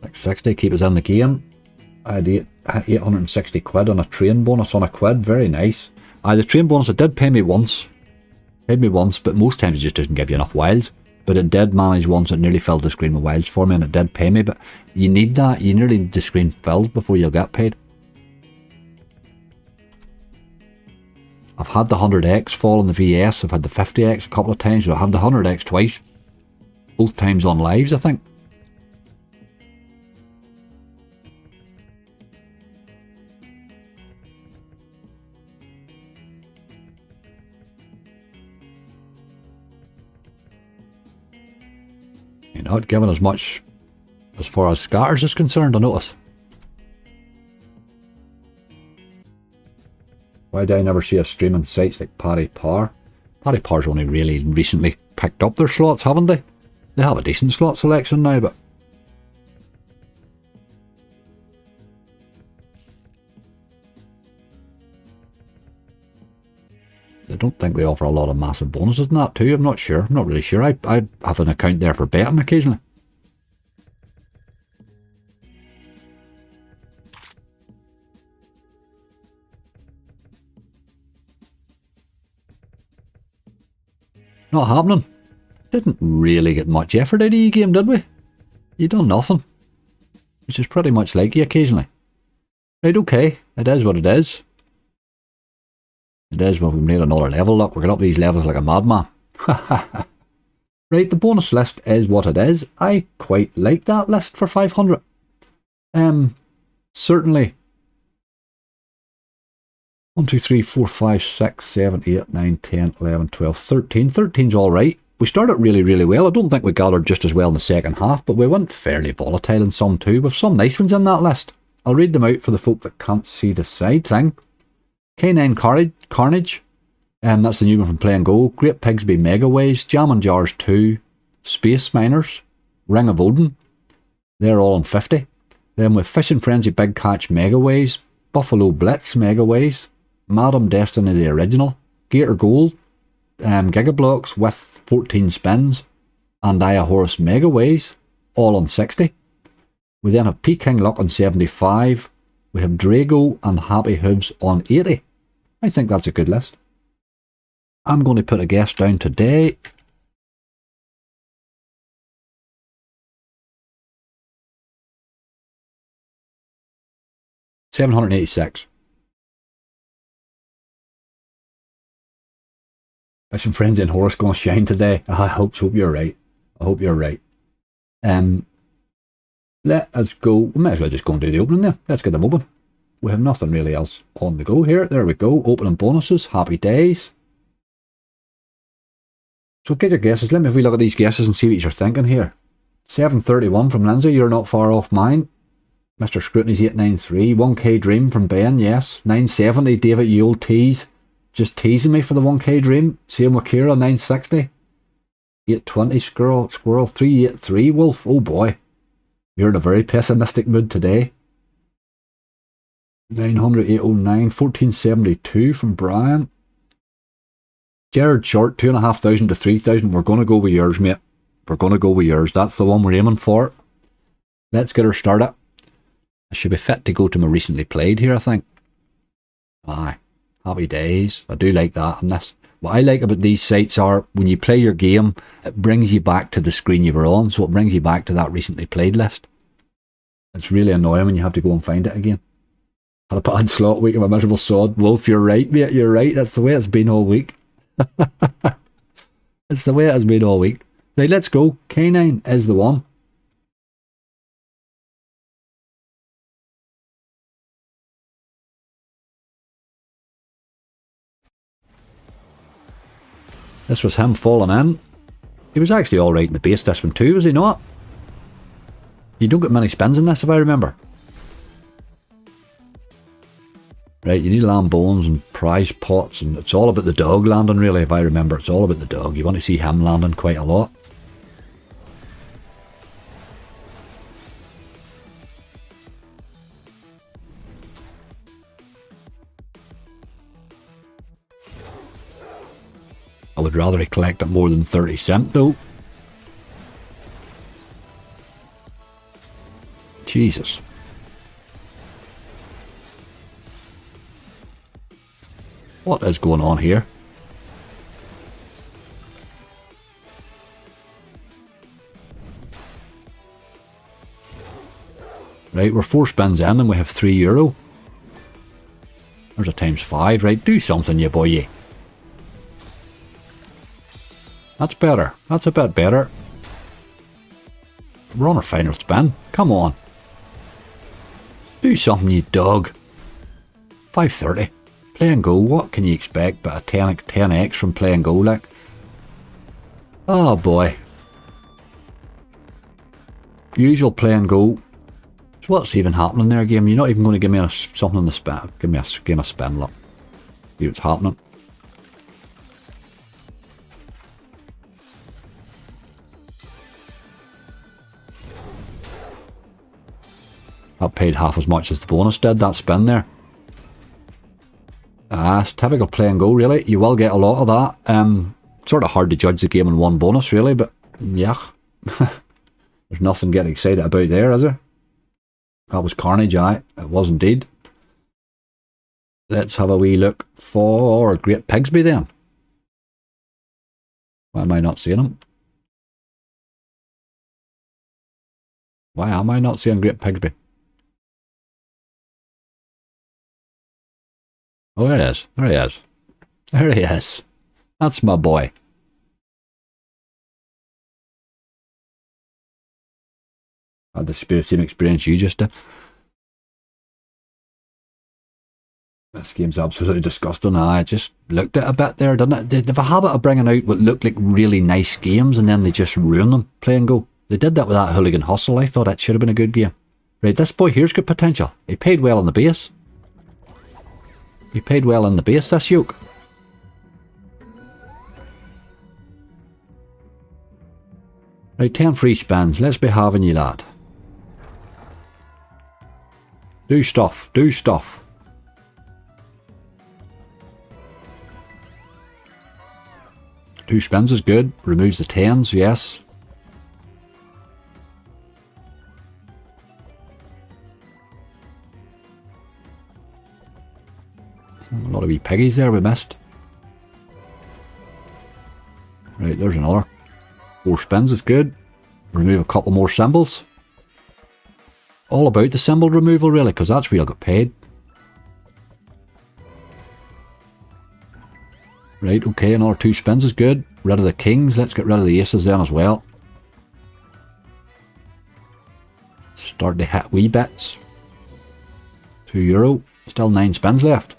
Speaker 1: Like 60, keep us in the game. I had 860 quid on a train bonus on a quid, very nice. Aye, the train bonus, it did pay me once. Paid me once, but most times it just doesn't give you enough wilds. But it did manage once, it nearly filled the screen with wilds for me, and it did pay me, but you need that, you nearly need the screen filled before you'll get paid. I've had the 100x fall in the VS, I've had the 50x a couple of times, but I have the 100x twice. Both times on lives, I think. You're not giving as much as far as scatters is concerned, I notice. Why do I never see us streaming sites like Paddy Power? Paddy Power's only really recently picked up their slots, haven't they? They have a decent slot selection now, but I don't think they offer a lot of massive bonuses in that too. I'm not sure. I'm not really sure. I have an account there for betting occasionally. Not happening. Didn't really get much effort out of your game, did we? You done nothing. Which is pretty much like you occasionally. Right, okay. It is what it is. It is what we've made another level. Look, we're getting up these levels like a madman. Right, the bonus list is what it is. I quite like that list for 500. Certainly. 1, 2, 3, 4, 5, 6, 7, 8, 9, 10, 11, 12, 13. 13's alright. We started really, really well. I don't think we gathered just as well in the second half, but we went fairly volatile in some too, with some nice ones in that list. I'll read them out for the folk that can't see the side thing. K9 Carnage, that's the new one from Play and Go. Great Pigsby Megaways, Jam and Jars 2, Space Miners, Ring of Odin. They're all on 50. Then with Fishing Frenzy Big Catch Megaways, Buffalo Blitz Megaways, Madam Destiny the original, Gator Gold, Gigablocks with 14 spins, and Horus Megaways, all on 60. We then have Peking Luck on 75. We have Drago and Happy Hooves on 80. I think that's a good list. I'm going to put a guess down today. $786. Fishing Frenzy and Horus going to shine today. I hope you're right. I hope you're right. Let us go. We might as well just go and do the opening there. Let's get them open. We have nothing really else on the go here. There we go. Opening bonuses. Happy days. So get your guesses. Let me have a look at these guesses and see what you're thinking here. 731 from Lindsay. You're not far off mine. Mr. Scrutiny's 893. 1K Dream from Ben. Yes. 970. David, you old tease. Just teasing me for the 1K Dream. Same with Kira. 960. 820 Squirrel. 383 Wolf. Oh boy. You're in a very pessimistic mood today. 900, 809, 1472 from Brian. Jared Short, 2,500 to 3,000. We're going to go with yours, mate. We're going to go with yours. That's the one we're aiming for. Let's get her started. I should be fit to go to my recently played here, I think. Aye. Happy days. I do like that on this. What I like about these sites are when you play your game, it brings you back to the screen you were on, so it brings you back to that recently played list. It's really annoying when you have to go and find it again. Had a bad slot week of a miserable sod. Wolf, you're right, mate, you're right. That's the way it's been all week. It's the way it has been all week. Right, let's go. K9 is the one. This was him falling in. He was actually alright in the base this one too, was he not? You don't get many spins in this if I remember. Right, you need lamb bones and prize pots, and it's all about the dog landing really if I remember. It's all about the dog. You want to see him landing quite a lot. I would rather he collect it more than 30 cent though. Jesus. What is going on here? Right, we're 4 spins in and we have €3. There's a ×5, right? Do something, you boy. That's better. That's a bit better. We're on our final spin. Come on. Do something, you dog. 530. Play and Go. What can you expect but a 10x from Play and Go, like? Oh boy. Usual Play and Go. So what's even happening there, game? You're not even going to give me something in the spin. Give me a spin, look. See what's happening. That paid half as much as the bonus did, that spin there. It's typical Play and Go, really. You will get a lot of that. Sort of hard to judge the game in one bonus, really, but yeah. There's nothing getting excited about there, is there? That was Carnage, aye. It was indeed. Let's have a wee look for Great Pigsby then. Why am I not seeing him? Why am I not seeing Great Pigsby? Oh, there he is. There he is. There he is. That's my boy. Had the same experience you just did. This game's absolutely disgusting. I just looked at it a bit there, didn't it? They have a habit of bringing out what looked like really nice games and then they just ruin them, play and go. They did that with that Hooligan Hustle. I thought that should have been a good game. Right, this boy here's got potential. He paid well on the base. He paid well on the base, this yoke. Right, 10 free spins. Let's be having you, lad. Do stuff. Do stuff. Two spins is good. Removes the 10s, yes. A lot of wee piggies there we missed. Right, there's another. 4 spins is good. Remove a couple more symbols. All about the symbol removal really, because that's where you'll get paid. Right, okay, another 2 spins is good. Rid of the kings, let's get rid of the aces then as well. Start to hit wee bits. €2. Still 9 spins left.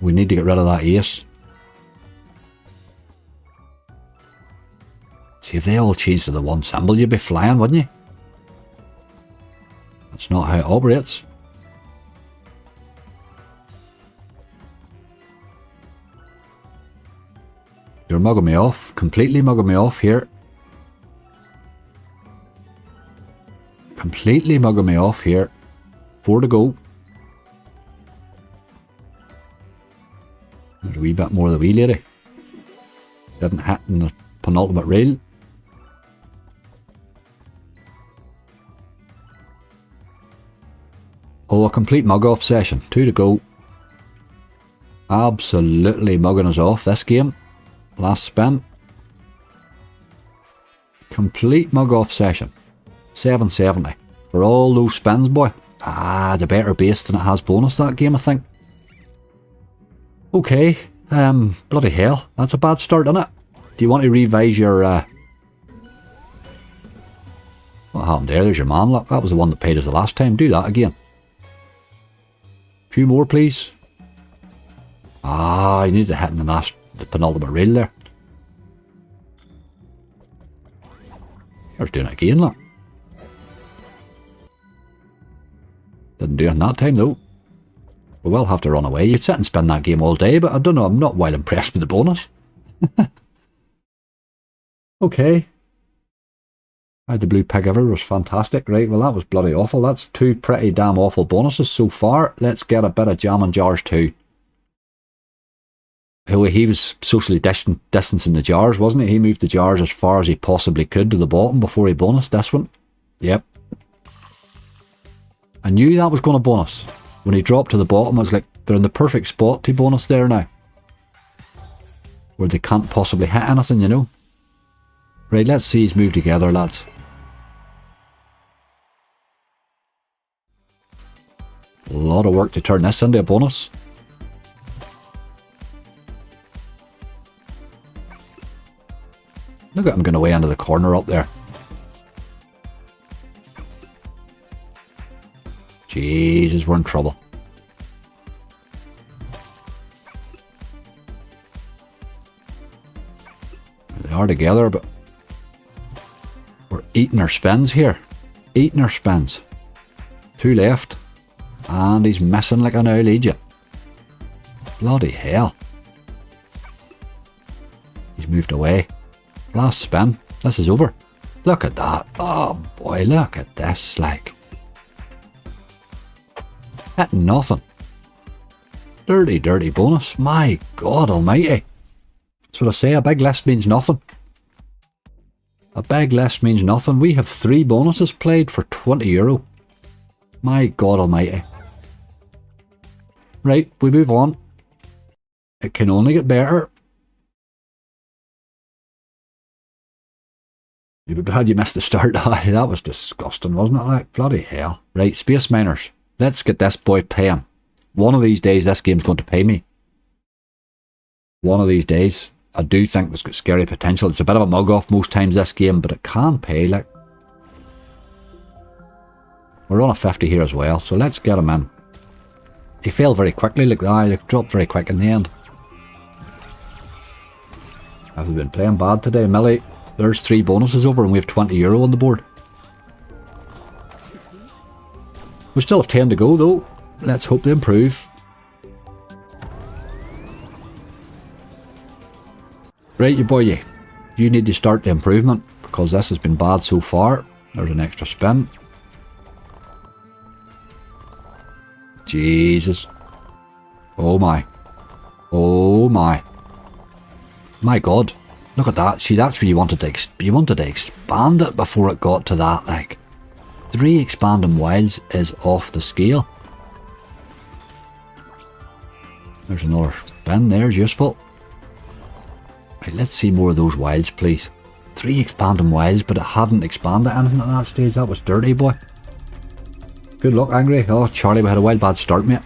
Speaker 1: We need to get rid of that ace. See, if they all changed to the one symbol, you'd be flying, wouldn't you? That's not how it operates. You're mugging me off. Completely mugging me off here. Completely mugging me off here. 4 to go. There's a wee bit more of the wee lady. Didn't hit in the penultimate rail. Oh, a complete mug-off session. 2 to go. Absolutely mugging us off this game. Last spin. Complete mug-off session. 770. For all those spins, boy. Ah, the better base than it has bonus that game, I think. Okay. Bloody hell. That's a bad start, isn't it? Do you want to revise your... What happened there? There's your man. Look, that was the one that paid us the last time. Do that again. Few more, please. Ah, you need to hit in the penultimate rail there. There's doing it again, look. Didn't do it in that time, though. We will have to run away. You'd sit and spin that game all day, but I don't know, I'm not well impressed with the bonus. Okay. The blue pig ever was fantastic. Right, well that was bloody awful. That's 2 pretty damn awful bonuses so far. Let's get a bit of jam and jars too. He was socially distancing the jars, wasn't he? He moved the jars as far as he possibly could to the bottom before he bonused this one. Yep. I knew that was going to bonus. When he dropped to the bottom, I was like, they're in the perfect spot to bonus there now. Where they can't possibly hit anything, you know. Right, let's see his move together, lads. A lot of work to turn this into a bonus. Look at him going away into the corner up there. Jesus, we're in trouble. They are together, but we're eating our spins here. Eating our spins. 2 left. And he's missing like an owl Egypt. Bloody hell. He's moved away. Last spin. This is over. Look at that. Oh boy, look at this. Like. Hit nothing. Dirty, dirty bonus. My God almighty. That's what I say. A big list means nothing. A big list means nothing. We have 3 bonuses played for €20. My God almighty. Right, we move on. It can only get better. You'd be glad you missed the start. Aye, that was disgusting, wasn't it? Like, bloody hell. Right, Space Miners. Let's get this boy paying. One of these days, this game's going to pay me. One of these days. I do think it's got scary potential. It's a bit of a mug off most times, this game, but it can pay, like. We're on a 50 here as well, so let's get him in. He fell very quickly, like that. He dropped very quick in the end. Have we been playing bad today, Millie? There's 3 bonuses over and we have €20 on the board. We still have 10 to go though. Let's hope they improve. Right, you boy, you need to start the improvement because this has been bad so far. There's an extra spin. Jesus. Oh my. Oh my. My God. Look at that. See, that's where you wanted to expand it before it got to that. Like, 3 expanding wilds is off the scale. There's another spin. There's useful. Right, let's see more of those wilds, please. 3 expanding wilds, but it hadn't expanded anything at that stage. That was dirty, boy. Good luck, Angry. Oh, Charlie, we had a wild bad start, mate.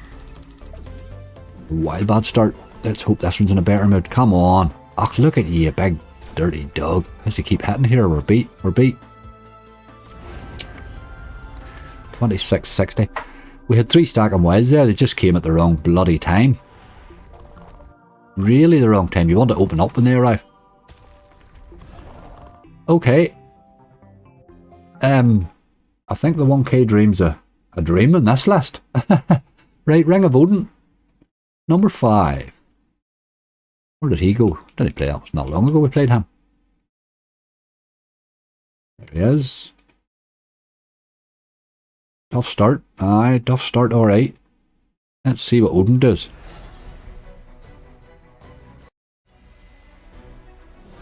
Speaker 1: A wild bad start. Let's hope this one's in a better mood. Come on. Oh, look at you big dirty dog. Has to keep hitting here. We're beat. We're beat. 26.60. We had 3 stacking wilds there. They just came at the wrong bloody time. Really the wrong time. You want to open up when they arrive. Okay. I think the 1k dream's a dream in this list. Right, Ring of Odin. Number 5. Where did he go? Did he play? That was not long ago we played him. There he is. Tough start. Aye, tough start, alright. Let's see what Odin does.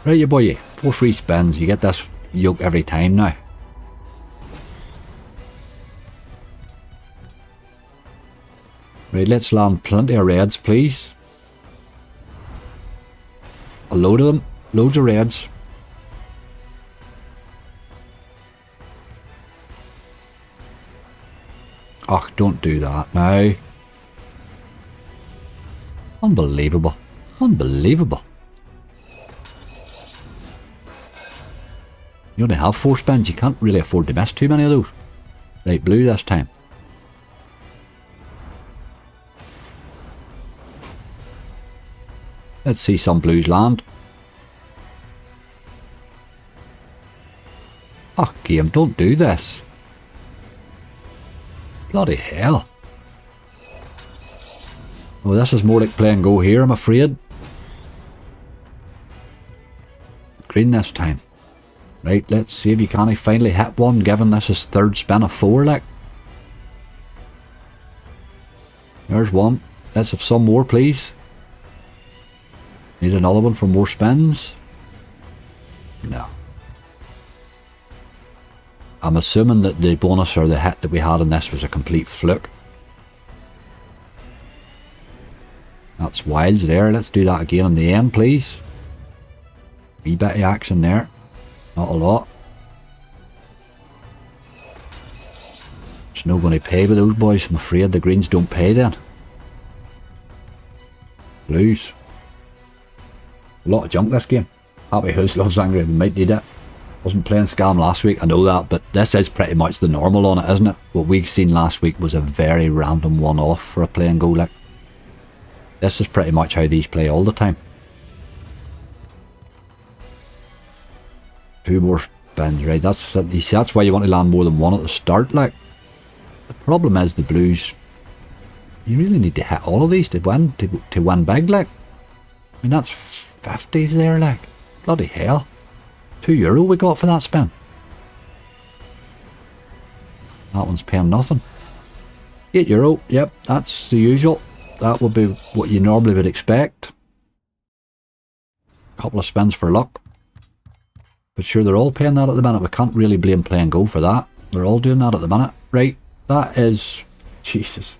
Speaker 1: Right, you boy, 4 free spins. You get this yoke every time now. Right, let's land plenty of reds, please. A load of them. Loads of reds. Oh, don't do that now. Unbelievable. Unbelievable. You only have 4 spins. You can't really afford to miss too many of those. Right, blue this time. Let's see some blues land. Oh, game, don't do this. Bloody hell. Oh, this is more like play and go here, I'm afraid. Green this time. Right, let's see if you can finally hit one, given this is 3rd spin of 4, like. There's one. Let's have some more, please. Need another one for more spins? No. I'm assuming that the bonus or the hit that we had in this was a complete fluke. That's wilds there. Let's do that again in the end, please. Wee bit of action there. Not a lot. There's no going to pay with those boys. I'm afraid the greens don't pay then. Blues. A lot of junk this game. Happy House loves Angry. We might need it. Wasn't playing Scam last week, I know that, but this is pretty much the normal on it, isn't it? What we've seen last week was a very random one-off for a play and go like. This is pretty much how these play all the time. 2 more spins, right? That's why you want to land more than 1 at the start, like. The problem is the blues. You really need to hit all of these to win big, like. I mean, that's 50s there, like. Bloody hell. €2 we got for that spin. That one's paying nothing. €8, yep, that's the usual. That would be what you normally would expect. Couple of spins for luck. But sure, they're all paying that at the minute. We can't really blame Play and Go for that. They're all doing that at the minute. Right, that is... Jesus.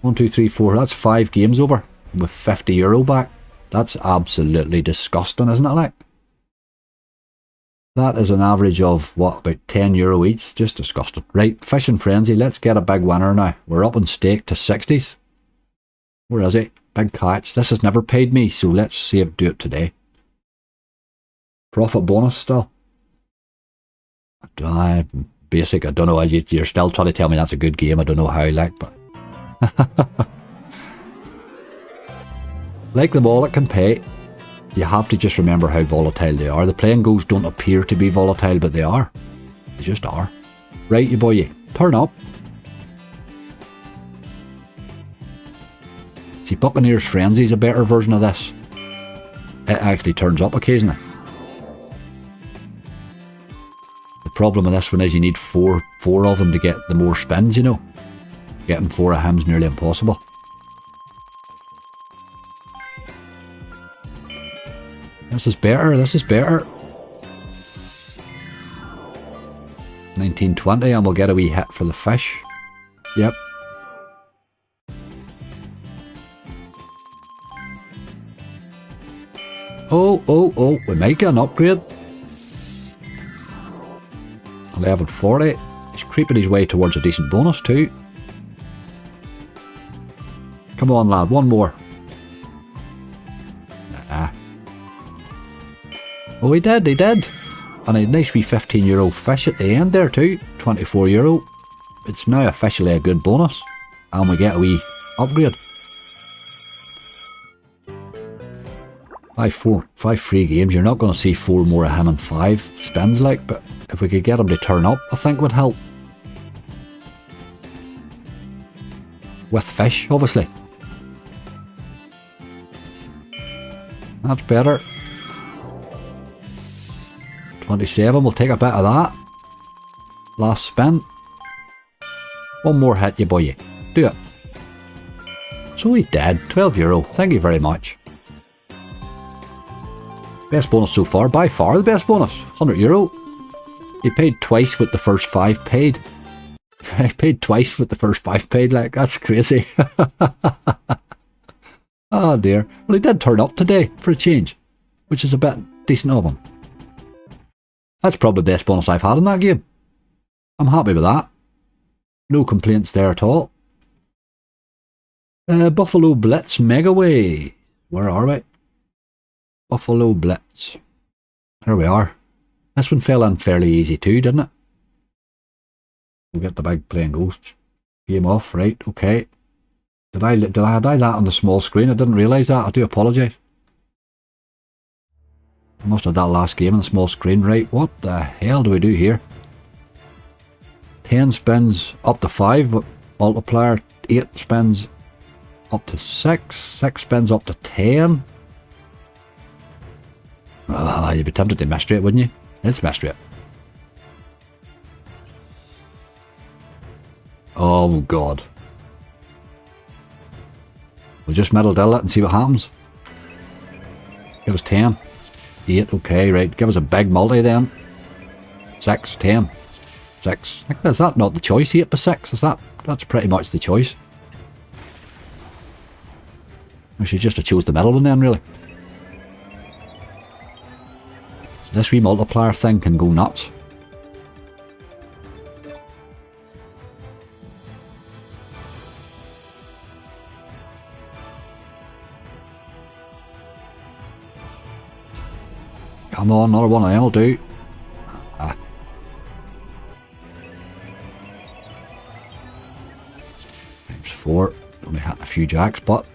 Speaker 1: 1, 2, 3, 4. That's 5 games over with €50 back. That's absolutely disgusting, isn't it, like? That is an average of, what, about €10 each? Just disgusting. Right, Fishing Frenzy, let's get a big winner now. We're up in stake to 60s. Where is it? Big catch. This has never paid me, so let's see if do it today. Profit bonus still. Basic, I don't know. You're still trying to tell me that's a good game. I don't know how, like, but... Like them all, it can pay. You have to just remember how volatile they are. The playing goals don't appear to be volatile, but they are. They just are. Right, you boy, turn up. See, Buccaneers Frenzy is a better version of this. It actually turns up occasionally. The problem with this one is you need four of them to get the more spins, you know. Getting 4 of him's nearly impossible. This is better, this is better. 1920 and we'll get a wee hit for the fish. Yep. Oh, we might get an upgrade. 1140. He's creeping his way towards a decent bonus too. Come on lad, one more. Nah. Oh, he did. And a nice wee €15 fish at the end there too. €24. It's now officially a good bonus. And we get a wee upgrade. 5 free games. You're not going to see 4 more of him and 5 spins like, but if we could get him to turn up, I think would help. With fish, obviously. That's better. 27, we'll take a bit of that. Last spin. One more hit, you boy. Do it. So he did. €12. Thank you very much. Best bonus so far. By far the best bonus. €100. He paid twice with the first 5 paid. I paid twice with the first 5 paid. Like, that's crazy. Oh dear. Well, he did turn up today for a change, which is a bit decent of him. That's probably the best bonus I've had in that game. I'm happy with that. No complaints there at all. Buffalo Blitz Megaway. Where are we? Buffalo Blitz. There we are. This one fell in fairly easy too, didn't it? We'll get the big playing ghost. Game off, right, okay. Had I that on the small screen? I didn't realise that. I do apologise. I must have that last game on the small screen. Right, what the hell do we do here? 10 spins up to 5 multiplier, 8 spins up to 6, 6 spins up to 10. You'd be tempted to mystery it, wouldn't you? Let's mystery it. Oh god. We'll just middle dill it and see what happens. Give us 10. 8, okay, right. Give us a big multi then. 6, 10. 6. Is that not the choice? 8 to 6? That's pretty much the choice. We should just have chose the middle one then, really. This wee multiplier thing can go nuts. Come on, another one of them will do. Times 4. Only hitting a few jacks, but...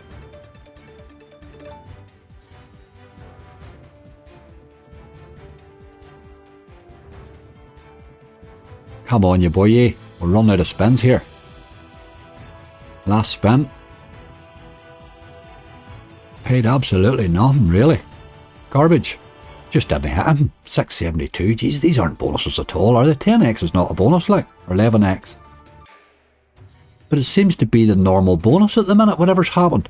Speaker 1: Come on, you boy. We're running out of spins here. Last spin. Paid absolutely nothing, really. Garbage. Just didn't hit him. 672. Jeez, these aren't bonuses at all, are they? 10x is not a bonus, like. Or 11x. But it seems to be the normal bonus at the minute, whatever's happened.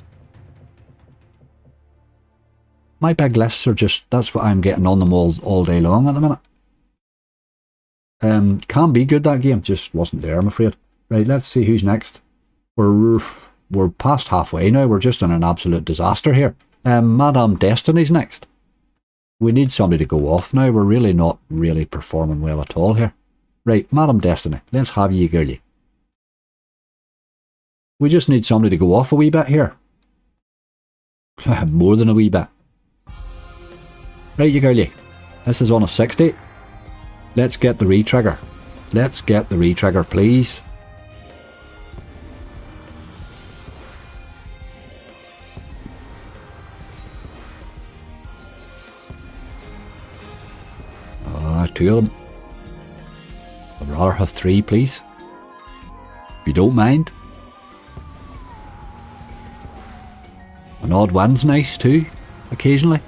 Speaker 1: My big lists are just... That's what I'm getting on them all day long at the minute. Can be good, that game. Just wasn't there, I'm afraid. Right, let's see who's next. We're past halfway now. We're just in an absolute disaster here. Madame Destiny's next. We need somebody to go off now. We're really not really performing well at all here. Right, Madam Destiny, let's have ye, girlie. We just need somebody to go off a wee bit here. More than a wee bit. Right, you girlie. This is on a 60. Let's get the re-trigger. Let's get the re-trigger, please. Two of them. I'd rather have three, please. If you don't mind. An odd one's nice too, occasionally.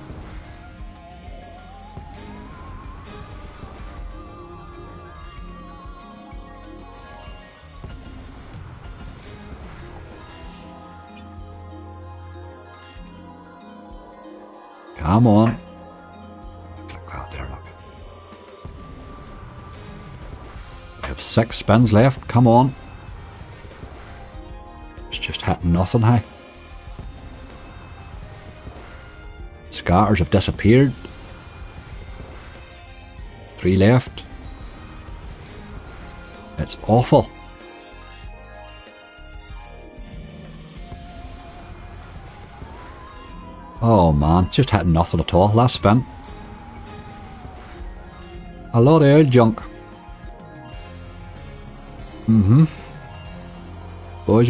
Speaker 1: Come on. We have 6 spins left. Come on. It's just hitting nothing, hey. Scatters have disappeared. 3 left. It's awful. Oh man, just hitting nothing at all. Last spin. A lot of old junk.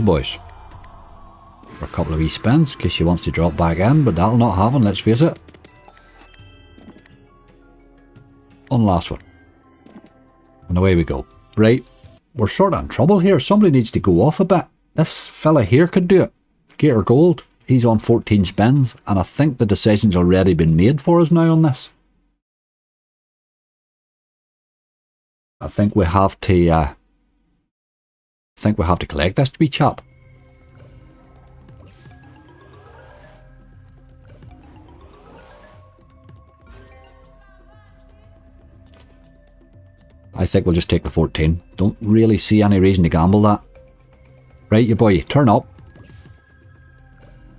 Speaker 1: Boys. For a couple of wee spins, in case she wants to drop back in, but that'll not happen, let's face it. One last one. And away we go. Right, we're sort of in trouble here. Somebody needs to go off a bit. This fella here could do it. Gator Gold. He's on 14 spins, and I think the decision's already been made for us now on this. I think we have to collect this wee chap. I think we'll just take the 14. Don't really see any reason to gamble that. Right, you boy, turn up.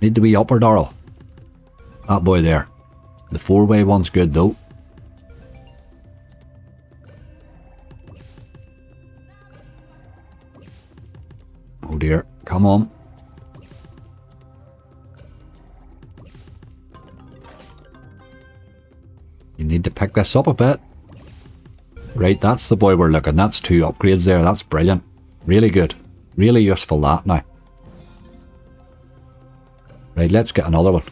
Speaker 1: Need the wee upper Darrell. That boy there. The 4-way one's good though. Oh dear, come on. You need to pick this up a bit. Right, that's the boy we're looking. That's 2 upgrades there. That's brilliant. Really good. Really useful that now. Right, let's get another one.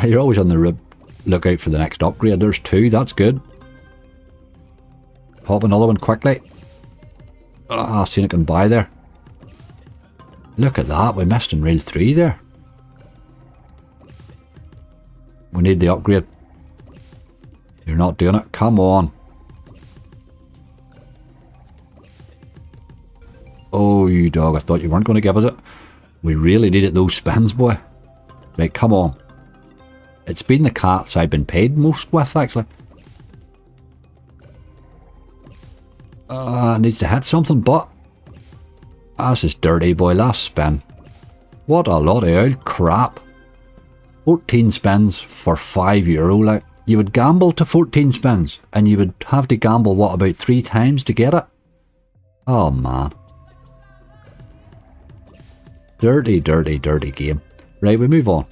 Speaker 1: You're always on the lookout for the next upgrade. There's 2. That's good. Pop another one quickly. Ah, seen it can buy there. Look at that. We missed in reel 3 there. We need the upgrade. You're not doing it. Come on. Oh, you dog. I thought you weren't going to give us it. We really needed those spins, boy. Right, come on. It's been the cats I've been paid most with, actually. Needs to hit something, but... This is dirty, boy. Last spin. What a lot of old crap. 14 spins for €5, like. You would gamble to 14 spins, and you would have to gamble, what, about 3 times to get it? Oh, man. Dirty, dirty, dirty game. Right, we move on.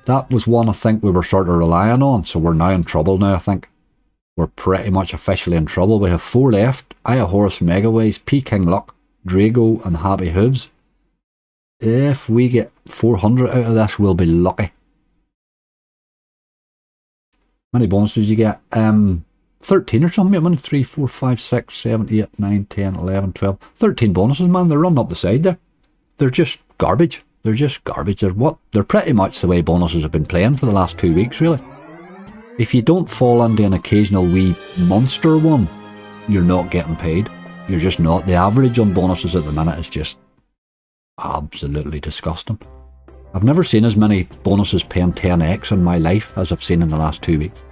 Speaker 1: That was one I think we were sort of relying on, so we're now in trouble now, I think. We're pretty much officially in trouble. We have 4 left. Aya Horus, Megaways, Peking Luck, Drago and Happy Hooves. If we get 400 out of this, we'll be lucky. How many bonuses you get? 13 or something. 1, 3, 4, 5, 6, 7, 8, 9, 10, 11, 12. 13 bonuses, man. They're running up the side there. They're just garbage. They're just garbage. They're pretty much the way bonuses have been playing for the last 2 weeks, really. If you don't fall into an occasional wee monster one, you're not getting paid. You're just not. The average on bonuses at the minute is just absolutely disgusting. I've never seen as many bonuses paying 10x in my life as I've seen in the last 2 weeks.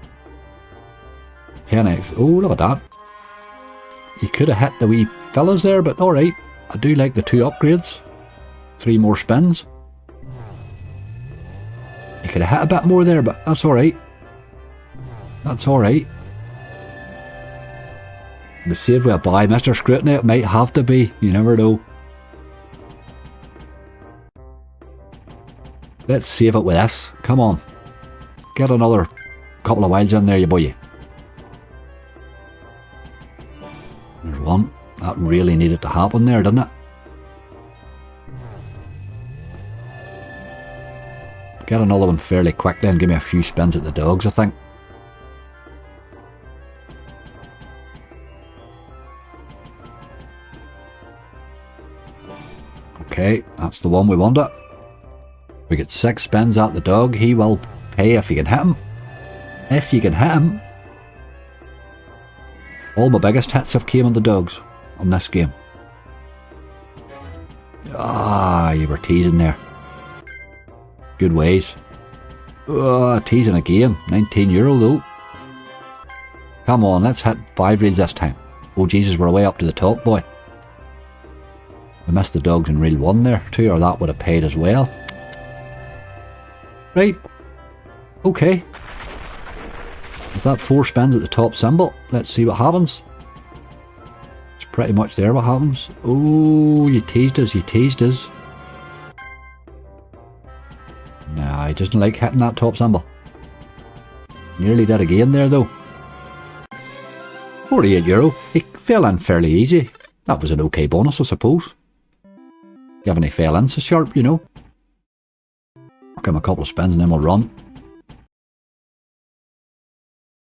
Speaker 1: 10x. Oh, look at that. You could have hit the wee fellas there, but alright. I do like the 2 upgrades. 3 more spins. You could have hit a bit more there, but that's alright. That's alright. We saved with a buy, Mr. Scrutiny. It might have to be. You never know. Let's save it with this. Come on. Get another couple of wilds in there, you boy. There's one. That really needed to happen there, didn't it? Get another one fairly quickly and give me a few spins at the dogs, I think. Okay, that's the one we wanted. We get 6 spins at the dog. He will pay if you can hit him. If you can hit him. All my biggest hits have came on the dogs on this game. Ah, you were teasing there. Good ways. Teasing again. €19 though. Come on, let's hit 5 reels this time. Oh Jesus, we're way up to the top, boy. We missed the dogs in reel 1 there too, or that would have paid as well. Right. Okay. Is that 4 spins at the top symbol? Let's see what happens. It's pretty much there what happens. Oh, you teased us, you teased us. Nah, he doesn't like hitting that top symbol. Nearly did again there though. €48. He fell in fairly easy. That was an okay bonus, I suppose. Given he fell in so sharp, you know. I'll give him a couple of spins and then we'll run.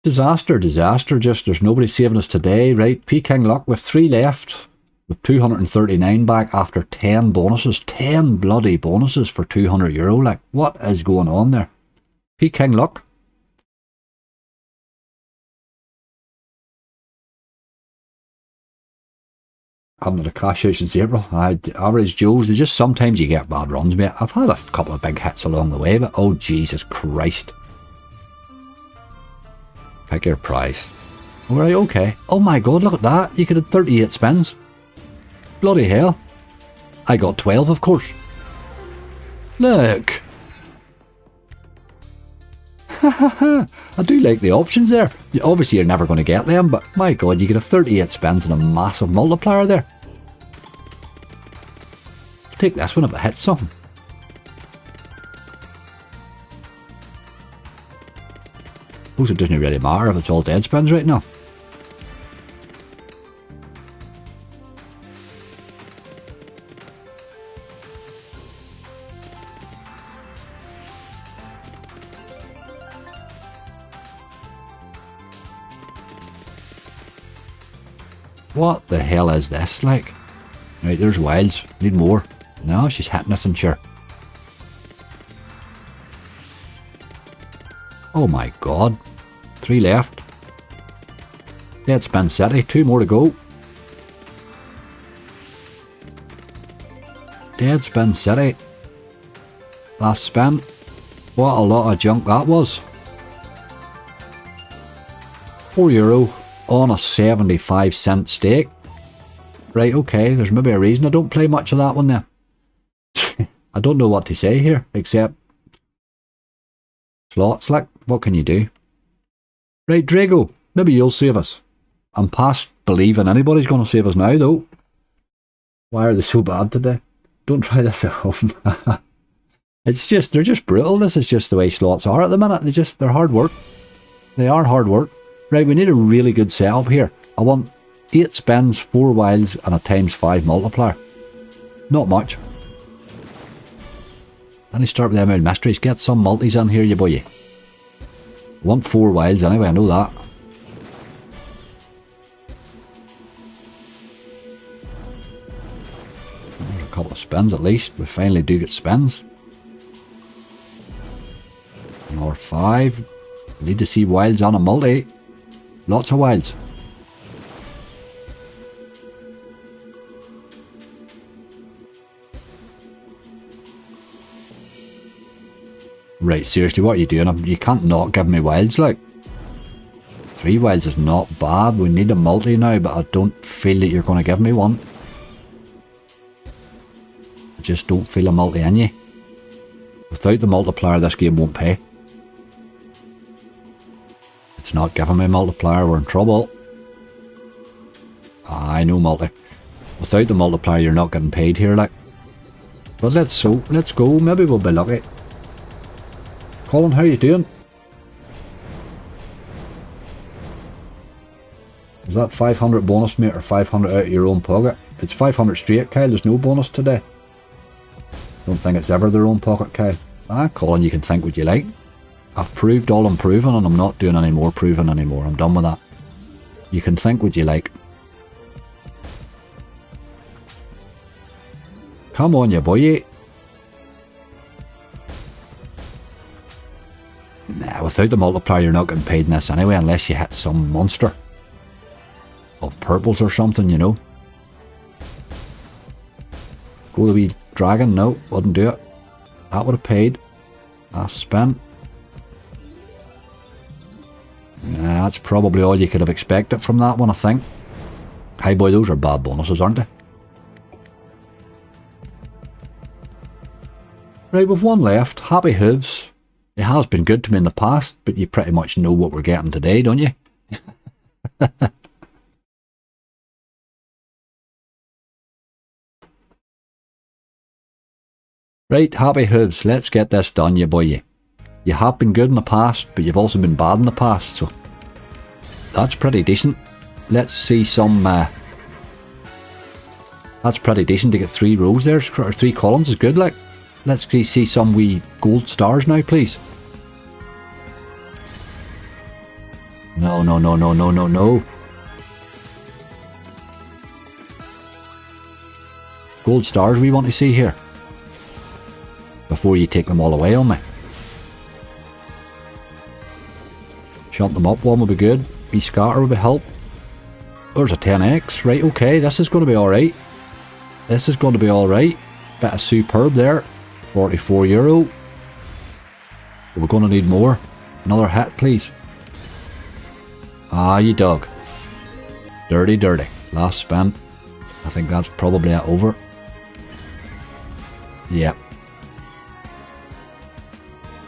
Speaker 1: Disaster, disaster, just there's nobody saving us today, right? P-King luck with 3 left. With 239 back after 10 bonuses. 10 bloody bonuses for €200. Like, what is going on there? P-King luck. Hadn't had a cash out since April. Average Joes, they just sometimes you get bad runs, mate. I've had a couple of big hits along the way, but oh Jesus Christ. Pick your price. Alright, okay. Oh my god, look at that. You could have 38 spins. Bloody hell. I got 12, of course. Look. I do like the options there. Obviously you're never going to get them, but my god, you could have 38 spins and a massive multiplier there. I'll take this one if it hits something. I suppose it doesn't really matter if it's all dead spins right now. What the hell is this like? Right, there's wilds. Need more. No, she's hitting us, and sure. Oh my god. 3 left. Dead spin city. 2 more to go. Dead spin city. Last spin. What a lot of junk that was. €4 on a 75-cent stake. Right, okay, there's maybe a reason I don't play much of that one then. I don't know what to say here, except slots, like, what can you do? Right, Drago, maybe you'll save us. I'm past believing anybody's going to save us now, though. Why are they so bad today? Don't try this at home. It's just, they're just brutal. This is just the way slots are at the minute. They're hard work. They are hard work. Right, we need a really good setup here. I want 8 spins, 4 wilds, and a ×5 multiplier. Not much. Let me start with them old mysteries. Get some multis in here, you boy. I want 4 wilds anyway, I know that. There's a couple of spins at least. We finally do get spins. Another 5. Need to see wilds on a multi. Lots of wilds. Right, seriously, what are you doing? You can't not give me wilds, like. 3 wilds is not bad. We need a multi now, but I don't feel that you're going to give me one. I just don't feel a multi in you. Without the multiplier, this game won't pay. It's not giving me multiplier, we're in trouble. I know multi. Without the multiplier you're not getting paid here, like. But let's go, maybe we'll be lucky. Colin, how you doing? Is that 500 bonus, mate, or 500 out of your own pocket? It's 500 straight, Kyle. There's no bonus today. Don't think it's ever their own pocket, Kyle. Ah, Colin, you can think what you like. I've proved all I'm proving, and I'm not doing any more proving anymore. I'm done with that. You can think what you like. Come on, you boy. Nah, without the multiplier you're not getting paid in this anyway, unless you hit some monster of purples or something, you know. Go the wee dragon. No, wouldn't do it. That would have paid. That's spent. Nah, that's probably all you could have expected from that one, I think. Hey boy, those are bad bonuses, aren't they? Right, we've one left. Happy Hooves. It has been good to me in the past, but you pretty much know what we're getting today, don't you? Right, Happy Hooves, let's get this done, you boy. You have been good in the past, but you've also been bad in the past, so that's pretty decent. Let's see some... that's pretty decent to get 3 rows there, or 3 columns is good, like. Let's see some wee gold stars now, please. No, no, no, no, no, no, no. Gold stars we want to see here. Before you take them all away on me. Shunt them up, one will be good. Wee scatter will be help. There's a 10x. Right, okay, this is going to be alright. This is going to be alright. Bit of superb there. €44. We're going to need more. Another hit, please. Ah, you dog. Dirty, dirty. Last spin. I think that's probably it over. Yep.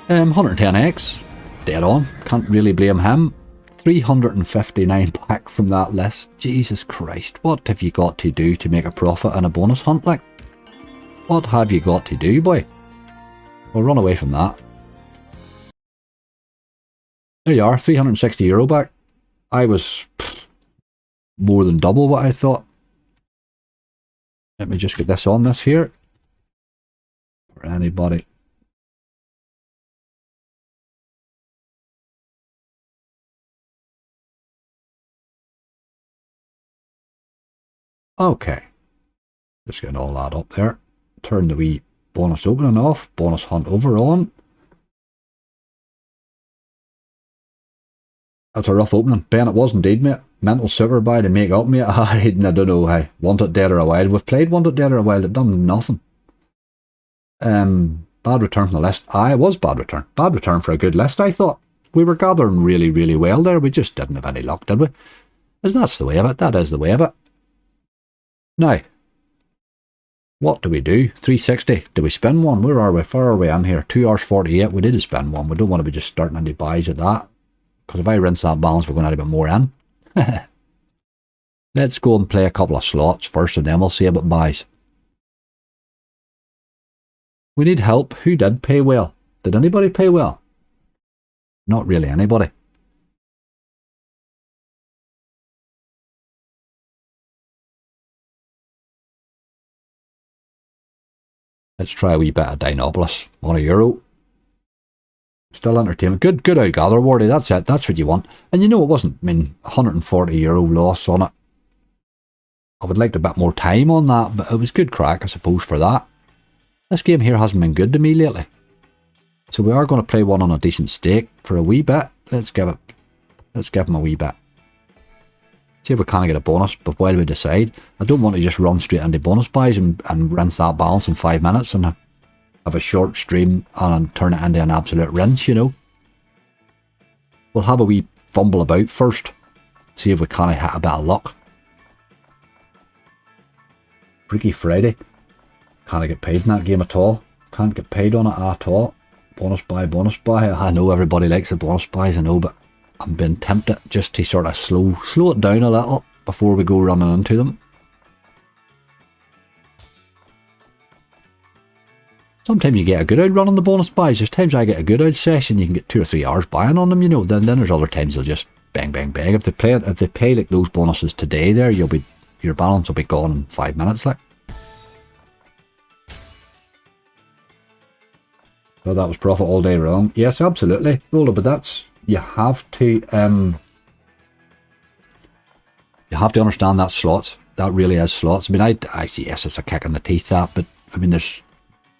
Speaker 1: 110x. Dead on. Can't really blame him. 359 back from that list. Jesus Christ. What have you got to do to make a profit in a bonus hunt, like? What have you got to do, boy? We'll run away from that. There you are, €360 back. I was more than double what I thought. Let me just get this on this here. For anybody. Okay. Just getting all that up there. Turn the wee bonus opening off. Bonus hunt over on. That's a rough opening. Ben, it was indeed, mate. Mental super buy to make up, mate. I don't know. I Want It Dead or a Wild. We've played Want It Dead or a Wild. It done nothing. Bad return from the list. It was bad return. Bad return for a good list, I thought. We were gathering really, really well there. We just didn't have any luck, did we? That's the way of it. That is the way of it. Now, what do we do? 360. Do we spin one? Where are we? Far are we in here? 2 hours 48. We did spin one. We don't want to be just starting any buys at that. Because if I rinse that balance, we're going to add a bit more in. Let's go and play a couple of slots first, and then we'll see about buys. We need help. Who did pay well? Did anybody pay well? Not really anybody. Let's try a wee bit of Dinopolis. €1. Still entertainment. Good out gather, Wardy. That's it. That's what you want. And you know, it wasn't, €140 loss on it. I would like a bit more time on that, but it was good crack, I suppose, for that. This game here hasn't been good to me lately. So we are going to play one on a decent stake for a wee bit. Let's give him a wee bit. See if we can get a bonus, but while we decide, I don't want to just run straight into bonus buys and rinse that balance in 5 minutes and have a short stream and turn it into an absolute rinse, you know. We'll have a wee fumble about first. See if we can hit a bit of luck. Freaky Friday. Can't get paid in that game at all. Can't get paid on it at all. Bonus buy, bonus buy. I know everybody likes the bonus buys, I know, but I'm being tempted just to sort of slow it down a little before we go running into them. Sometimes you get a good old run on the bonus buys. There's times I get a good old session, you can get 2 or 3 hours buying on them, you know. Then there's other times you'll just bang, bang, bang. If they pay like those bonuses today there, your balance will be gone in 5 minutes, like. So that was profit all day long. Yes, absolutely, Roller, but that's, you have to understand that slots. That really is slots. I mean, I yes, it's a kick in the teeth, that, but I mean,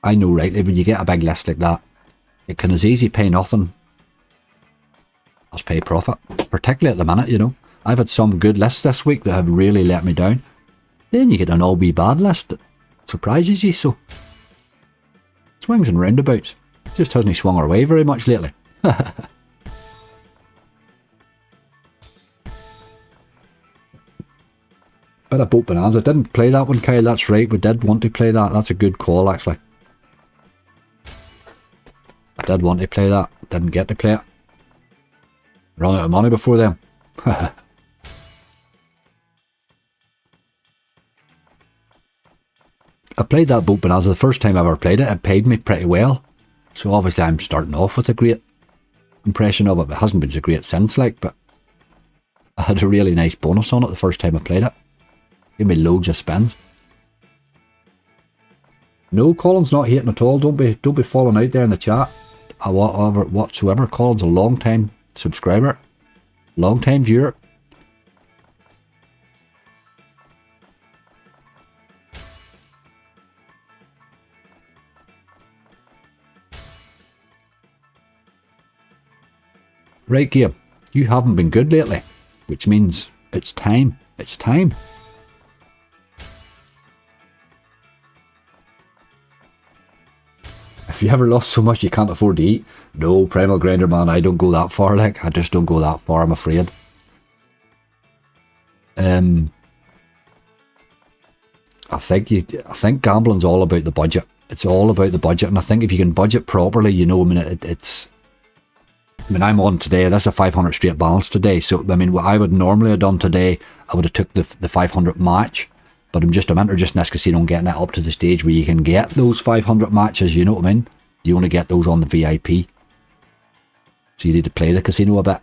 Speaker 1: I know rightly, when you get a big list like that, it can as easy pay nothing as pay profit, particularly at the minute, you know. I've had some good lists this week that have really let me down. Then you get an all be bad list that surprises you, so swings and roundabouts. Just hasn't swung our way very much lately. Bit of boat bonanza. Didn't play that one, Kyle, that's right. We did want to play that. That's a good call, actually. I did want to play that. Didn't get to play it. Run out of money before then. I played that boat bonanza the first time I ever played it. It paid me pretty well. So obviously I'm starting off with a great impression of it. It hasn't been so great since, like, but I had a really nice bonus on it the first time I played it. Gave me loads of spins. No, Colin's not hating at all. Don't be falling out there in the chat. Whatsoever. Colin's a long time subscriber, long time viewer. Right, game. You haven't been good lately, which means it's time. It's time. Have you ever lost so much you can't afford to eat? No, Primal Grinder, man, I don't go that far, like. I just don't go that far, I'm afraid. I think gambling's all about the budget. It's all about the budget, and I think if you can budget properly, you know, I mean, I'm on today, that's a 500 straight balance today, so, I mean, what I would normally have done today, I would have took the 500 match, but I'm entered in this casino and getting it up to the stage where you can get those 500 matches, you know what I mean? You only get those on the VIP. So you need to play the casino a bit.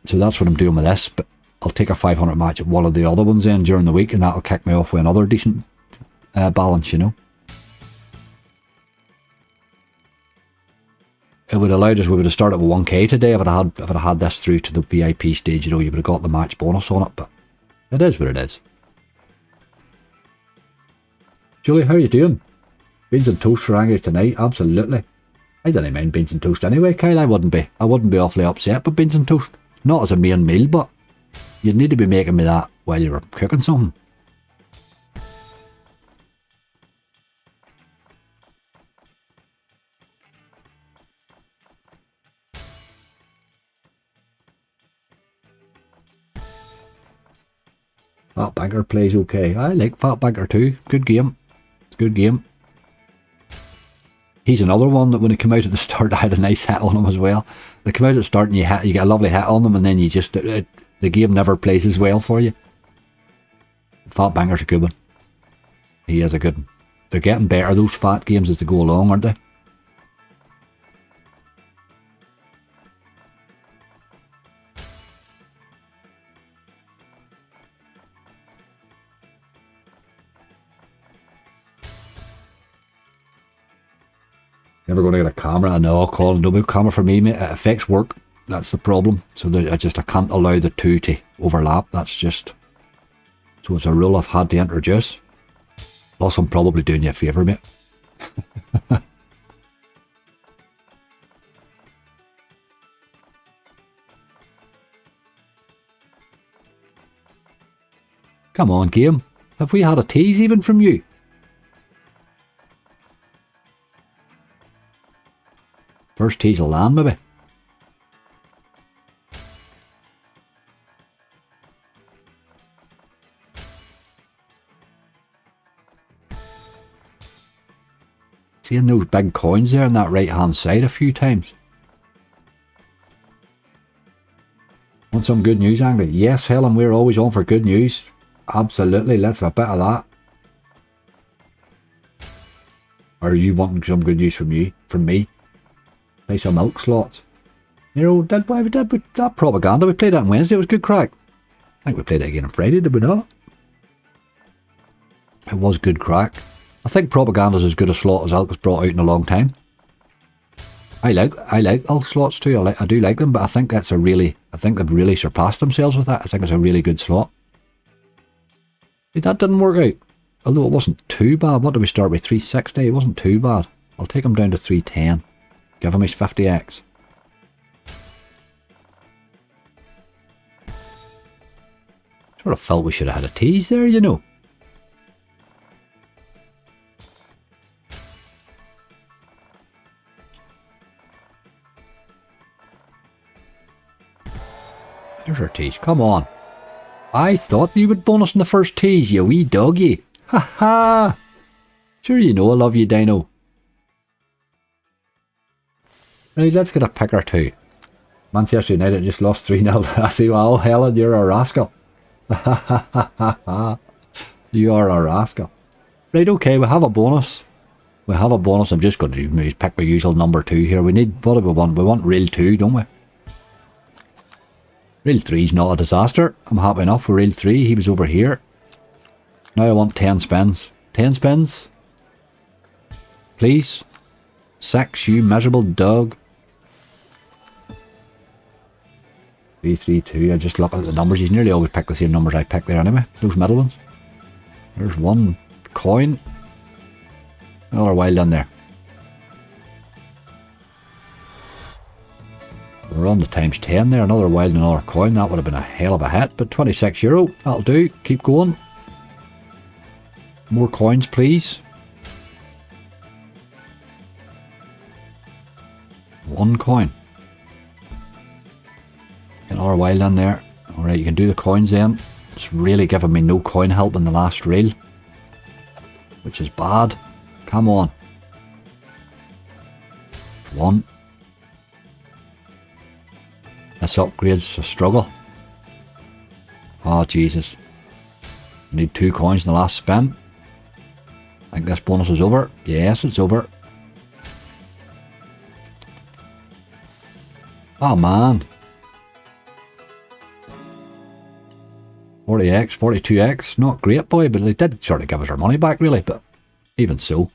Speaker 1: So that's what I'm doing with this, but I'll take a 500 match at one of the other ones in during the week, and that'll kick me off with another decent balance, you know? It would allow us, we would have started with 1k today if I had this through to the VIP stage, you know, you would have got the match bonus on it, but it is what it is. Julie, how you doing? Beans and toast for Angry tonight? Absolutely. I don't mind beans and toast anyway, Kyle. I wouldn't be awfully upset with beans and toast. Not as a main meal, but you'd need to be making me that while you were cooking something. Fat Banker plays okay. I like Fat Banker too. Good game. Good game. He's another one that when he came out at the start, I had a nice hit on him as well. They come out at the start and you get a lovely hit on them, and then you just the game never plays as well for you. Fat Banker's a good one. He is a good one. They're getting better, those fat games, as they go along, aren't they? Never going to get a camera. No, Colin, no camera for me, mate. It affects work. That's the problem. So I can't allow the two to overlap. That's just... So it's a rule I've had to introduce. Plus, I'm probably doing you a favour, mate. Come on, game. Have we had a tease even from you? First tease will land, maybe. Seeing those big coins there on that right hand side a few times. some good news, Angry? Yes, Helen, we're always on for good news. Absolutely, let's have a bit of that. Or are you wanting some good news from you? From me? Play some milk slots. You know, that propaganda, we played that on Wednesday, it was good crack. I think we played it again on Friday, did we not? It was good crack. I think propaganda's as good a slot as Elk has brought out in a long time. I like Elk slots too. I do like them, but I think they've really surpassed themselves with that. I think it's a really good slot. See, that didn't work out. Although it wasn't too bad. What did we start with? 360? It wasn't too bad. I'll take him down to 310. Give him his 50x. Sort of felt we should have had a tease there, you know. There's our tease. Come on. I thought you would bonus in the first tease, you wee doggy. Ha ha. Sure you know I love you, Dino. Right, let's get a pick or two. Manchester United just lost 3-0. I see, well, Helen, you're a rascal. Ha ha ha ha ha. You are a rascal. Right, okay, we have a bonus. We have a bonus. I'm just going to pick my usual number 2 here. We need, what do we want? We want Reel 2, don't we? Reel 3's not a disaster. I'm happy enough with Reel 3. He was over here. Now I want 10 spins. 10 spins. Please. 6, you miserable dog. 3, 3, 2. I just look at the numbers. You nearly always pick the same numbers I picked there anyway. Those middle ones. There's one coin. Another wild in there. We're on the times 10 there. Another wild and another coin. That would have been a hell of a hit. But €26. That'll do. Keep going. More coins, please. One coin. Another wild in there. Alright, you can do the coins then. It's really giving me no coin help in the last reel, which is bad. Come on. One. This upgrade's a struggle. Oh, Jesus. Need 2 coins in the last spin. I think this bonus is over. Yes, it's over. Oh, man. 40x, 42x. Not great, boy, but they did sort of give us our money back, really. But even so.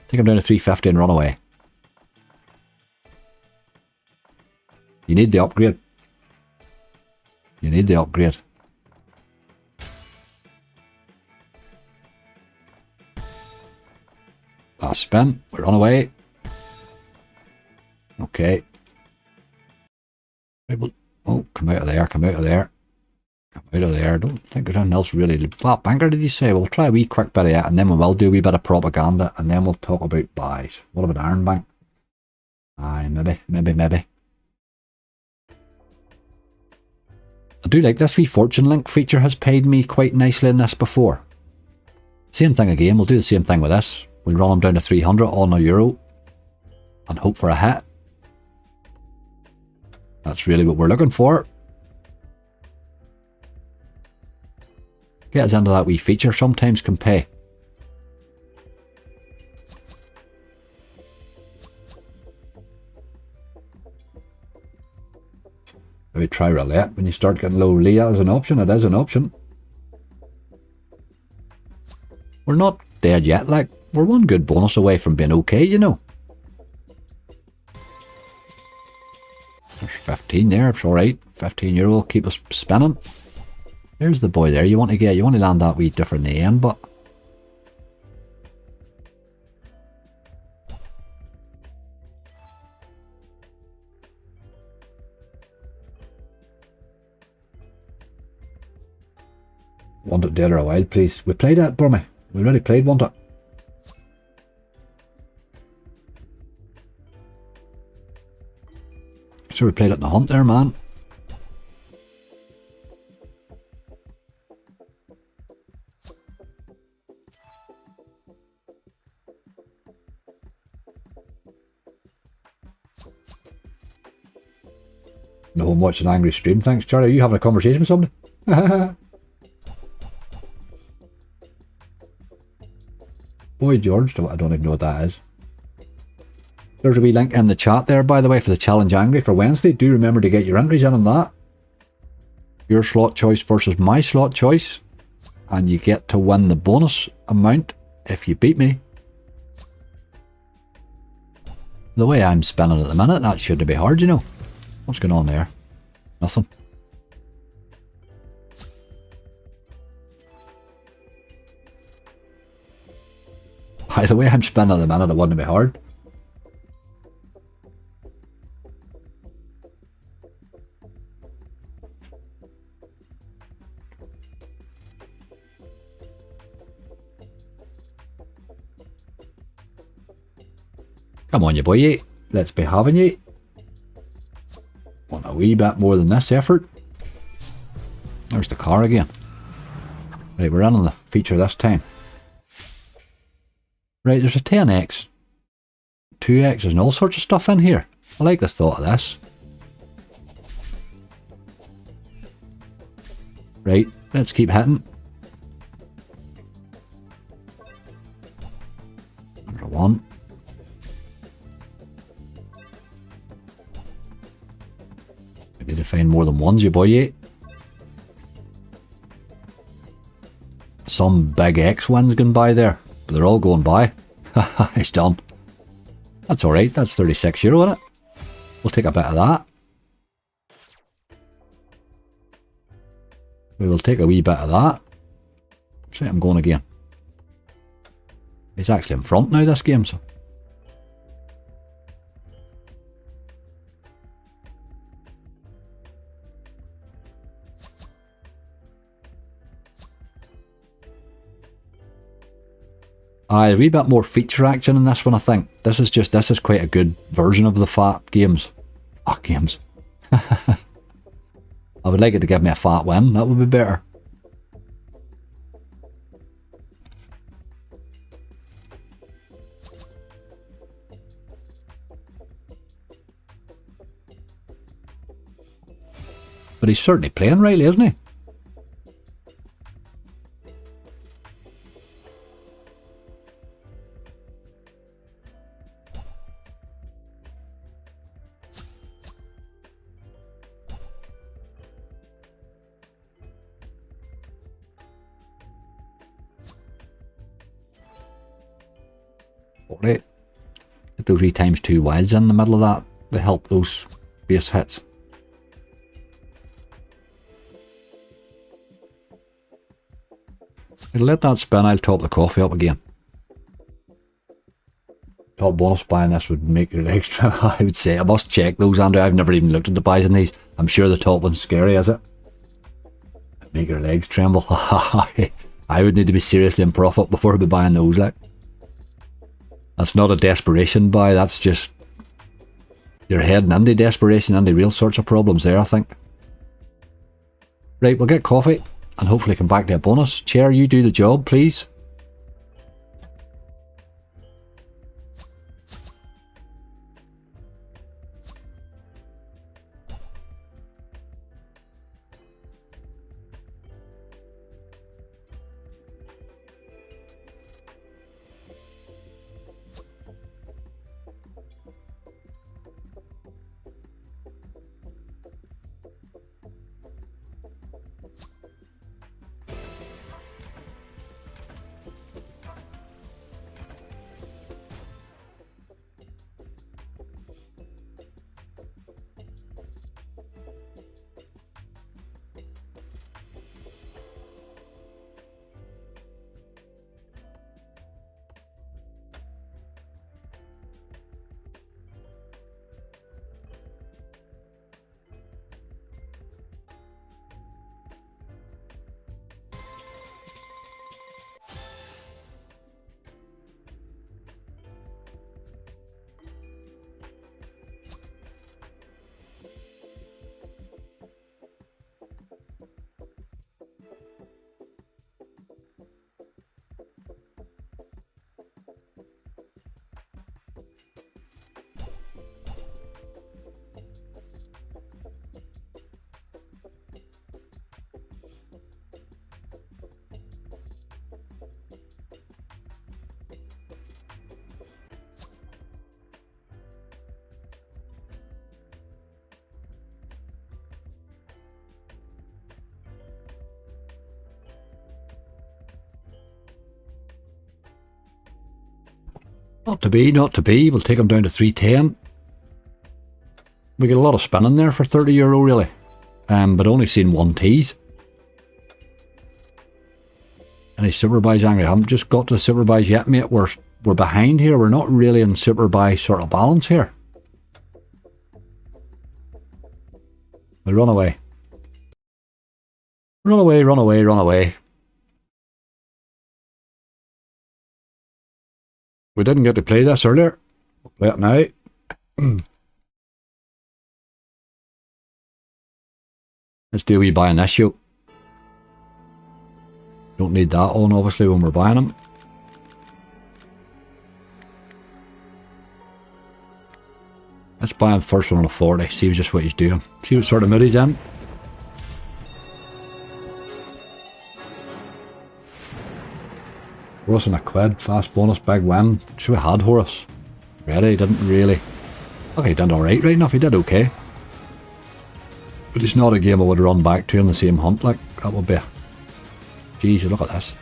Speaker 1: Take him down to 350 and run away. You need the upgrade. You need the upgrade. Last spin. We run away. Okay. Oh, come out of there. Come out of there. Come out of there. Don't think there's anything else really. Fat banker, did you say? We'll try a wee quick bit of that, and then we will do a wee bit of propaganda, and then we'll talk about buys. What about Iron Bank? Aye, maybe. I do like this wee fortune link feature. Has paid me quite nicely in this before. Same thing again. We'll do the same thing with this. We'll run them down to 300 on €1 and hope for a hit. That's really what we're looking for. Get us into that wee feature. Sometimes can pay. Maybe try roulette when you start getting low. Leah as an option. It is an option. We're not dead yet. Like, we're one good bonus away from being okay, you know. There's 15 there. It's alright. €15 will keep us spinning. There's the boy there. You want to land that wee different in the end, but Want It Dead or Alive, please. We played that, Burmy. We already played Want It. So we played it in the hunt there, man. No, I'm watching angry stream. Thanks, Charlie. Are you having a conversation with somebody? Boy George, I don't even know what that is. There's a wee link in the chat there, by the way, for the Challenge Angry for Wednesday. Do remember to get your entries in on that. Your slot choice versus my slot choice. And you get to win the bonus amount if you beat me. The way I'm spinning at the minute, that shouldn't be hard, you know. What's going on there? Nothing. By the way I'm spinning at the minute, it wouldn't be hard. Come on, you boy. Let's be having you. Want a wee bit more than this effort. There's the car again. Right, we're in on the feature this time. Right, there's a 10x, 2x's and all sorts of stuff in here. I like the thought of this. Right, let's keep hitting. Number one. We need to find more than ones, you boy. Some big X wins gone by there, but they're all going by. It's done. That's alright, that's €36, isn't it? We'll take a bit of that. We will take a wee bit of that. See, I'm going again. He's actually in front now, this game, so. Aye, a wee bit more feature action in this one, I think. This is quite a good version of the fat games. Fat games. I would like it to give me a fat win, that would be better. But he's certainly playing rightly, isn't he? Right. Get those 3x2 wilds in the middle of that. They help those base hits. I'll let that spin, I'll top the coffee up again. Top bonus buying this would make your legs tremble. I would say. I must check those, Andrew. I've never even looked at the buys in these. I'm sure the top one's scary, is it? Make your legs tremble. I would need to be seriously in profit before I'd be buying those, like. That's not a desperation buy, that's just you're heading into desperation, into real sorts of problems there, I think. Right, we'll get coffee and hopefully come back to a bonus. Chair, you do the job, please. Not to be, not to be. We'll take him down to 310. We get a lot of spinning there for €30, really. But only seen one tease. Any super buys angry? I haven't just got to the super buys yet, mate. We're behind here. We're not really in super buy sort of balance here. We'll run away. Run away, run away, run away. We didn't get to play this earlier. We'll play it now. Let's do a wee buying this show. Don't need that on, obviously, when we're buying them. Let's buy him first one on a 40. See just what he's doing. See what sort of mood he's in. Horus and a quid. Fast bonus, big win. Should we had Horus? Ready? Didn't really. Okay, he did alright, right enough. He did okay. But it's not a game I would run back to in the same hunt. Like, that would be. Jeez, look at this.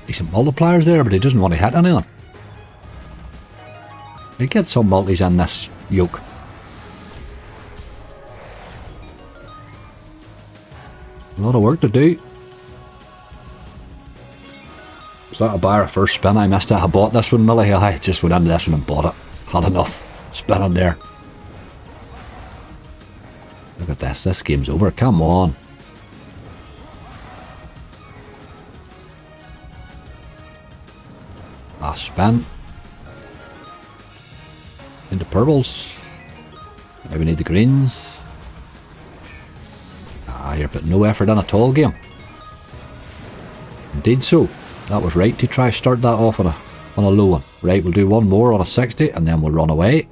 Speaker 1: Decent multipliers there, but he doesn't want to hit anything. He gets some multis in this yoke. A lot of work to do. Was that a buy or first spin? I missed it. I bought this one, Millie. I just went into this one and bought it. Had enough spinning there. Look at this. This game's over. Come on. Last spin. Into purples. Now we need the greens. Ah, you're putting no effort in at all, game. Indeed so. That was right to try start that off on a low one. Right, we'll do one more on a 60 and then we'll run away.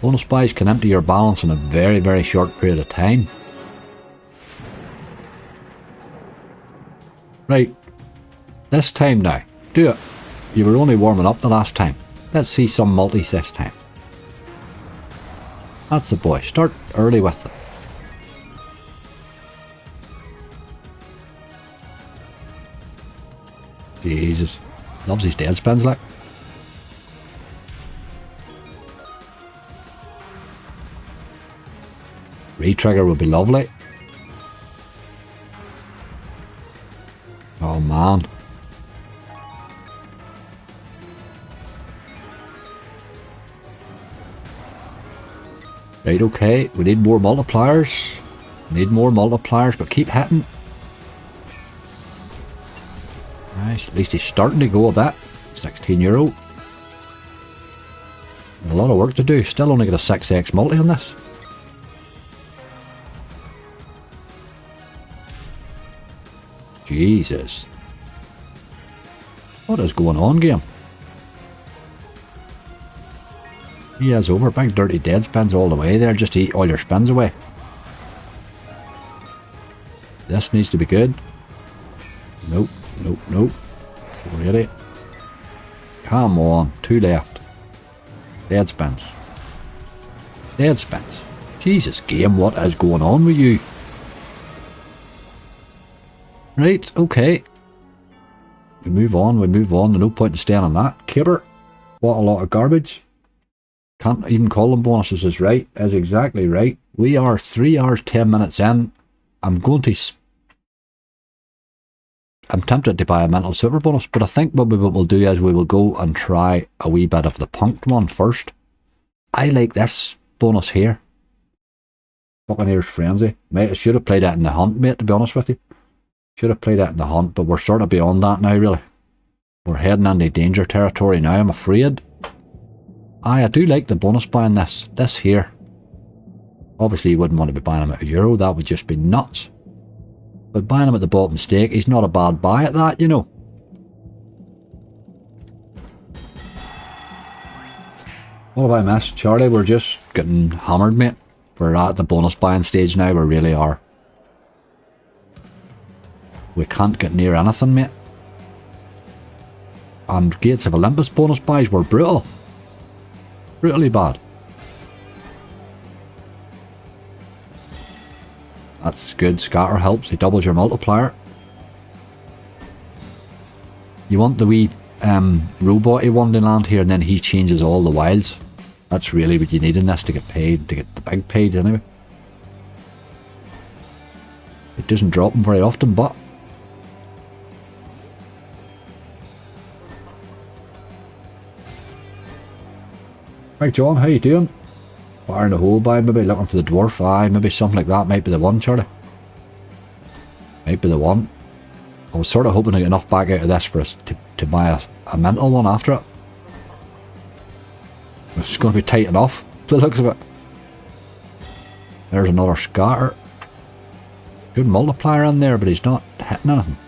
Speaker 1: Bonus buys can empty your balance in a very, very short period of time. Right. This time now. Do it. You were only warming up the last time. Let's see some multis this time. That's the boy. Start early with them. Jesus. Loves his dead spins, like. Retrigger would be lovely. Oh man. Right, okay. We need more multipliers. Need more multipliers, but keep hitting. Nice. At least he's starting to go a bit. €16. A lot of work to do. Still only got a 6x multi on this. Jesus. What is going on, game? He is over. Big dirty dead spins all the way there just to eat all your spins away. This needs to be good. Nope, nope, nope. Ready? Come on. 2 left. Dead spins. Dead spins. Jesus, game, what is going on with you? Right, okay. We move on, There's no point in staying on that. Kipper. What a lot of garbage. Can't even call them bonuses is right. Is exactly right. We are 3 hours 10 minutes in. I'm tempted to buy a mental super bonus, but I think what we'll do is we will go and try a wee bit of the punked one first. I like this bonus here. Buccaneers Frenzy. Mate, I should have played that in the hunt, mate, to be honest with you. Should have played that in the hunt, but we're sort of beyond that now, really. We're heading into danger territory now, I'm afraid. I do like the bonus buying this. This here. Obviously you wouldn't want to be buying him at €1. That would just be nuts. But buying him at the bottom stake, he's not a bad buy at that, you know. What have I missed, Charlie? We're just getting hammered, mate. We're at the bonus buying stage now, we really are. We can't get near anything, mate. and Gates of Olympus bonus buys were brutal. Brutally bad. That's good. Scatter helps. He doubles your multiplier. You want the wee robot-y one to land here, and then he changes all the wilds. That's really what you need in this to get paid, to get the big paid anyway. It doesn't drop them very often, but... Right, John, how you doing? Fire in the hole by, maybe looking for the dwarf. Aye, maybe something like that. Might be the one, Charlie. Might be the one. I was sort of hoping to get enough back out of this for us to buy a mental one after it. It's going to be tight enough, the looks of it. There's another scatter. Good multiplier in there, but he's not hitting anything.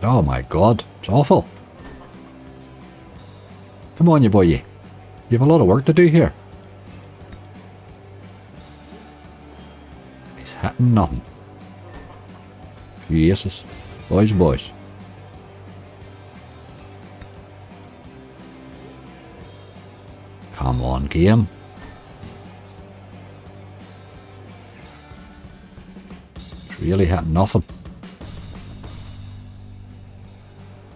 Speaker 1: Oh my god, it's awful. Come on, you boy, you have a lot of work to do here. He's hitting nothing. Few aces. Boys, boys. Come on, game. It's really hitting nothing.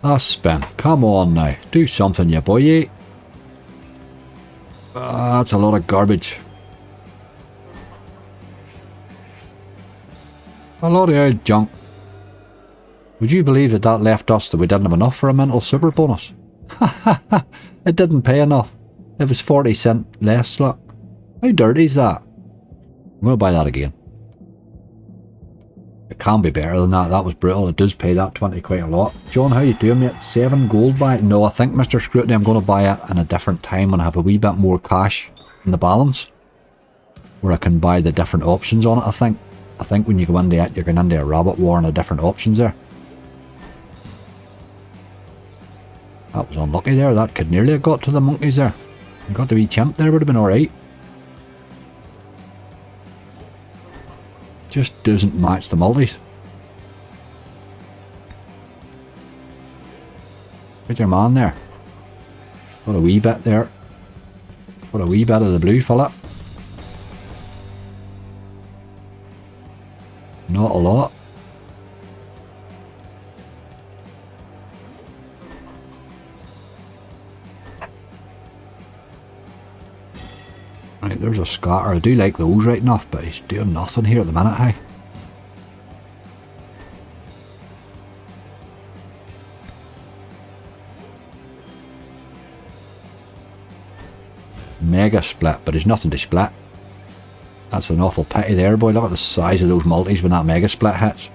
Speaker 1: Ah, spin. Come on now. Do something, you boy. That's a lot of garbage. A lot of old junk. Would you believe that that left us that we didn't have enough for a mental super bonus? Ha ha ha. It didn't pay enough. It was 40 cents less, look. How dirty is that? I'm going to buy that again. It can be better than that. That was brutal. It does pay that 20 quite a lot. John, how you doing, mate? 7 gold buy? No, I think, Mr. Scrutiny, I'm going to buy it in a different time when I have a wee bit more cash in the balance. Where I can buy the different options on it, I think. I think when you go into it, you're going into a rabbit war and the different options there. That was unlucky there. That could nearly have got to the monkeys there. Got the wee chimp there, would have been alright. Just doesn't match the multis. Get your man there. Got a wee bit there. Got a wee bit of the blue fella. Not a lot. Right, there's a scatter. I do like those right enough, but he's doing nothing here at the minute, hey? Mega split, but there's nothing to split. That's an awful pity there, boy. Look at the size of those multis when that mega split hits.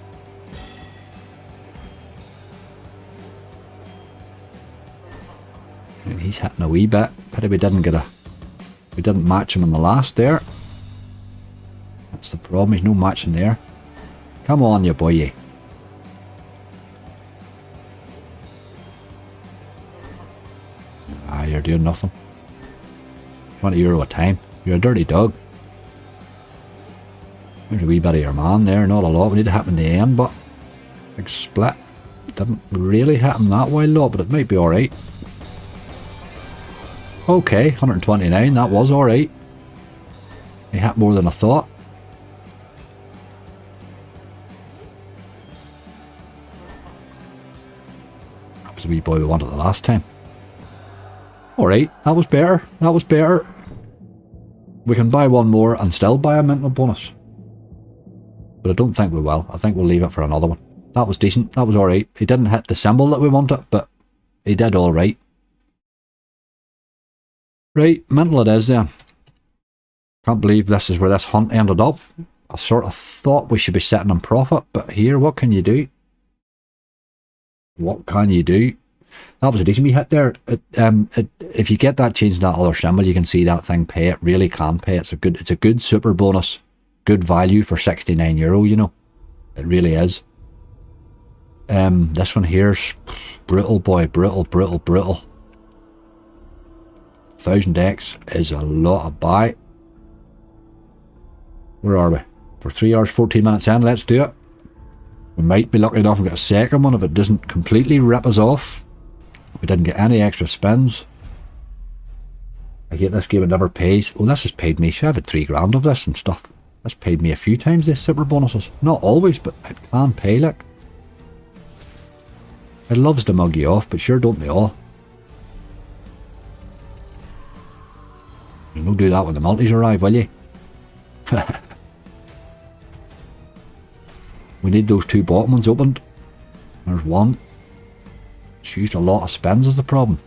Speaker 1: And he's hitting a wee bit. Pity we didn't get a... We didn't match him in the last there. That's the problem, he's no matching there. Come on, you boy. Ah, you're doing nothing. €20 a time. You're a dirty dog. There's a wee bit of your man there, not a lot. We need to happen in the end, but big split. Didn't really happen that way, lot, but it might be alright. Okay, 129, that was alright. He hit more than I thought. That was the wee boy we wanted the last time. Alright, that was better. That was better. We can buy one more and still buy a mental bonus. But I don't think we will. I think we'll leave it for another one. That was decent. That was alright. He didn't hit the symbol that we wanted, but he did alright. Right, mental it is then. Can't believe this is where this hunt ended up. I sort of thought we should be sitting in profit, but here, what can you do? What can you do? That was a decent wee hit there. If you get that change in that other symbol, you can see that thing pay. It really can pay. It's a good super bonus. Good value for €69, you know. It really is. This one here's brutal, boy. Brutal, brutal, brutal. 1000X is a lot of buy. Where are we? For 3 hours, 14 minutes in, let's do it. We might be lucky enough and get a second one if it doesn't completely rip us off. We didn't get any extra spins. I hate this game, it never pays. Oh, this has paid me. I've had 3 grand of this and stuff. That's paid me a few times, these super bonuses. Not always, but it can pay, like. It loves to mug you off, but sure don't they all. You don't do that when the multis arrive, will you? We need those 2 bottom ones opened. There's one. It's used a lot of spins is the problem.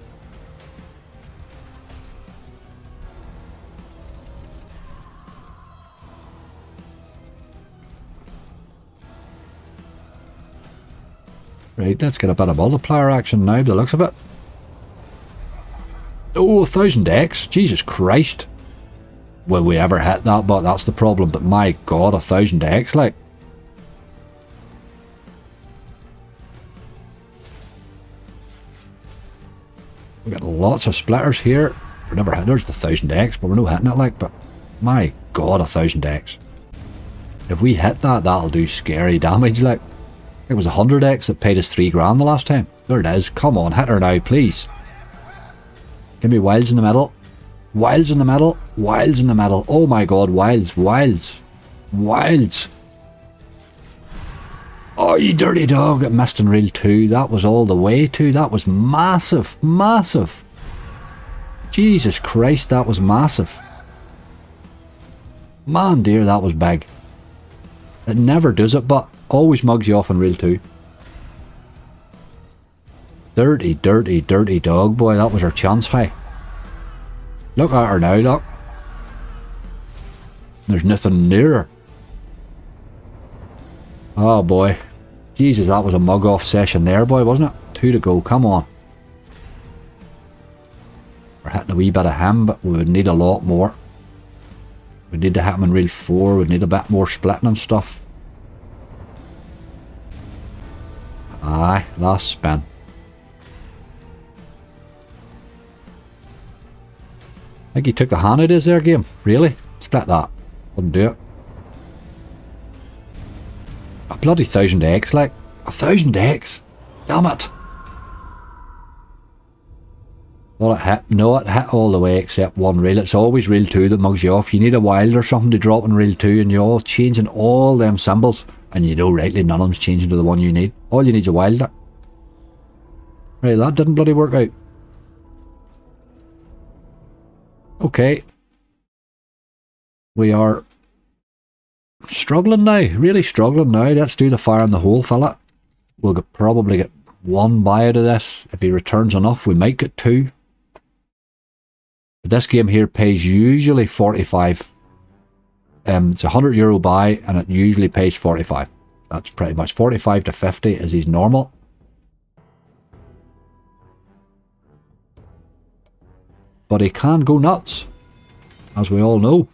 Speaker 1: Right, let's get a bit of multiplier action now, by the looks of it. Oh, 1000x, Jesus Christ. Will we ever hit that? But that's the problem. But my god, 1000x, like. We got lots of splitters here. We're never hitting. There's the 1000x, but we're not hitting it, like. But my god, 1000x. If we hit that, that'll do scary damage, like. It was 100x that paid us 3 grand the last time. There it is. Come on, hit her now, please. Give me wilds in the middle. Wilds in the middle. Wilds in the middle. Oh my god, wilds, wilds. Wilds. Oh, you dirty dog. It missed in reel 2. That was all the way too. That was massive. Massive. Jesus Christ, that was massive. Man dear, that was big. It never does it, but always mugs you off in reel 2. Dirty, dirty, dirty dog, boy. That was our chance, hey. Look at her now, look. There's nothing near her. Oh boy. Jesus, that was a mug off session there, boy, wasn't it? 2 to go, come on. We're hitting a wee bit of him, but we would need a lot more. We need to hit him in reel 4, we'd need a bit more splitting and stuff. Aye, last spin. I think he took the hand out of his there, game. Really? Split that. Wouldn't do it. A bloody 1000x, like. 1000x? Damn it. Well, it hit. No, it hit all the way except one reel. It's always reel 2 that mugs you off. You need a wild or something to drop in reel 2 and you're all changing all them symbols. And you know rightly none of them's changing to the one you need. All you need is a wild. Right, that didn't bloody work out. Okay. We are struggling now. Really struggling now. Let's do the fire in the hole, fella. We'll probably get 1 buy out of this. If he returns enough, we might get 2. But this game here pays usually 45. It's €100 buy and it usually pays 45. That's pretty much 45 to 50 is his normal. But he can go nuts, as we all know.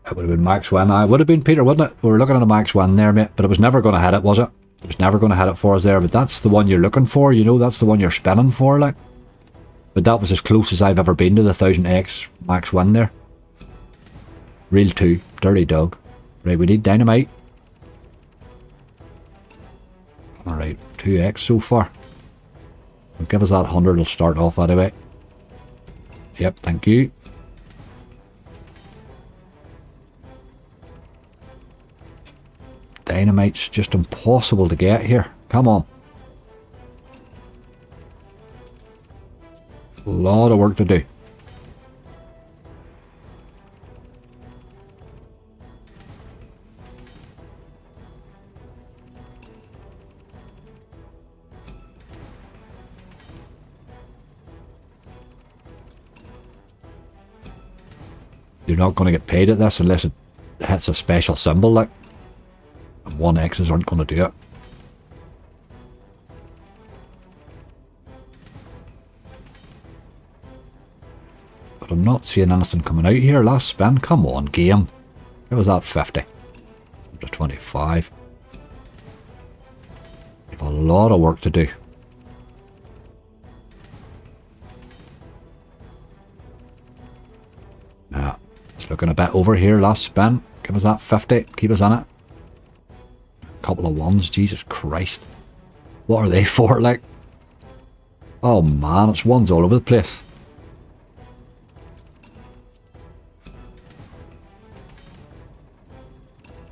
Speaker 1: It would have been max win. I would have been, Peter, wouldn't it? We were looking at a max win there, mate, but it was never going to hit it, was it? It was never going to hit it for us there, but that's the one you're looking for, you know, that's the one you're spinning for, like. But that was as close as I've ever been to the 1000x max win there. Reel 2, dirty dog. Right, we need dynamite. Alright, 2x so far. Well, give us that 100, it'll start off that way. Yep, thank you. Dynamite's just impossible to get here. Come on. A lot of work to do. You're not going to get paid at this unless it hits a special symbol, like. And 1x's aren't going to do it. But I'm not seeing anything coming out here. Last spin. Come on, game. Give us that 50. Up to 25. We have a lot of work to do. Nah. Looking a bit over here, last spin. Give us that 50, keep us in it. Couple of ones, Jesus Christ. What are they for, like? Oh man, it's ones all over the place.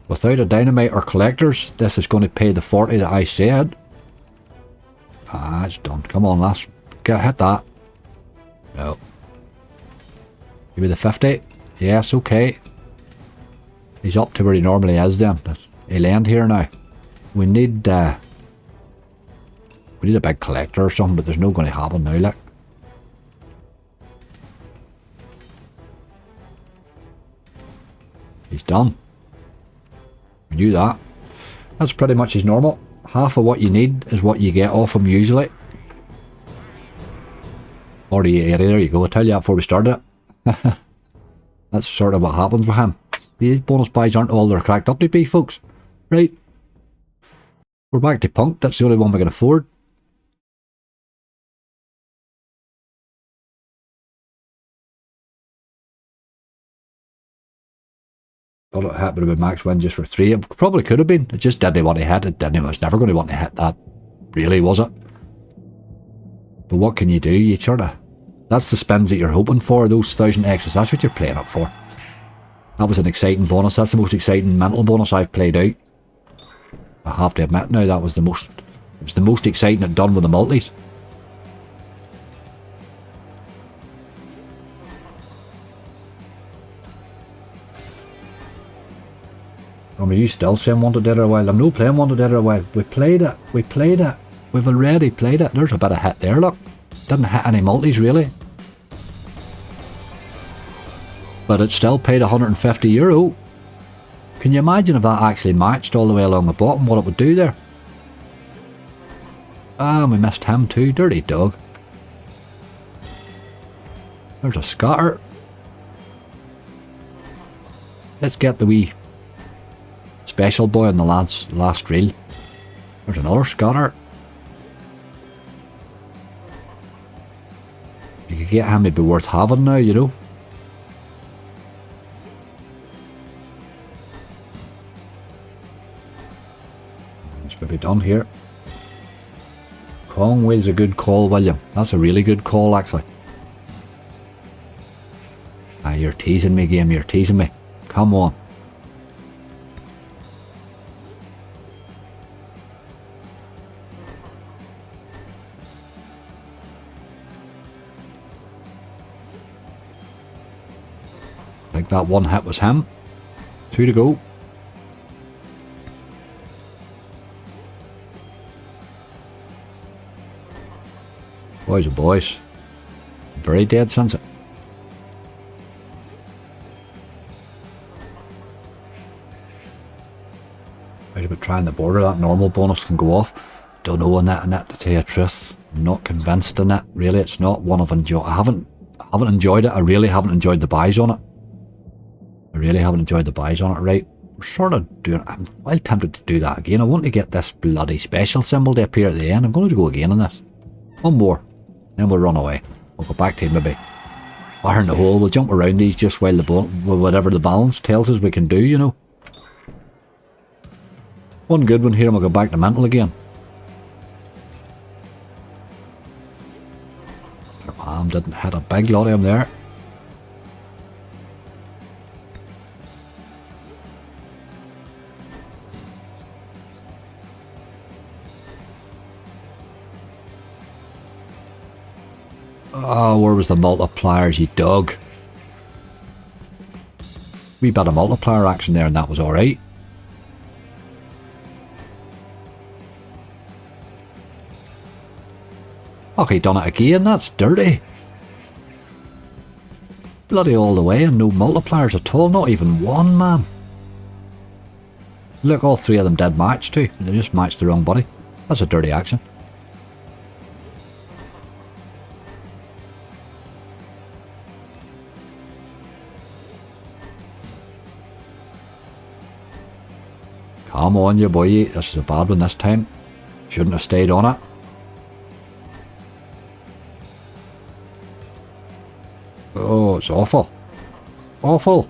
Speaker 1: Without a dynamite or collectors, this is going to pay the 40 that I said. Ah, it's done. Come on, lass. Hit that. No. Give me the 50. Yes, okay. He's up to where he normally is then. He'll end here now. We need a big collector or something, but there's no going to happen now, like. He's done. We knew that. That's pretty much his normal. Half of what you need is what you get off him usually. Or there you go, I tell you that before we started it. That's sort of what happens with him. These bonus buys aren't all they're cracked up to be, folks. Right. We're back to punk, that's the only one we can afford. Thought it happened with max win just for 3. It probably could have been. It just didn't want to hit it. It was never going to want to hit that. Really, was it? But what can you do? You sort of... That's the spins that you're hoping for, those 1,000 X's. That's what you're playing up for. That was an exciting bonus. That's the most exciting mental bonus I've played out. I have to admit now, that was the most... It was the most exciting it done with the multis. I mean, you still saying Wanted Dead or a while. I'm no playing Wanted Dead or a while. We played it. We played it. We've already played it. There's a bit of hit there, look. Didn't hit any multis, really. But it still paid €150. Can you imagine if that actually matched all the way along the bottom, what it would do there? Ah, we missed him too. Dirty dog. There's a scatter. Let's get the wee special boy on the last reel. There's another scatter. You could get him, it'd be worth having now, you know. It's maybe done here. Conway's a good call, William. That's a really good call, actually. Ah, you're teasing me, game. You're teasing me. Come on. I think that one hit was him. 2 to go. Boys are boys. Very dead sunset. Right about trying the border, that normal bonus can go off. Don't know on that to tell you the truth. I'm not convinced in it. Really, it's not one I've enjoyed. I haven't enjoyed it. I really haven't enjoyed the buys on it. I really haven't enjoyed the buys on it, right? We're sort of doing... I'm well tempted to do that again. I want to get this bloody special symbol to appear at the end. I'm going to go again on this. One more. Then we'll run away. We'll go back to maybe fire in the hole. We'll jump around these just while whatever the balance tells us we can do, you know. One good one here and we'll go back to mental again. Their arm didn't hit a big lot of him there. Oh, where was the multipliers, you dog? Wee bit of multiplier action there and that was alright. Oh, he done it again, that's dirty. Bloody all the way and no multipliers at all, not even one, man. Look, all 3 of them did match too. They just matched the wrong body. That's a dirty action. Come on, you boy. This is a bad one this time. Shouldn't have stayed on it. Oh, it's awful. Awful.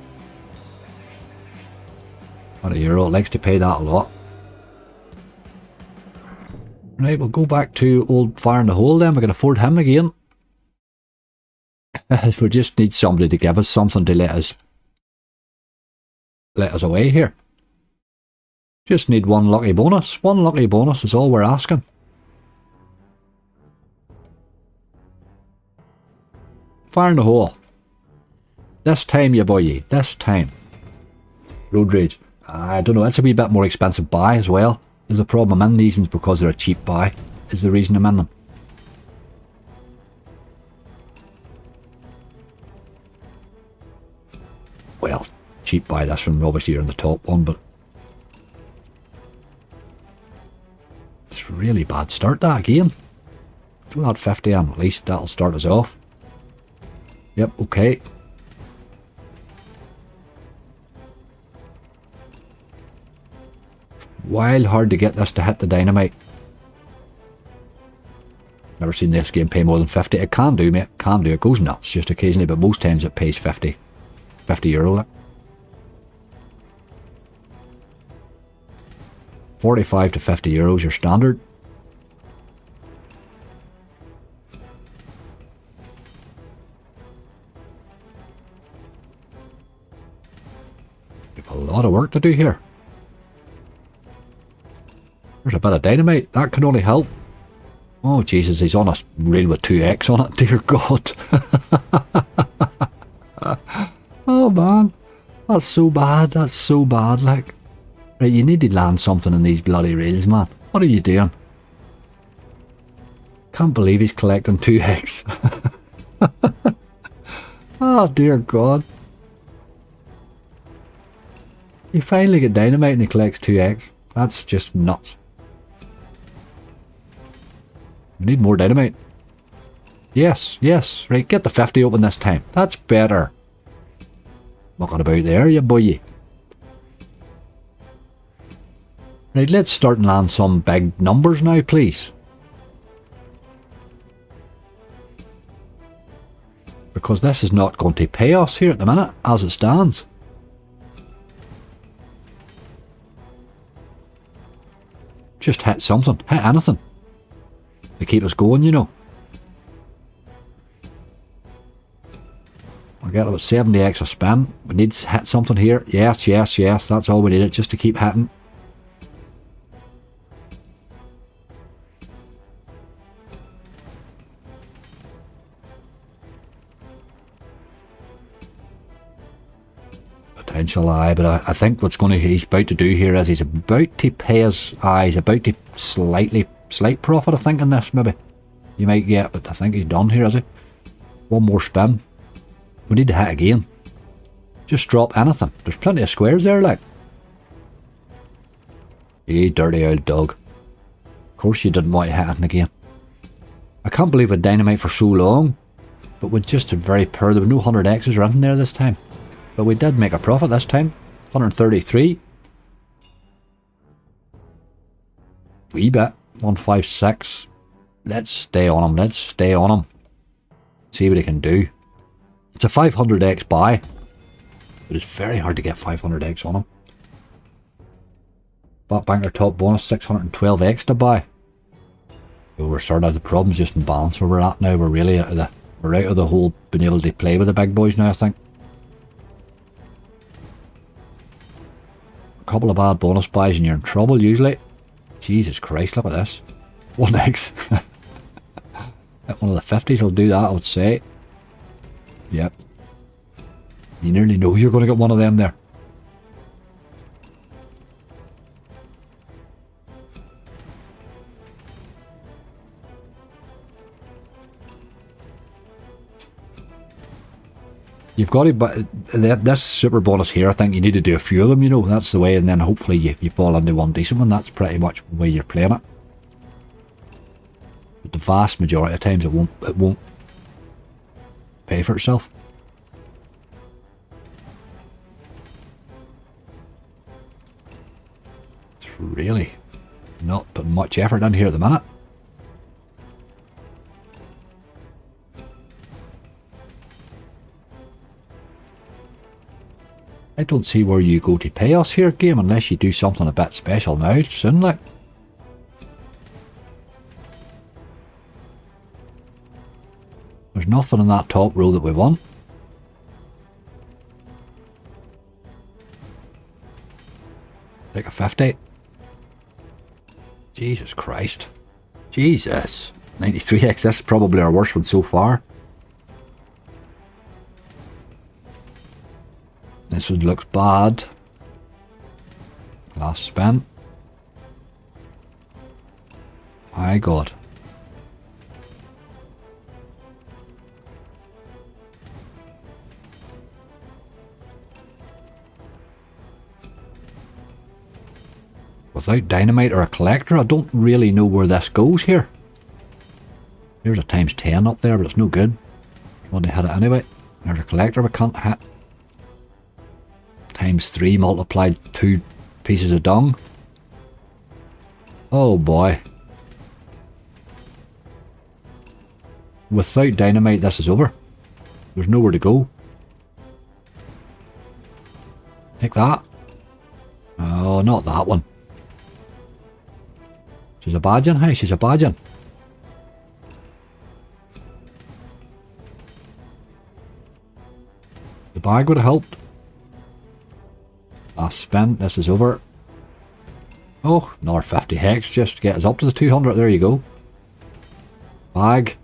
Speaker 1: What a hero. It likes to pay that a lot. Right, we'll go back to old Fire in the Hole then. We can afford him again. We just need somebody to give us something to let us away here. Just need one lucky bonus. One lucky bonus is all we're asking. Fire in the Hole. This time, you boy, this time. Road Rage. I don't know, that's a wee bit more expensive buy as well. There's a problem I'm in these ones because they're a cheap buy, is the reason I'm in them. Well, cheap buy this one, obviously you're in the top one, but it's a really bad start that again. Throw that 50 in, at least that'll start us off. Yep, okay. Wild hard to get this to hit the dynamite. Never seen this game pay more than 50. It can do, mate. Can do. It goes nuts just occasionally, but most times it pays 50. 50 euro. Like. 45 to 50 euros your standard. We have a lot of work to do here. There's a bit of dynamite. That can only help. Oh, Jesus, he's on a reel with 2x on it. Dear God. Oh, man. That's so bad. That's so bad, like. Right, you need to land something in these bloody reels, man. What are you doing? Can't believe he's collecting 2x. Oh, dear God. You finally get dynamite and he collects 2x. That's just nuts. We need more dynamite. Yes, yes. Right, get the 50 open this time. That's better. Mucking about there, you boy. Right, let's start and land some big numbers now, please. Because this is not going to pay us here at the minute, as it stands. Just hit something. Hit anything. To keep us going, you know. We'll get about 70x a spin. We need to hit something here. Yes, yes, yes. That's all we needed, just to keep hitting. Potential eye, but I think what's he's about to do here is he's about to pay us. He's about to slight profit, I think, in this, maybe. You might get, but I think he's done here, is he? One more spin. We need to hit again. Just drop anything. There's plenty of squares there, like. You dirty old dog. Of course you didn't want to hit anything again. I can't believe we dynamite for so long, but we just had very poor. There were no 100x's or anything there this time. But we did make a profit this time. 133. Wee bit. 156. Let's stay on him. Let's stay on him. See what he can do. It's a 500x buy. But it's very hard to get 500x on him. Back banker top bonus 612x to buy. So we're starting out the problems just in balance where we're at now. We're really out of the whole being able to play with the big boys now, I think. A couple of bad bonus buys and you're in trouble usually. Jesus Christ, look at this. 1x. One of the 50s will do that, I would say. Yep. You nearly know you're going to get one of them there. You've got to, but this super bonus here, I think you need to do a few of them, you know, that's the way, and then hopefully you fall into one decent one. That's pretty much the way you're playing it. But the vast majority of times it won't pay for itself. It's really not putting much effort in here at the minute. I don't see where you go to pay us here, game, unless you do something a bit special now, soon, like. There's nothing in that top row that we want. Take a 50. Jesus Christ. Jesus. 93x, this is probably our worst one so far. This one looks bad. Last spin. My God. Without dynamite or a collector, I don't really know where this goes here. There's a times 10 up there, but it's no good. You want to hit it anyway. There's a collector we can't hit. Times 3 multiplied 2 pieces of dung. Oh boy. Without dynamite, this is over. There's nowhere to go. Take that. Oh, not that one. She's a badging, hey, she's a badging. The bag would have helped. Last spin, this is over. Oh, another 50 hex just to get us up to the 200, there you go. Bag.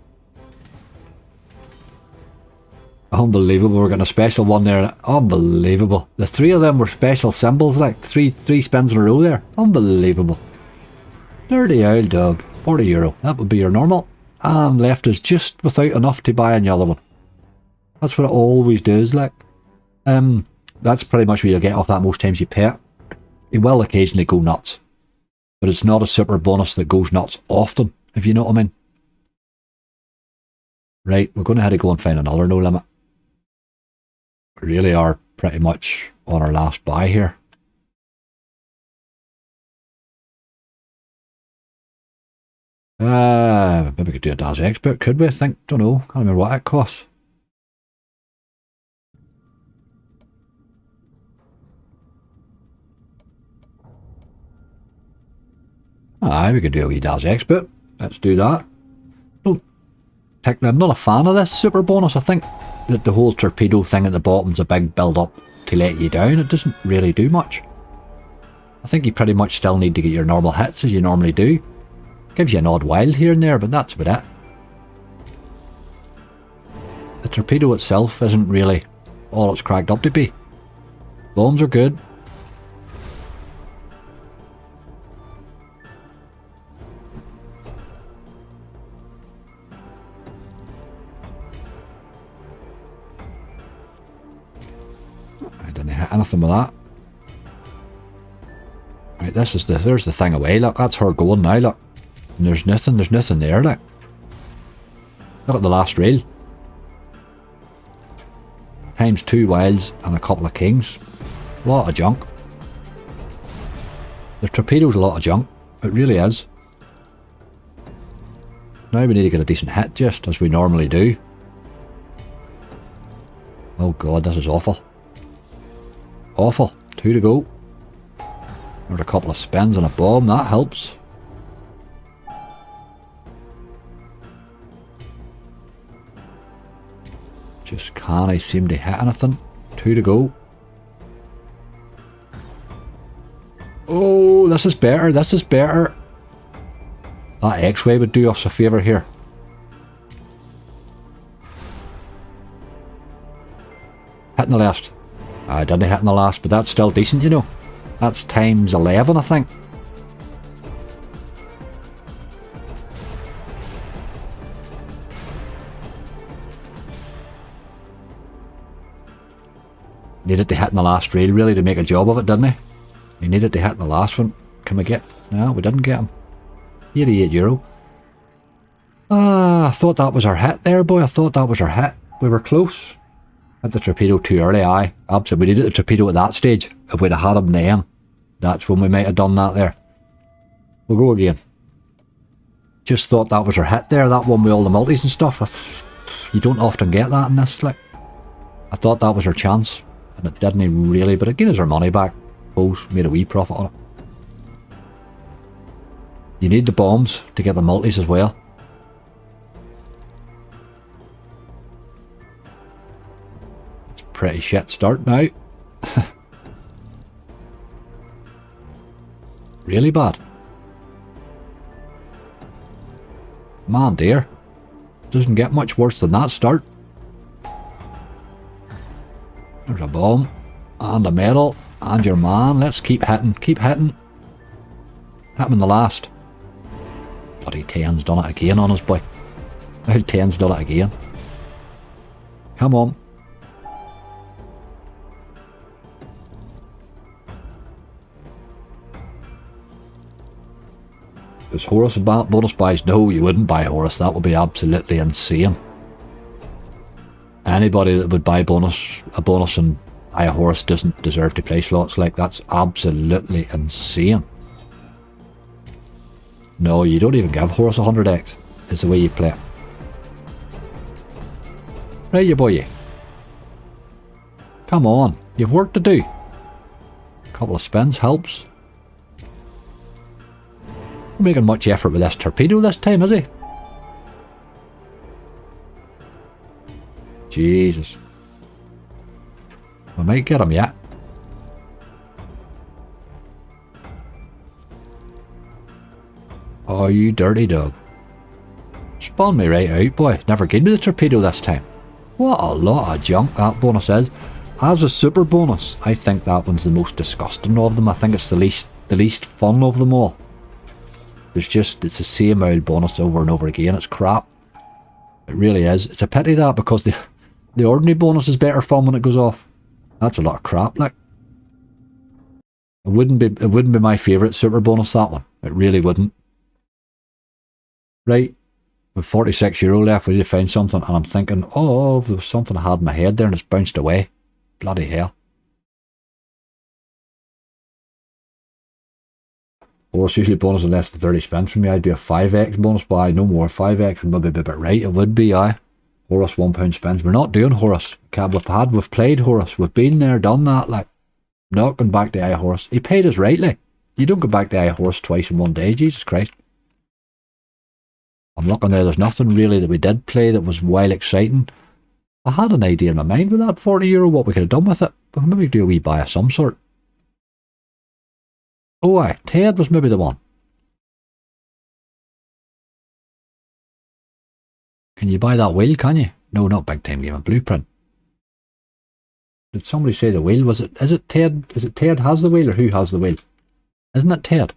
Speaker 1: Unbelievable, we're getting a special one there. Unbelievable. The 3 of them were special symbols, like three spins in a row there. Unbelievable. Dirty old dog. €40. That would be your normal. And left us just without enough to buy another one. That's what it always does, like. That's pretty much what you'll get off that most times you pay it. It will occasionally go nuts. But it's not a super bonus that goes nuts often, if you know what I mean. Right, we're going to have to go and find another no limit. We really are pretty much on our last buy here. Maybe we could do a Daz expert, could we? I think, don't know, can't remember what it costs. Aye, we could do a wee Daz expert. Let's do that. I'm not a fan of this super bonus. I think that the whole torpedo thing at the bottom's a big build up to let you down. It doesn't really do much. I think you pretty much still need to get your normal hits as you normally do. Gives you an odd wild here and there, but that's about it. The torpedo itself isn't really all it's cracked up to be. Bombs are good. I didn't hit anything with that. Right, there's the thing away, look, that's her going now, look. And there's nothing there, look. Look at the last reel. Times 2 wilds and a couple of kings. A lot of junk. The torpedo's a lot of junk. It really is. Now we need to get a decent hit, just as we normally do. Oh god, this is awful. Awful. 2 to go. There's a couple of spins and a bomb, that helps. Just can't I seem to hit anything. 2 to go. Oh, this is better, this is better. That X-Way would do us a favour here. Hitting the last. I didn't hit in the last, but that's still decent, you know. That's times 11, I think. Needed to hit in the last reel really to make a job of it, didn't he? He needed to hit in the last one. Can we get? No, we didn't get him. €88. Ah, I thought that was our hit there, boy. I thought that was our hit. We were close. Hit the torpedo too early, aye. Absolutely. We needed the torpedo at that stage. If we'd have had him then, that's when we might have done that there. We'll go again. Just thought that was our hit there, that one with all the multis and stuff. You don't often get that in this, like. I thought that was our chance. And it didn't really, but it gave us our money back. Both made a wee profit on it. You need the bombs to get the multis as well. It's a pretty shit start now. Really bad. Man dear. Doesn't get much worse than that start. There's a bomb. And a medal. And your man. Let's keep hitting. Keep hitting. Hit him in the last. Bloody 10's done it again on us, boy. 10's done it again. Come on. Is Horus a bonus buys? No, you wouldn't buy Horus. That would be absolutely insane. Anybody that would buy a bonus and buy a Horus doesn't deserve to play slots. Like, that's absolutely insane. No, you don't even give Horus 100x. It's the way you play it. Right, you boy. Come on, you've work to do. A couple of spins helps. Not making much effort with this torpedo this time, is he? Jesus. We might get him yet. Oh, you dirty dog. Spawned me right out, boy. Never gave me the torpedo this time. What a lot of junk that bonus is. As a super bonus, I think that one's the most disgusting of them. I think it's the least fun of them all. It's the same old bonus over and over again. It's crap. It really is. It's a pity that, because the ordinary bonus is better fun when it goes off. That's a lot of crap, like. It wouldn't be my favourite super bonus, that one. It really wouldn't. Right, with €46 left, we need to find something, and I'm thinking, oh, there was something I had in my head there and it's bounced away. Bloody hell. Horus usually bonus in less than 30 spins for me. I'd do a 5x bonus, but I no more. 5x would maybe be a bit right. It would be, aye. Horus £1 spins. We're not doing Horus. We've played Horus. We've been there, done that. Like, not going back to Horus. He paid us rightly. You don't go back to Horus twice in one day. Jesus Christ. I'm looking there. There's nothing really that we did play that was wild exciting. I had an idea in my mind with that €40 what we could have done with it. But maybe do a wee buy of some sort. Oh aye, Ted was maybe the one. Can you buy that wheel, can you? No, not Big Time Game, a Blueprint. Did somebody say the wheel? Is it Ted? Is it Ted has the wheel, or who has the wheel? Isn't it Ted?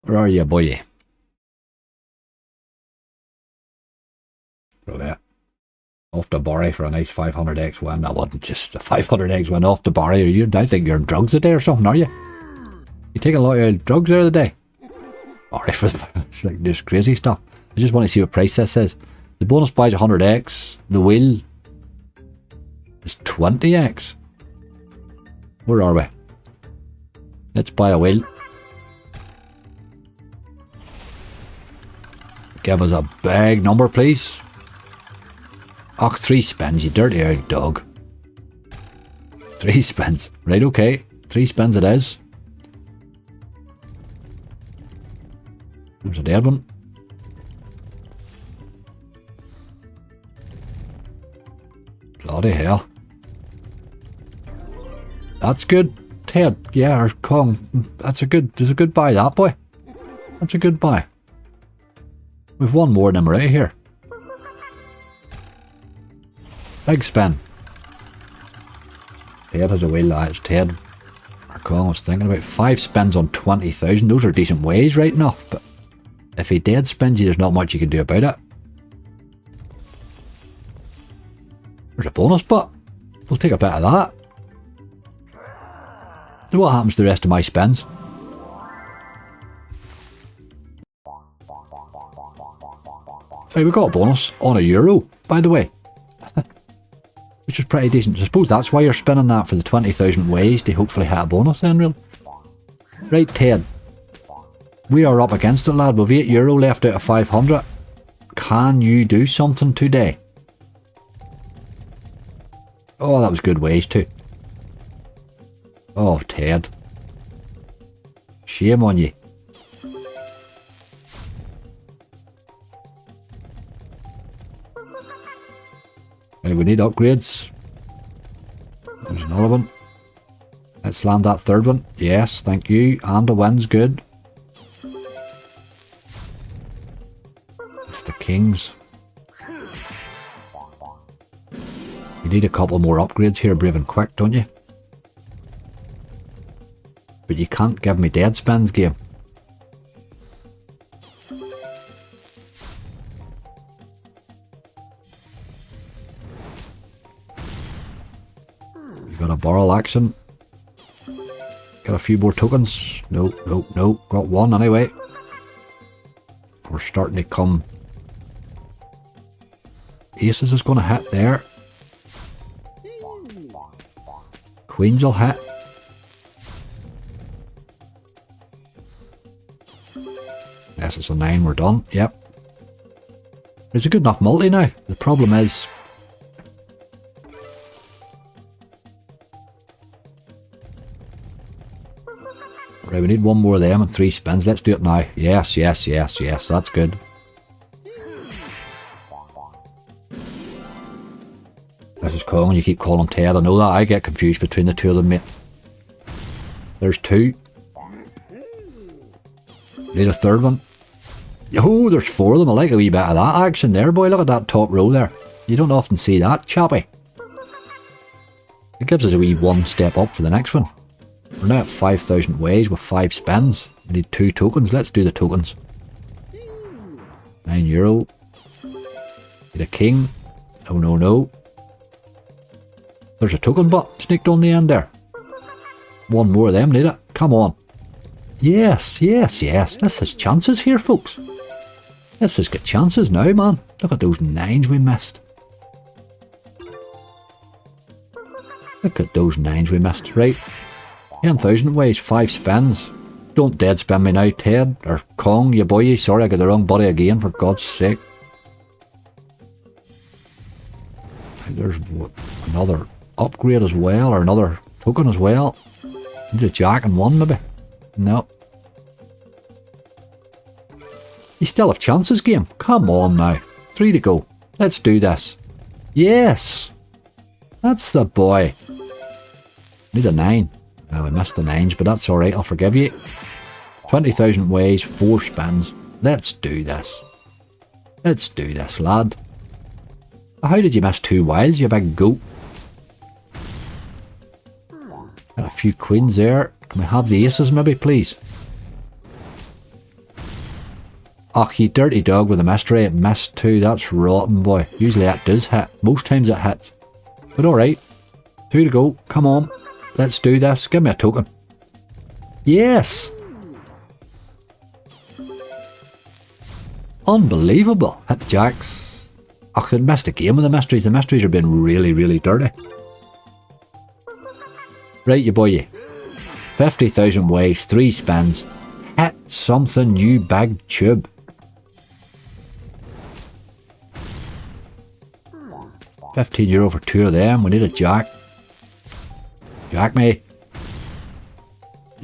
Speaker 1: Where are you, boy? Right. Off to Barry for a nice 500x win. That wasn't just a 500x win off to Barry. I think you're on drugs today or something, are you? You taking a lot of drugs there today? Barry for it's like this crazy stuff. I just want to see what price this is. The bonus buys 100x. The wheel is 20x. Where are we? Let's buy a wheel. Give us a big number, please. Oh, 3 spins, you dirty old dog. 3 spins. Right, okay. 3 spins it is. There's a dead one. Bloody hell. That's good. Ted, yeah, or Kong. There's a good buy, that boy. That's a good buy. We've one more and then we're out of here. Big spin. Ted has a wheel, it's Ted. Or Kong was thinking about 5 spins on 20,000. Those are decent ways, right enough. But if he dead spins you, there's not much you can do about it. There's a bonus, but we'll take a bit of that. So what happens to the rest of my spins? Hey, we got a bonus on €1, by the way. Which is pretty decent. I suppose that's why you're spinning that, for the 20,000 ways to hopefully hit a bonus then, really. Right, Ted. We are up against it, lad. We've €8 left out of 500. Can you do something today? Oh, that was good ways too. Oh, Ted. Shame on you. Right, we need upgrades. There's another one. Let's land that third one. Yes, thank you. And a win's good. It's the kings. You need a couple more upgrades here, brave and quick, don't you? But you can't give me dead spins, game. You got a barrel action. Got a few more tokens. No, no, no. Got one anyway. We're starting to come. Aces is going to hit there. Queens will hit. Yes, it's a 9, we're done. Yep. It's a good enough multi now. The problem is... Right, we need one more of them and 3 spins. Let's do it now. Yes, yes, yes, yes. That's good. This is Kong and you keep calling him Ted. I know that. I get confused between the two of them, mate. There's 2. Need a third one. Oh, there's 4 of them. I like a wee bit of that action there, boy. Look at that top row there. You don't often see that, chappy. It gives us a wee one step up for the next one. We're now at 5,000 ways with 5 spins. We need 2 tokens. Let's do the tokens. €9. Need a king. Oh, no, no. There's a token bot sneaked on the end there. One more of them, need it. Come on. Yes, yes, yes. This has chances here, folks. This has got chances now, man. Look at those 9s we missed. Look at those 9s we missed. Right. 10,000 ways, 5 spins. Don't dead spin me now, Ted. Or Kong, you boy. Sorry, I got the wrong buddy again, for God's sake. There's another upgrade as well, or another token as well. Need a jack and 1 maybe. No. You still have chances, game. Come on now. 3 to go. Let's do this. Yes! That's the boy. Need a 9. Well, we missed the 9s, but that's alright. I'll forgive you. 20,000 ways, 4 spins. Let's do this. Let's do this, lad. How did you miss 2 wilds, you big goat? Got a few queens there. Can we have the aces maybe, please? Ach, you dirty dog with a mystery. It missed 2. That's rotten, boy. Usually that does hit. Most times it hits. But alright. 2 to go. Come on. Let's do this. Give me a token. Yes! Unbelievable. Hit the jacks. Ach, I missed a game with the mysteries. The mysteries are being really, really dirty. Right, you boy. 50,000 ways, 3 spins. Hit something, you big tube. €15 for 2 of them. We need a jack. Jack me.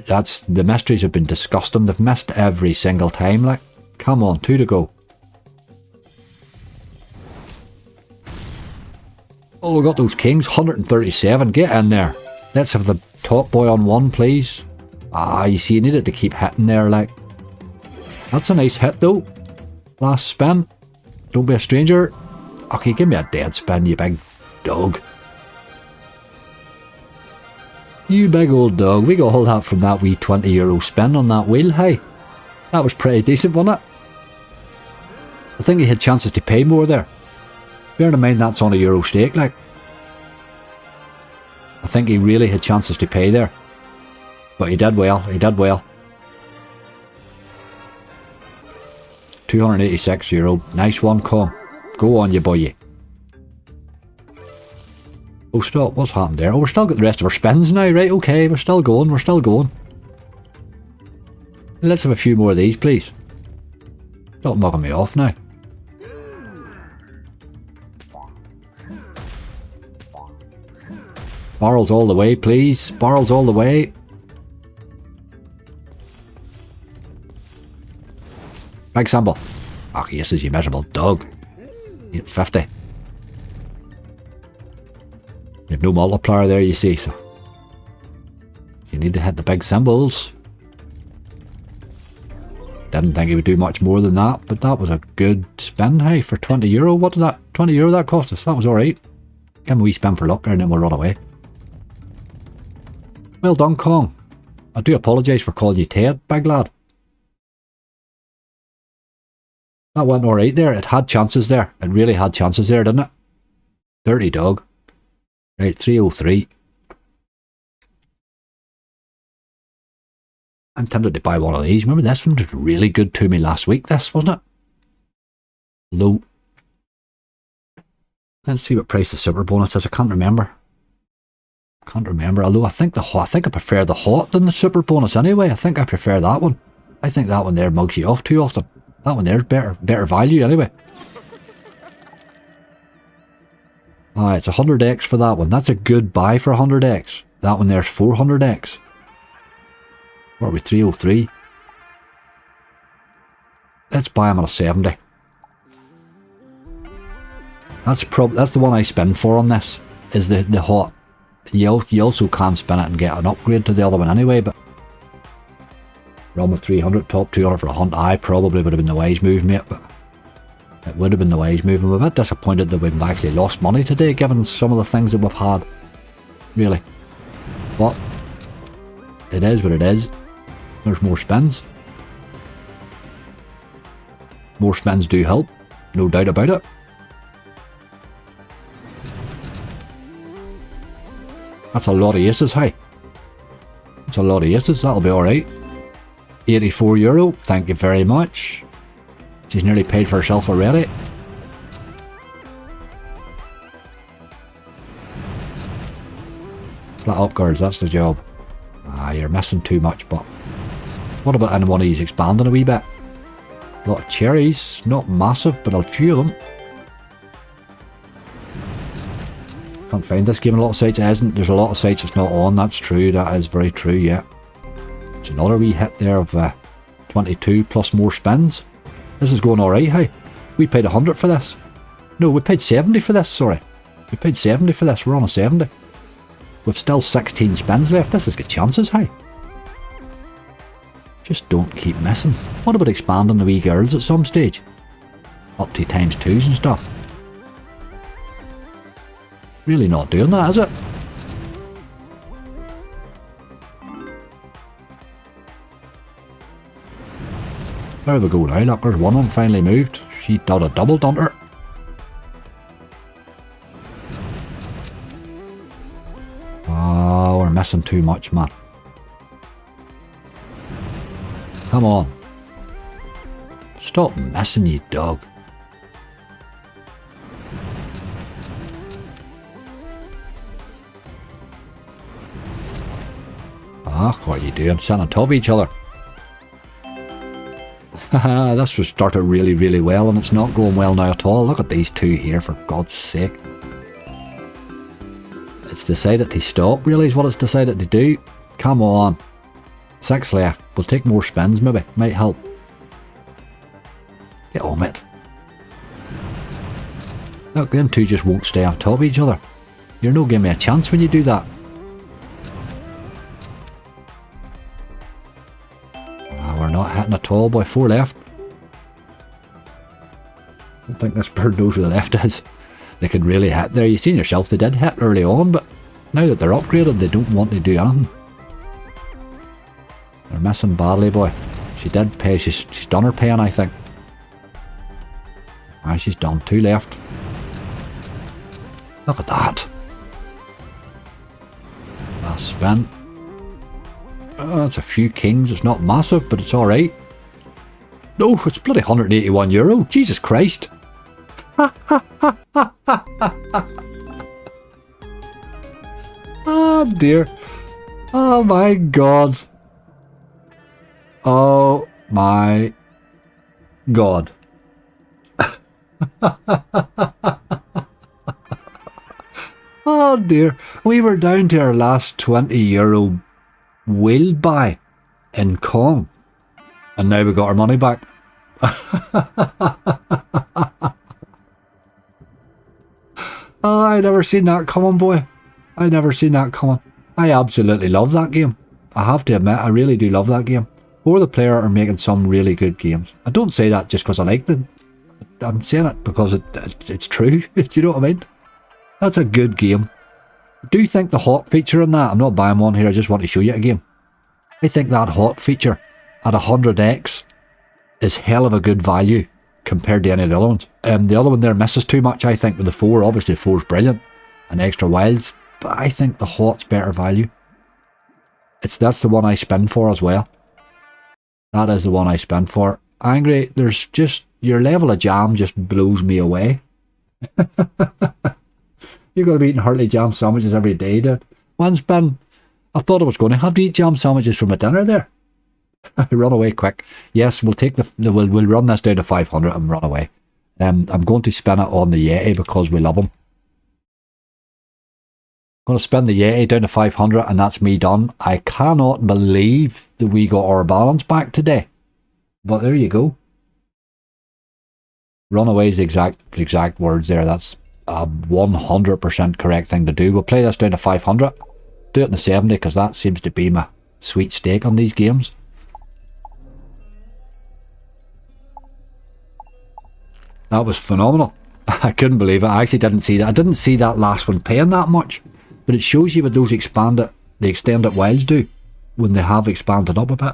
Speaker 1: That's the mysteries have been disgusting. They've missed every single time. Like, come on, 2 to go. Oh, we got those kings. 137. Get in there. Let's have the top boy on 1, please. Ah, you see, you needed to keep hitting there, like. That's a nice hit, though. Last spin. Don't be a stranger. Okay, give me a dead spin, you big dog. You big old dog. We got all that from that wee €20 spin on that wheel, hey? That was pretty decent, wasn't it? I think he had chances to pay more there. Bear in mind that's on a euro stake, like. I think he really had chances to pay there. But he did well, he did well. €286. Nice one, Kong. Go on, you boy. Oh, stop. What's happened there? Oh, we're still got the rest of our spins now, right? Okay, we're still going, we're still going. Let's have a few more of these, please. Stop mugging me off now. Barrels all the way, please. Barrels all the way. Big symbol. Oh, yes, you miserable dog. You get 50. You have no multiplier there, you see, so you need to hit the big symbols. Didn't think he would do much more than that, but that was a good spin, hey, for €20. What did that, €20 that cost us? That was alright. Give him a wee spin for luck and then we'll run away. Well done, Kong. I do apologise for calling you Ted, big lad. That went alright there. It had chances there. It really had chances there, didn't it? 30 dog. Right, 303. I'm tempted to buy one of these. Remember this one was really good to me last week, this, wasn't it? Low. Let's see what price the super bonus is. I can't remember. Although I think I prefer the hot than the super bonus anyway. I think I prefer that one. I think that one there mugs you off too often. That one there's better value anyway. It's 100x for that one. That's a good buy for 100x. That one there's 400x. What are we, 303? Let's buy him at a 70. That's the one I spin for on this. Is the hot. You also can spin it and get an upgrade to the other one anyway, but run with 300, top 200 for a hunt. I probably would have been the wise move, mate, but it would have been the wise move. I'm a bit disappointed that we've actually lost money today, given some of the things that we've had. Really. But it is what it is. There's more spins. More spins do help, no doubt about it. That's a lot of aces, hey. That's a lot of aces, that'll be alright. €84, thank you very much. She's nearly paid for herself already. Flat up, girls, that's the job. You're missing too much, but what about any one of these expanding a wee bit? A lot of cherries, not massive, but a few of them. Can't find this game in a lot of sites. It isn't. There's a lot of sites it's not on. That's true. That is very true, yeah. It's another wee hit there of 22 plus more spins. This is going alright, hey. We paid 100 for this. No, we paid 70 for this, sorry. We paid 70 for this. We're on a 70. We've still 16 spins left. This has got chances, hey. Just don't keep missing. What about expanding the wee girls at some stage? Up to ×2s and stuff. Really not doing that, is it? There we go now. Look, there's one finally moved. She did a double dunter. Oh, we're missing too much, man. Come on. Stop missing, you dog. What are you doing? Sitting on top of each other. This was started really, really well and it's not going well now at all. Look at these two here, for God's sake. It's decided to stop, really, is what it's decided to do. Come on. 6 left. We'll take more spins, maybe. Might help. Get on it. Look, them two just won't stay on top of each other. You're no giving me a chance when you do that. We're not hitting at all, boy. 4 left. I don't think this bird knows where the left is. They could really hit there. You've seen yourself, they did hit early on, but now that they're upgraded, they don't want to do anything. They're missing badly, boy. She did pay. She's done her paying, I think. She's done. 2 left. Look at that. Last spin. It's a few kings. It's not massive, but it's alright. No, it's bloody €181. Jesus Christ. Oh dear. Oh my God. Oh my god. Oh dear. We were down to our last €20 wheel buy in Kong. And now we got our money back. Oh, I never seen that coming, boy. I never seen that coming. I absolutely love that game. I have to admit, I really do love that game. For the player are making some really good games. I don't say that just because I like them. I'm saying it because it's true. Do you know what I mean? That's a good game. Do you think the hot feature in that, I'm not buying one here, I just want to show you a game. I think that hot feature at 100x is hell of a good value compared to any of the other ones. The other one there misses too much, I think, with the 4. Obviously, 4's brilliant and extra wilds, but I think the hot's better value. That's the one I spend for as well. That is the one I spend for. Angry, there's just, your level of jam just blows me away. You're going to be eating hearty jam sandwiches every day, dude. One's been, I thought I was going to have to eat jam sandwiches for my dinner there. Run away quick. Yes, we'll take we'll run this down to 500 and run away. I'm going to spin it on the Yeti because we love him. I'm going to spin the Yeti down to 500 and that's me done. I cannot believe that we got our balance back today. But there you go. Runaway's the exact words there. That's a 100% correct thing to do. We'll play this down to 500. Do it in the 70 because that seems to be my sweet steak on these games. That was phenomenal. I couldn't believe it. I actually didn't see that. I didn't see that last one paying that much. But it shows you what those the extended wilds do when they have expanded up a bit.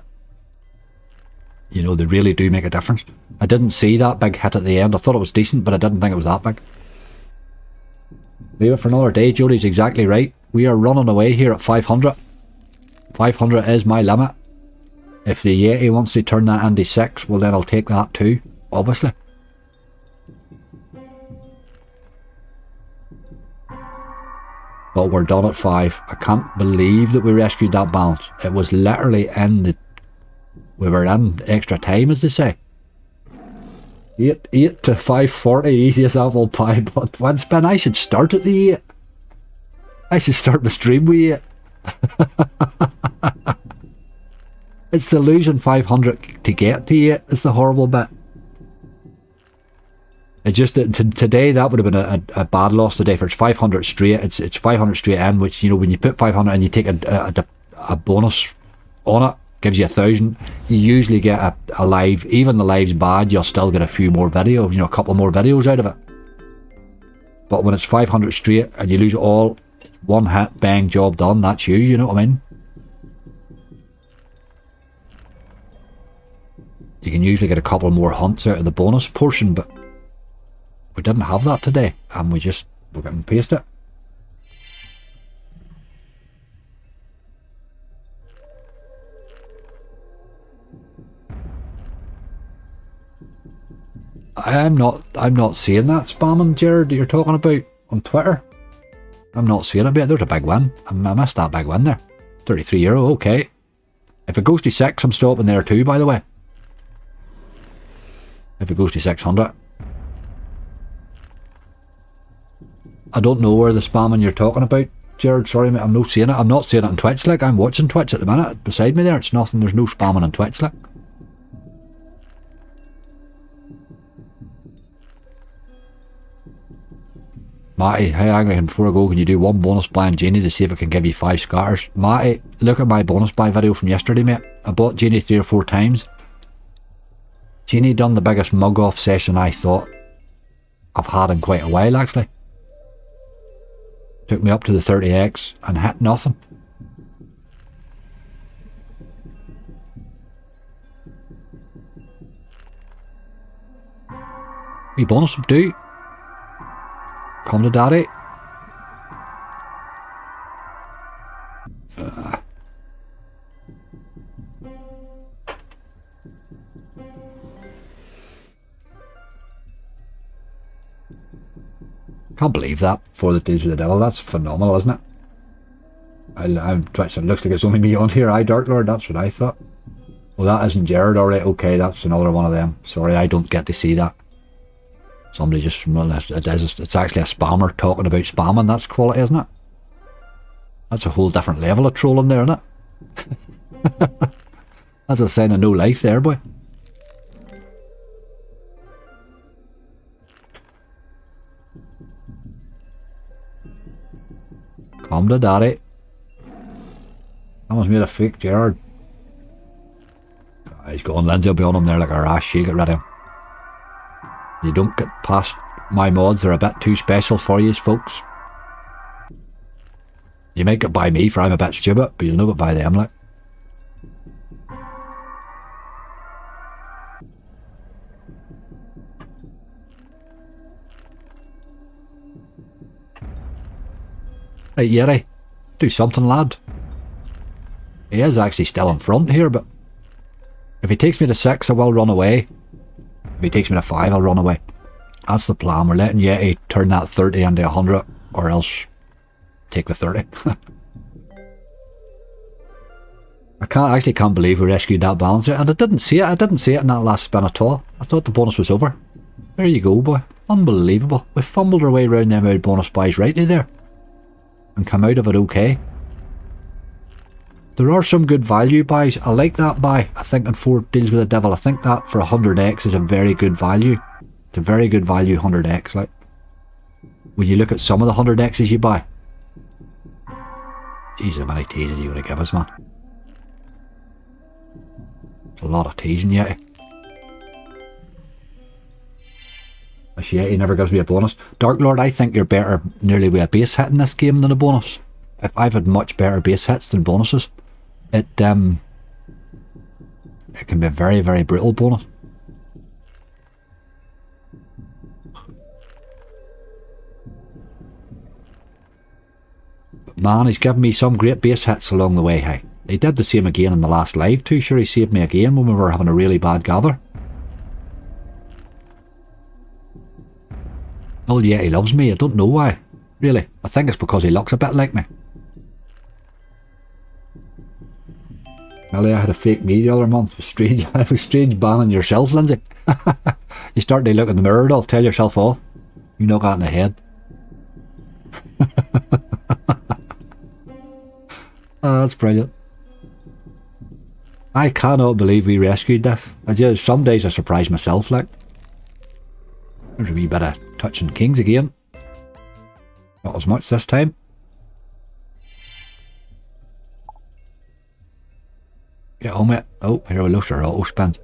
Speaker 1: You know, they really do make a difference. I didn't see that big hit at the end. I thought it was decent, but I didn't think it was that big. Leave it for another day. Jody's exactly right. We are running away here at 500. 500 is my limit. If the Yeti wants to turn that into 6, well then I'll take that too, obviously. But we're done at 5. I can't believe that we rescued that balance. It was literally in the... We were in extra time, as they say. 8 to 540, easiest apple pie. But one spin, I should start at the 8. I should start my stream with 8. It's the losing 500 to get to 8. It's the horrible bit. It just today that would have been a bad loss today. For it's 500 straight. It's 500 straight in, which, you know, when you put 500 and you take a bonus on it, gives you 1,000. You usually get a live. Even the live's bad, you'll still get a few more videos. You know, a couple more videos out of it. But when it's 500 straight and you lose it all, one hit, bang, job done. That's you. You know what I mean? You can usually get a couple more hunts out of the bonus portion, but we didn't have that today, and we're getting paced it. I'm not seeing that spamming, Jared, that you're talking about on Twitter. I'm not seeing it, but there's a big win. I missed that big win there. €33, okay. If it goes to 6, I'm stopping there too, by the way. If it goes to 600. I don't know where the spamming you're talking about, Jared. Sorry, mate, I'm not seeing it. I'm not seeing it on Twitch. Like, I'm watching Twitch at the minute. Beside me there, it's nothing. There's no spamming on Twitch. Like, Matty, hey Angry, and before I go, can you do one bonus buy on Genie to see if it can give you 5 scatters? Matty, look at my bonus buy video from yesterday, mate. I bought Genie 3 or 4 times. Genie done the biggest mug off session I thought I've had in quite a while, actually. Took me up to the 30x and hit nothing. Me bonus would do. Come to daddy. Can't believe that for the Deals with the Devil. That's phenomenal, isn't it? I'm Twitch. It looks like it's only me on here. Dark Lord. That's what I thought. Well, that isn't Jared, alright, okay, that's another one of them. Sorry, I don't get to see that. Somebody just, well, it's actually a spammer talking about spamming, that's quality, isn't it? That's a whole different level of trolling there, isn't it? That's a sign of no life there, boy. Come to daddy. Someone's made a fake Gerard. He's going, Lindsay will be on him there like a rash. She'll get rid of him. You don't get past my mods, they're a bit too special for you folks. You might get by me for I'm a bit stupid, but you'll know it by them, like. Right, Yeri, do something, lad. He is actually still in front here, but if he takes me to 6, I will run away. If he takes me to 5, I'll run away. That's the plan. We're letting Yeti turn that 30 into 100, or else take the 30. I actually can't believe we rescued that balancer, and I didn't see it. I didn't see it in that last spin at all. I thought the bonus was over. There you go, boy. Unbelievable. We fumbled our way around them out bonus buys rightly there, and come out of it okay. There are some good value buys. I like that buy. I think in 4 deals with the devil. I think that for 100x is a very good value. It's a very good value 100x. Like, when you look at some of the 100x's you buy. Jeez, how many teases you going to give us, man? It's a lot of teasing, Yeti. This Yeti never gives me a bonus. Dark Lord, I think you're better nearly with a base hit in this game than a bonus. I've had much better base hits than bonuses. It can be a very, very brutal bonus. But man, he's given me some great base hits along the way, hey. He did the same again in the last live too. Sure, he saved me again when we were having a really bad gather. Oh yeah, he loves me. I don't know why. Really. I think it's because he looks a bit like me. Well, I had a fake me the other month. It was strange. It was strange banning yourself, Lindsay. You start to look in the mirror, I'll tell yourself off. You knock that in the head. Oh, that's brilliant. I cannot believe we rescued this. Some days I surprise myself, like. There's a wee bit of touching kings again. Not as much this time. Get on it. Oh, here we lost our auto spin.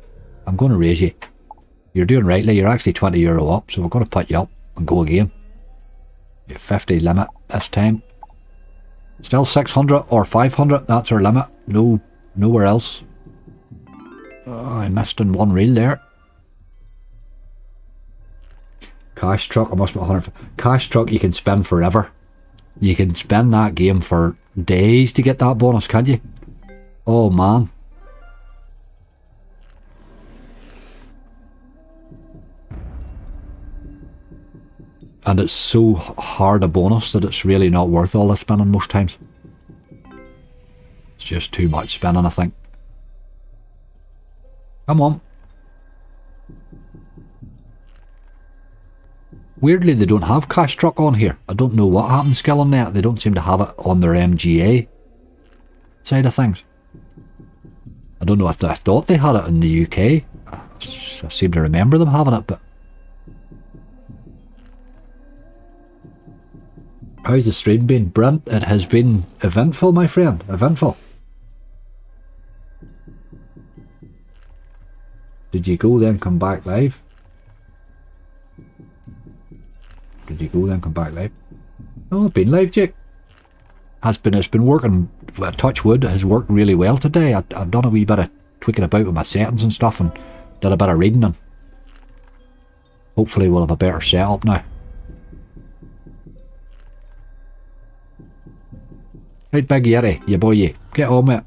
Speaker 1: I'm going to raise you. You're doing rightly. You're actually €20 up, so we're going to put you up and go again. Your 50 limit this time. Still 600 or 500. That's our limit. No, nowhere else. Oh, I missed in one reel there. Cash truck. I must be 100. Cash truck. You can spin forever. You can spin that game for days to get that bonus, can't you? Oh man. And it's so hard a bonus that it's really not worth all the spinning most times. It's just too much spinning, I think. Come on. Weirdly, they don't have Cash Truck on here. I don't know what happened, Skill on that. They don't seem to have it on their MGA side of things. I don't know if I thought they had it in the UK. I seem to remember them having it, but... How's the stream been? Brent, it has been eventful, my friend. Eventful. Did you go then come back live? Did you go then come back live? Oh, I've been live, Jake. It's been working. Touch wood has worked really well today. I've done a wee bit of tweaking about with my settings and stuff, and did a bit of reading, and hopefully we'll have a better setup now. Right, Big Yeti, you boy, you get on with it.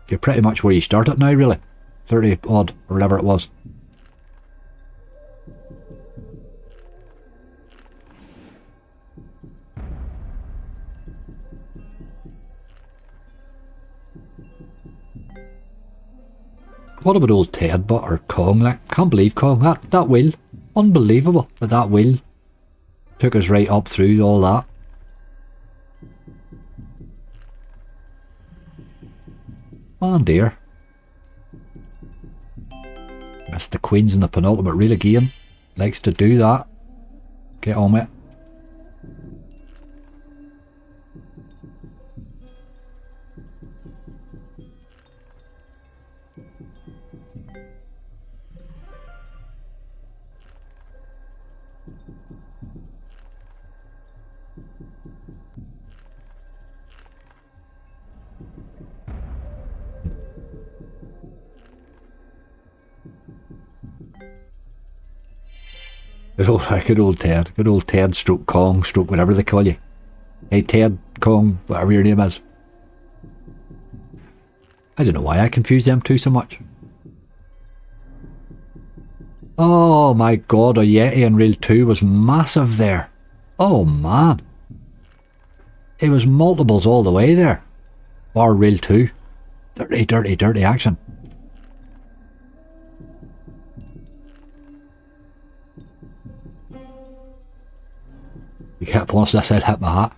Speaker 1: You're pretty much where you started now, really. 30 odd, or whatever it was. What about old Ted or Kong? Like, can't believe Kong. That wheel. Unbelievable that wheel took us right up through all that. Oh dear. Missed the Queens in the penultimate reel again. Likes to do that. Get on it. Good old Ted stroke Kong stroke whatever they call you. Hey Ted, Kong, whatever your name is. I don't know why I confuse them two so much. Oh my god, a Yeti in reel 2 was massive there. Oh man. It was multiples all the way there. Bar reel 2. Dirty action. You get a bonus this, I'd hit my hat.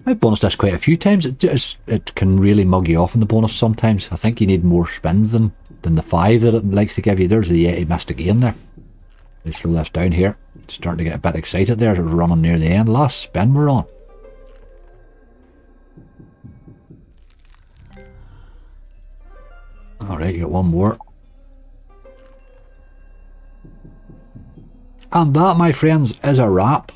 Speaker 1: I've bonused this quite a few times. It can really mug you off in the bonus sometimes. I think you need more spins than the 5 that it likes to give you. There's the Yeti missed again there. Let's slow this down here. Starting to get a bit excited there as we're running near the end. Last spin we're on. Alright, you got one more. And that, my friends, is a wrap.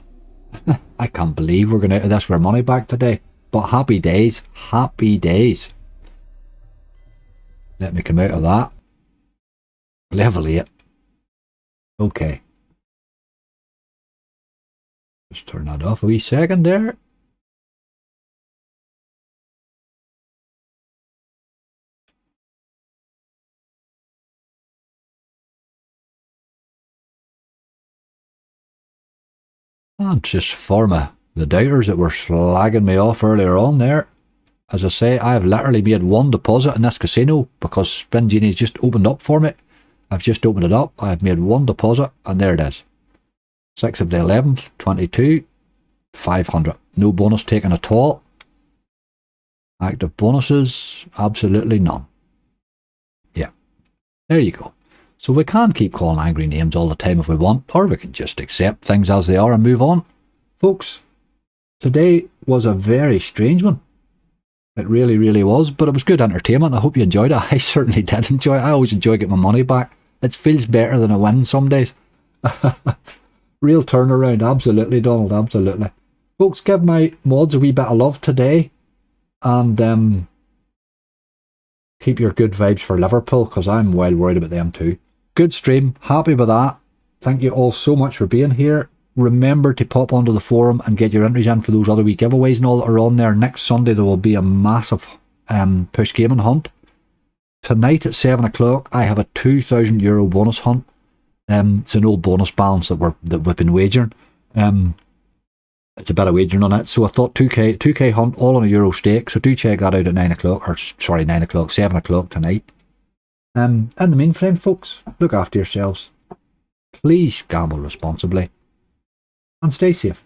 Speaker 1: I can't believe we're going out of this with our money back today. But happy days. Happy days. Let me come out of that. Level 8. Okay. Just turn that off a wee second there. And just for the doubters that were slagging me off earlier on there, as I say, I have literally made one deposit in this casino because SpinGenie just opened up for me. I've just opened it up, I've made one deposit, and there it is. 6th of the 11th, 22, 500. No bonus taken at all. Active bonuses, absolutely none. Yeah, there you go. So we can keep calling angry names all the time if we want, or we can just accept things as they are and move on. Folks, today was a very strange one. It really, really was, but it was good entertainment. I hope you enjoyed it. I certainly did enjoy it. I always enjoy getting my money back. It feels better than a win some days. Real turnaround, absolutely, Donald, absolutely. Folks, give my mods a wee bit of love today, and keep your good vibes for Liverpool, because I'm well worried about them too. Good stream, happy with that. Thank you all so much for being here. Remember to pop onto the forum and get your entries in for those other wee giveaways and all that are on there. Next Sunday there will be a massive push gaming hunt. Tonight at 7 o'clock I have a €2,000 bonus hunt. It's an old bonus balance that we've been wagering. It's a bit of wagering on it, so I thought 2k hunt all on a euro stake, so do check that out at 9 o'clock, or sorry, 9 o'clock, 7 o'clock tonight. In the meantime, folks, look after yourselves. Please gamble responsibly and stay safe.